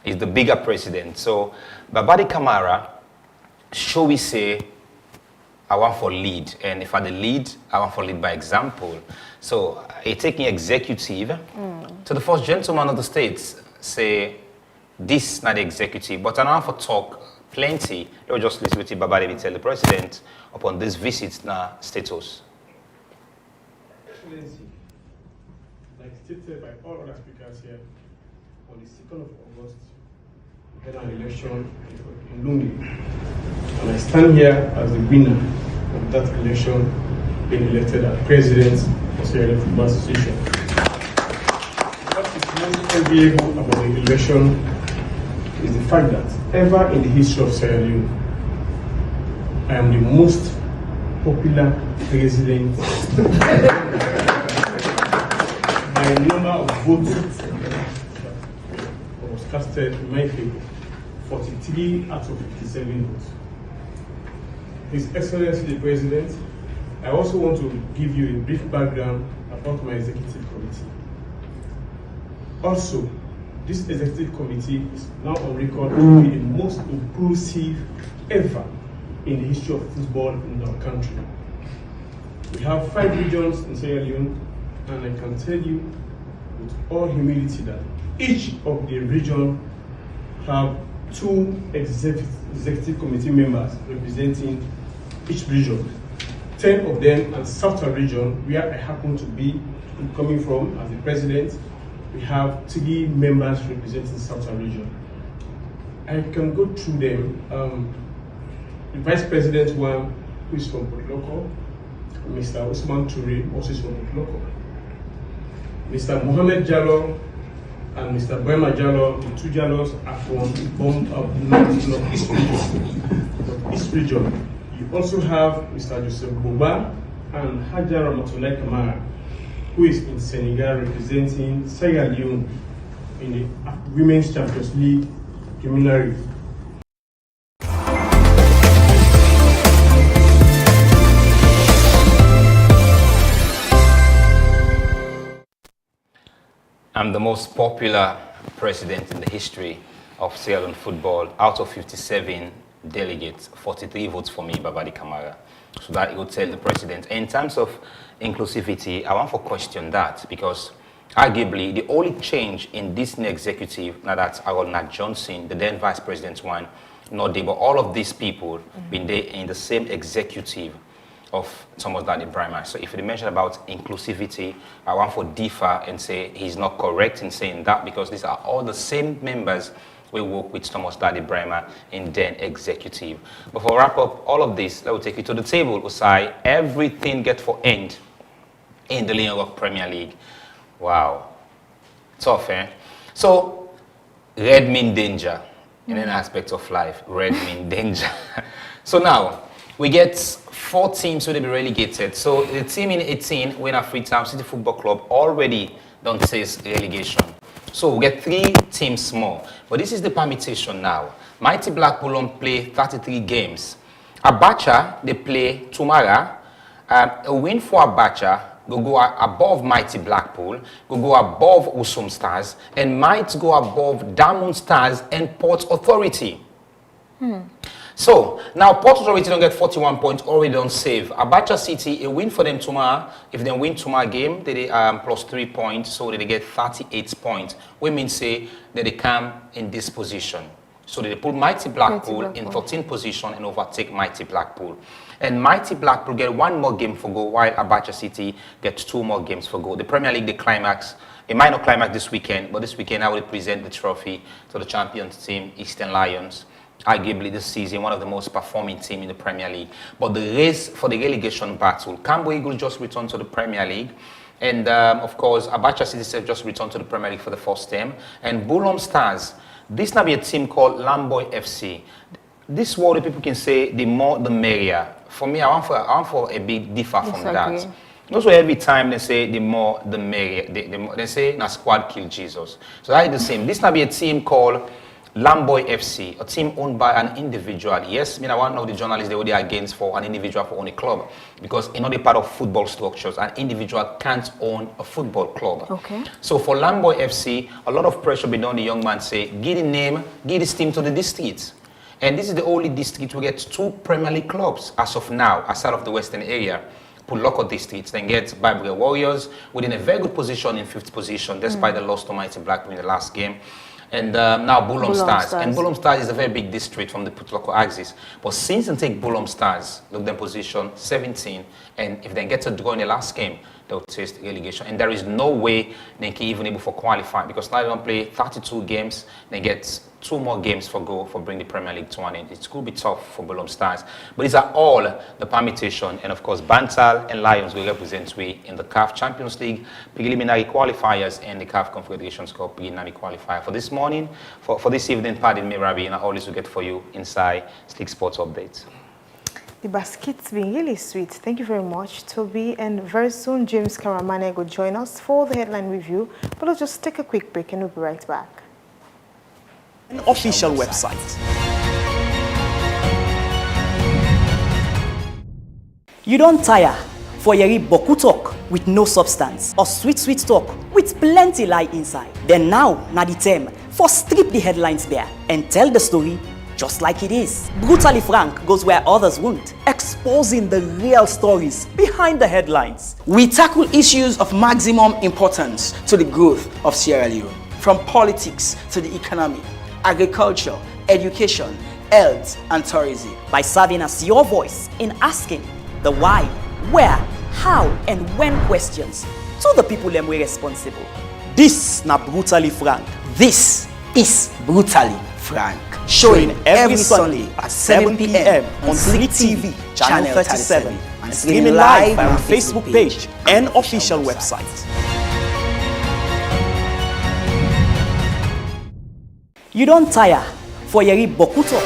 is the bigger president. So, Babadi Kamara, shall we say, I want for lead. And if I the lead, I want for lead by example. So, taking executive to the first gentleman of the states, say, this not the executive, but I want for talk plenty. They will just listen with Babadi will tell the president upon this visit na status. Excellency, like stated by all other speakers here, on the 2nd of August, we had an election in Lungi. And I stand here as the winner of that election, being elected as president of Sierra Leone Football Association. What is most enviable about the election is the fact that ever in the history of Sierra Leone, I am the most popular president by a number of votes that was casted in my favor, 43 out of 57 votes. His Excellency the President, I also want to give you a brief background about my executive committee. Also, this executive committee is now on record to be the most inclusive ever in the history of football in our country. We have 5 regions in Sierra Leone, and I can tell you with all humility that each of the regions have 2 executive committee members representing each region. 10 of them in Southern region, where I happen to be coming from as the president. We have 3 members representing Southern region. I can go through them. The Vice President one, who is from Potloko, Mr. Usman Toure, also is from Potloko. Mr. Mohamed Jallo and Mr. Brema Jallo, the 2 Jallos are from East region. You also have Mr. Joseph Boba and Hajar Ramatullah Kamara, who is in Senegal representing Sierra Leone in the Women's Champions League preliminary. I'm the most popular president in the history of Sierra Leone football. Out of 57 delegates, 43 votes for me, Babadi Kamara. So that it would tell the president. In terms of inclusivity, I want to question that, because arguably the only change in this new executive, now that Harold Nat Johnson, the then vice president one, not there, but all of these people been there in the same executive of Thomas Dadi Brahma. So if you mention about inclusivity, I want to differ and say he's not correct in saying that, because these are all the same members we work with Thomas Dadi Brahma in then executive. But for wrap up all of this, I will take you to the table, Usai. Everything get for end in the Leon Rock Premier League. Wow. Tough, eh? So red mean danger in any aspect of life. Red mean danger. So now, we get 4 teams who will be relegated. So the team in 18, Winner Freetown City Football Club, already don't taste relegation. So we get 3 teams more. But this is the permutation now. Mighty Blackpool don't play 33 games. Abacha, they play tomorrow. A win for Abacha go above Mighty Blackpool, go above Usum Stars, and might go above Diamond Stars and Port Authority. So, now Port Authority don't get 41 points, already don't save. Abacha City, a win for them tomorrow. If they win tomorrow game, they plus 3 points, so they get 38 points. We mean say that they come in this position. So they put Mighty Blackpool in 13th position and overtake Mighty Blackpool. And Mighty Blackpool get 1 more game for go, while Abacha City gets 2 more games for go. The Premier League, the climax, it might not climax this weekend, but this weekend I will present the trophy to the champions team, Eastern Lions. Arguably this season, one of the most performing team in the Premier League. But the race for the relegation battle, Cambo Eagles just returned to the Premier League. And of course, Abacha City just returned to the Premier League for the first time. And Bulham Stars, this now be a team called Lamboy FC. This word people can say, the more the merrier. For me, I want for a big differ from that. Also, every time they say the more the merrier, they say na squad kill Jesus. So that is the same. This now be a team called Lamboy FC, a team owned by an individual. Yes, I want to know the journalists they were against for an individual for owning a club. Because in other part of football structures, an individual can't own a football club. Okay. So for Lamboy FC, a lot of pressure be done. The young man say, give the name, give this team to the district. And this is the only district we get 2 Premier League clubs as of now, aside of the Western area. Local districts, then get Bible Warriors within a very good position in 5th position, despite the loss to Mighty Blackpool in the last game. And now Bulham Stars. And Bulham Stars is a very big district from the local axis. But since they take Bulham Stars, look them position 17, and if they get to draw in the last game, they'll taste relegation. And there is no way they can even able for qualify, because now they don't play 32 games, they get 2 more games for go for bring the Premier League to an end. It could be tough for Bulham Stars. But these are all the permutation. And of course, Bantal and Lions will represent we in the CAF Champions League preliminary qualifiers and the CAF Confederations Cup preliminary qualifier. For this morning, for this evening, pardon me, Rabi, and I always will get for you inside Slick Sports Updates. The basket's been really sweet. Thank you very much, Toby. And very soon, James Karamane will join us for the headline review. But let's just take a quick break and we'll be right back. An official website. You don't tire for Yeri Boku talk with no substance or sweet talk with plenty lie inside. Then now, na the term for strip the headlines bare and tell the story just like it is. Brutally frank goes where others won't, exposing the real stories behind the headlines. We tackle issues of maximum importance to the growth of Sierra Leone, from politics to the economy, agriculture, education, health, and tourism, by serving as your voice in asking the why, where, how, and when questions to the people them we responsible. This na Brutally Frank. This is Brutally Frank. Showing every Sunday at 7 p.m. on Slick TV, Channel 37, and streaming live on our Facebook page and official website. You don't tire for Yeri Bokuto.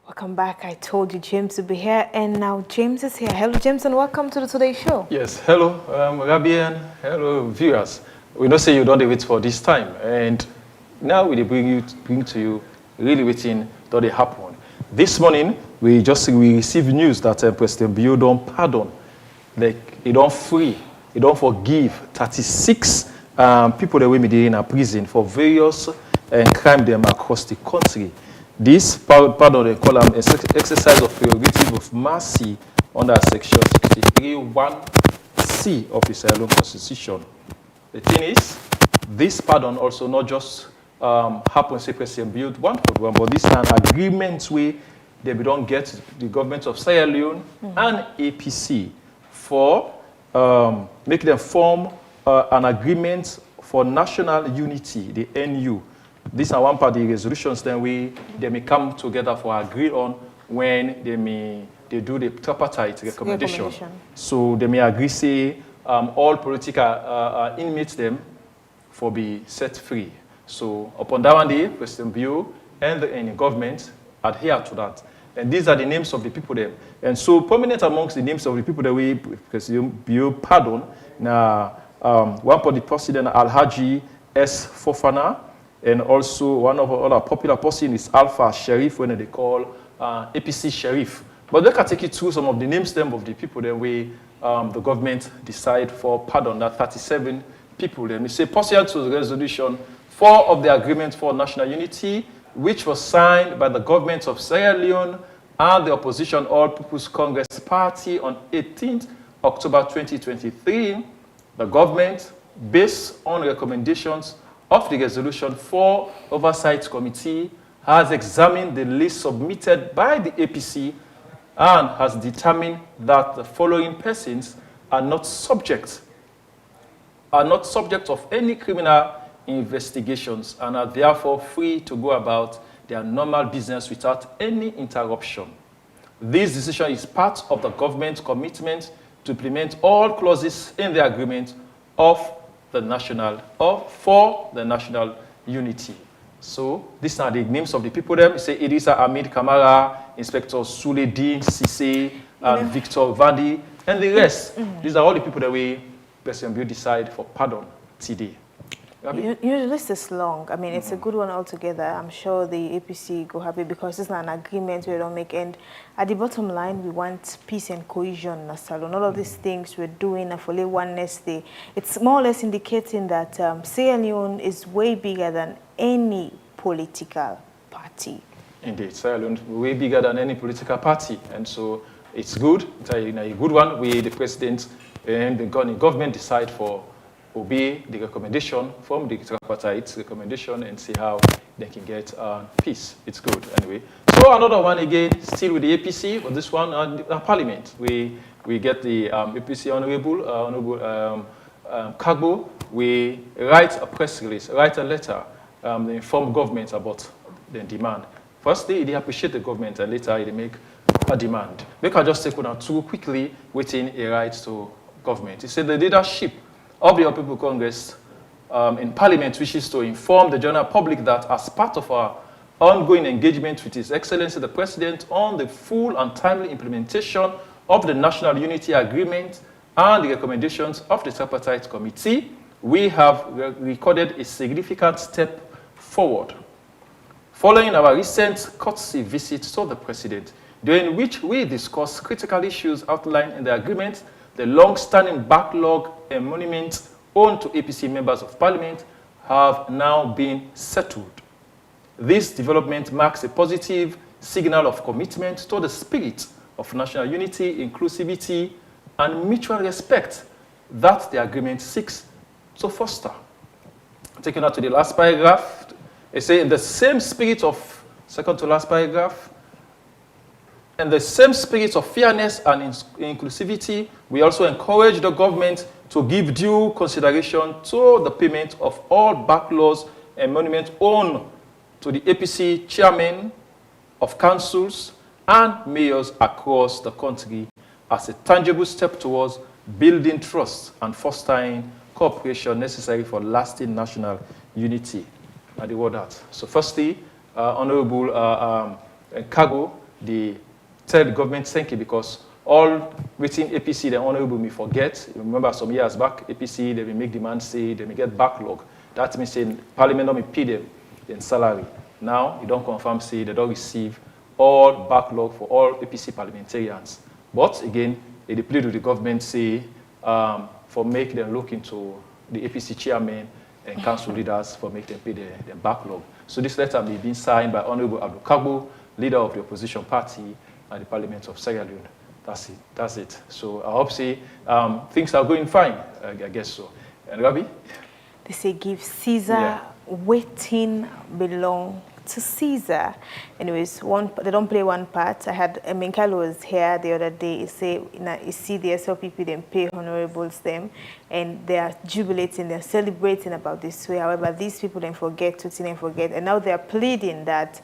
Welcome back. I told you James would be here, and now James is here. Hello, James, and welcome to the Today Show. Yes, hello, Rabian. Hello, viewers. We know say you don't wait for this time, and now we bring to you really waiting that they happen. This morning we received news that President Bio don't pardon, like he don't free, he don't forgive 36 people that were in a prison for various crime them across the country. This pardon they call them exercise of prerogative of mercy under section 63(1)(c) of the Sierra Leone Constitution. The thing is, this pardon also not just happens say President build one program, but this is an agreement where they don't get the government of Sierra Leone and APC for making them form an agreement for national unity, the NU. These are one part of the resolutions then they may come together for agree on when they may they do the tripartite recommendation. So they may agree, say, all political inmates them for be set free. So upon that one day, President Bio and the government adhere to that. And these are the names of the people there. And so prominent amongst the names of the people that we President Bio pardon, now one for the president Alhaji S. Fofana, and also one of other popular person is Alpha Sheriff, when they call APC Sheriff. But they can take you through some of the names them of the people that we the government decide for pardon, that 37 people. Then we say pursuant to the resolution 4 of the Agreement for National Unity, which was signed by the government of Sierra Leone and the opposition All People's Congress Party on 18th October 2023, the government, based on recommendations of the Resolution 4 Oversight Committee, has examined the list submitted by the APC and has determined that the following persons are not subject of any criminal investigations and are therefore free to go about their normal business without any interruption. This decision is part of the government's commitment to implement all clauses in the agreement for the national unity. So these are the names of the people there. We say Idrissa Ahmed Kamara, Inspector Suledin Sise, and Victor Vandi, and the rest. These are all the people that we President Bio decide for pardon today. Your list is long. I mean, it's a good one altogether. I'm sure the APC go happy because it's not an agreement we don't make. And at the bottom line, we want peace and cohesion in Salone. All of these things we're doing for oneness day. It's more or less indicating that Sierra Leone is way bigger than any political party. Indeed, Sierra Leone is way bigger than any political party. And so it's good. It's a good one. We, the president and the government decide for obey the recommendation from the tripartite recommendation and see how they can get peace. It's good anyway. So another one again, still with the APC, but this one Parliament. We get the APC Honorable Kagbo. We write a press release, write a letter, inform government about the demand. Firstly, they appreciate the government, and later they make a demand. We can just take one or two quickly within a right to government. He said the leadership of the All People Congress in Parliament wishes to inform the general public that as part of our ongoing engagement with His Excellency the President on the full and timely implementation of the National Unity Agreement and the recommendations of the Tripartite Committee, we have recorded a significant step forward. Following our recent courtesy visit to the President, during which we discussed critical issues outlined in the agreement, the long-standing backlog and monuments owned to APC members of Parliament have now been settled. This development marks a positive signal of commitment to the spirit of national unity, inclusivity, and mutual respect that the agreement seeks to foster. Taking out to the last paragraph, it says in the same spirit of, second to last paragraph, in the same spirit of fairness and inclusivity, we also encourage the government to give due consideration to the payment of all backlogs and monuments owed to the APC chairmen of councils and mayors across the country as a tangible step towards building trust and fostering cooperation necessary for lasting national unity. At the word that. So firstly, Honorable Kago, tell the government thank you because all within APC, the Honorable may forget. Remember some years back, APC, they will make demands, say they may get backlog. That means saying Parliament don't may pay them in salary. Now, you don't confirm, say they don't receive all backlog for all APC parliamentarians. But again, they plead with the government, say, for make them look into the APC chairman and council leaders for make them pay the backlog. So this letter may be signed by Honorable Abdul Kagbo, leader of the opposition party at the Parliament of Sierra Leone. That's it. That's it. So I hope say things are going fine. I guess so. And Rabi? They say give Caesar waiting belong to Caesar. Anyways, they don't play one part. I had Minkalo was here the other day. He say, you see the SLPP, them pay honorables them, and they are jubilating, they're celebrating about this way. However, these people then forget and now they are pleading that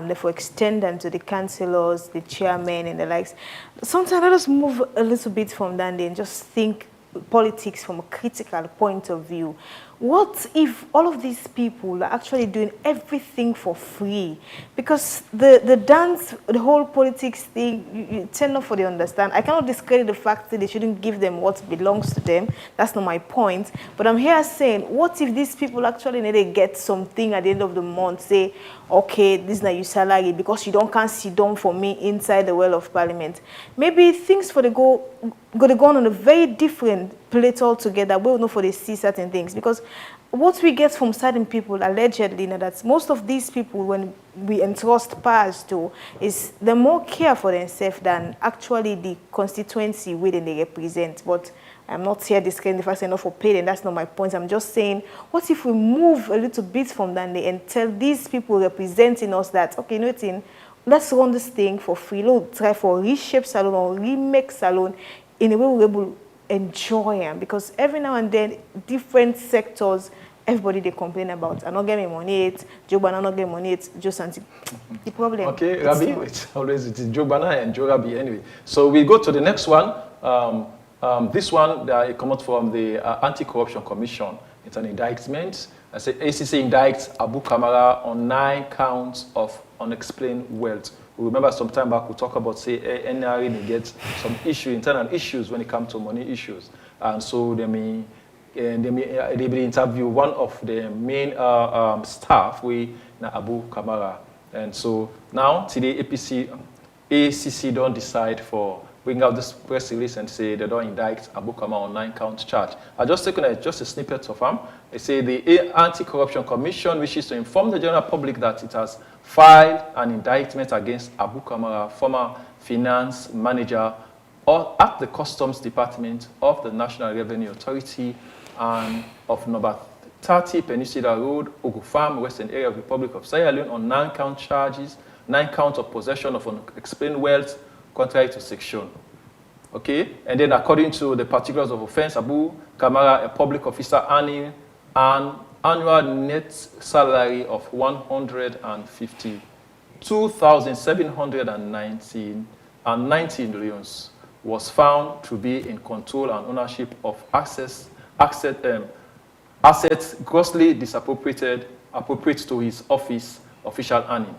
they for extend them to the councillors, the chairmen, and the likes. Sometimes let us move a little bit from that and just think politics from a critical point of view. What if all of these people are actually doing everything for free? Because the dance, the whole politics thing, you tend not for the understand. I cannot discredit the fact that they shouldn't give them what belongs to them. That's not my point. But I'm here saying, what if these people actually need to get something at the end of the month, say, okay, this is not your salary because you can't sit down for me inside the well of parliament. Maybe things for the go on a very different plate altogether. We'll know for they see certain things, because what we get from certain people allegedly, that most of these people, when we entrust powers to, is they more care for themselves than actually the constituency within they represent. But I'm not here discussing the fact enough for paid, and that's not my point. I'm just saying, what if we move a little bit from that and tell these people representing us that, okay, you know what, let's run this thing for free. Let's try for reshape salon or remake salon in a way we're able to enjoy them, because every now and then different sectors, everybody they complain about. I'm not getting money, Jobana not getting money, just something. The problem. Okay, Rabi, it's always Jobana and Jorabi anyway. So we go to the next one. This one it comes from the Anti-Corruption Commission. It's an indictment. I say ACC indicts Abu Kamara on 9 counts of unexplained wealth. We remember some time back we talked about, say, NRA gets some internal issues when it comes to money issues. And so they may interview one of the main staff, Abu Kamara. And so now today ACC don't decide for bring out this press release and say they don't indict Abu Kamara on 9 count charge. I just taken just a snippet of them. They say the Anti-Corruption Commission wishes to inform the general public that it has filed an indictment against Abu Kamara, former finance manager at the Customs Department of the National Revenue Authority and of number 30 Peninsula Road, Ogu Farm, Western Area of Republic of Sierra Leone on 9 count charges, 9 counts of possession of unexplained wealth, contrary to section. Okay, and then according to the particulars of offense, Abu Kamara, a public officer earning an annual net salary of 152,719 millions, was found to be in control and ownership of assets grossly disappropriate to his office official earning.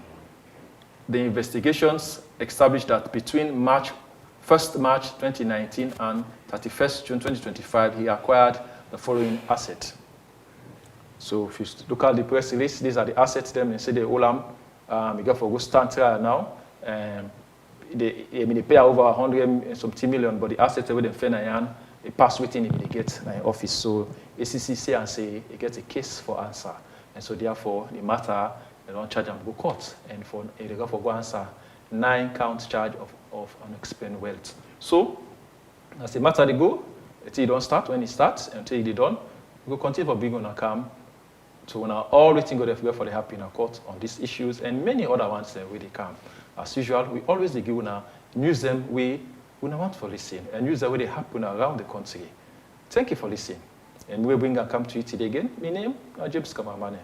The investigations established that between 1st March 2019 and 31st June 2025, he acquired the following asset. So if you look at the press release, these are the assets them and say the Olam, we got for go stand trial now. They pay over 100 million, but the assets with them Fenayan, they pass within they get in office. So ACC say and say it gets a case for answer. And so therefore the matter, they don't charge them go court. And they go for go answer 9 count charge of unexplained wealth. So as the matter they go, until you don't start, when it starts, until they done, we will continue for being on a come. So now all waiting go for the happy in a court on these issues and many other ones where they come. As usual, we always give news them we want for listen and news the way they happen around the country. Thank you for listening. And we bring and come to you today again. My name is James Kamamane.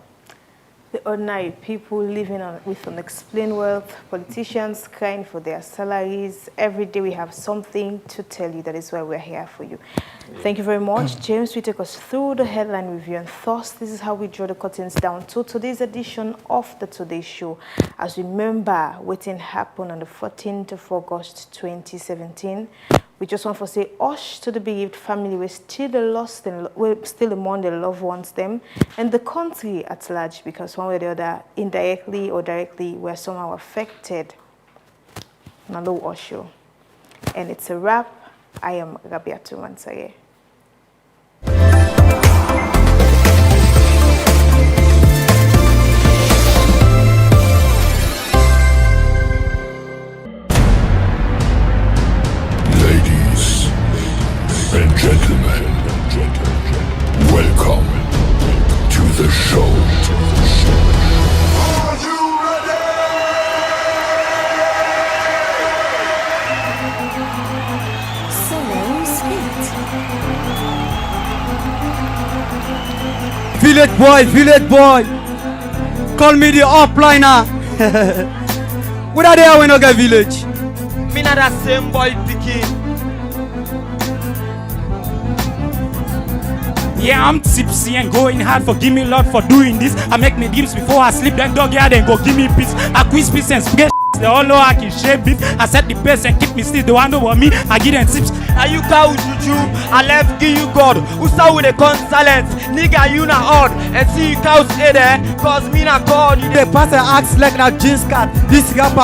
The ordinary people living with unexplained wealth, politicians crying for their salaries. Every day we have something to tell you. That is why we're here for you. Thank you very much. James, we take us through the headline review, and thus this is how we draw the curtains down to today's edition of the Today Show. As we remember, what happened on the 14th of August 2017. We just want to say, hush to the bereaved family. We're still lost and we're still among the loved ones, them, and the country at large, because one way or the other, indirectly or directly, we're somehow affected. Nalo Osho. And it's a wrap. I am Rabiatu Mansaye. And gentlemen, welcome to the show. Are you ready? Village boy. Call me the upliner. What are they when I get village? Me not that same boy picking. Yeah, I'm tipsy and going hard. Forgive me, Lord, for doing this. I make me dreams before I sleep. Then dog yeah, then go give me peace. I quiz peace and spaghetti. They all know I can shape it. I set the pace and keep me still. They wonder about me. I give them tips. Are you cow juju? I left give you God. Who saw with a con silence? Nigga, you not odd. And see you cows there. Cause me not God. They pass the axe like a jeans cat. This rapper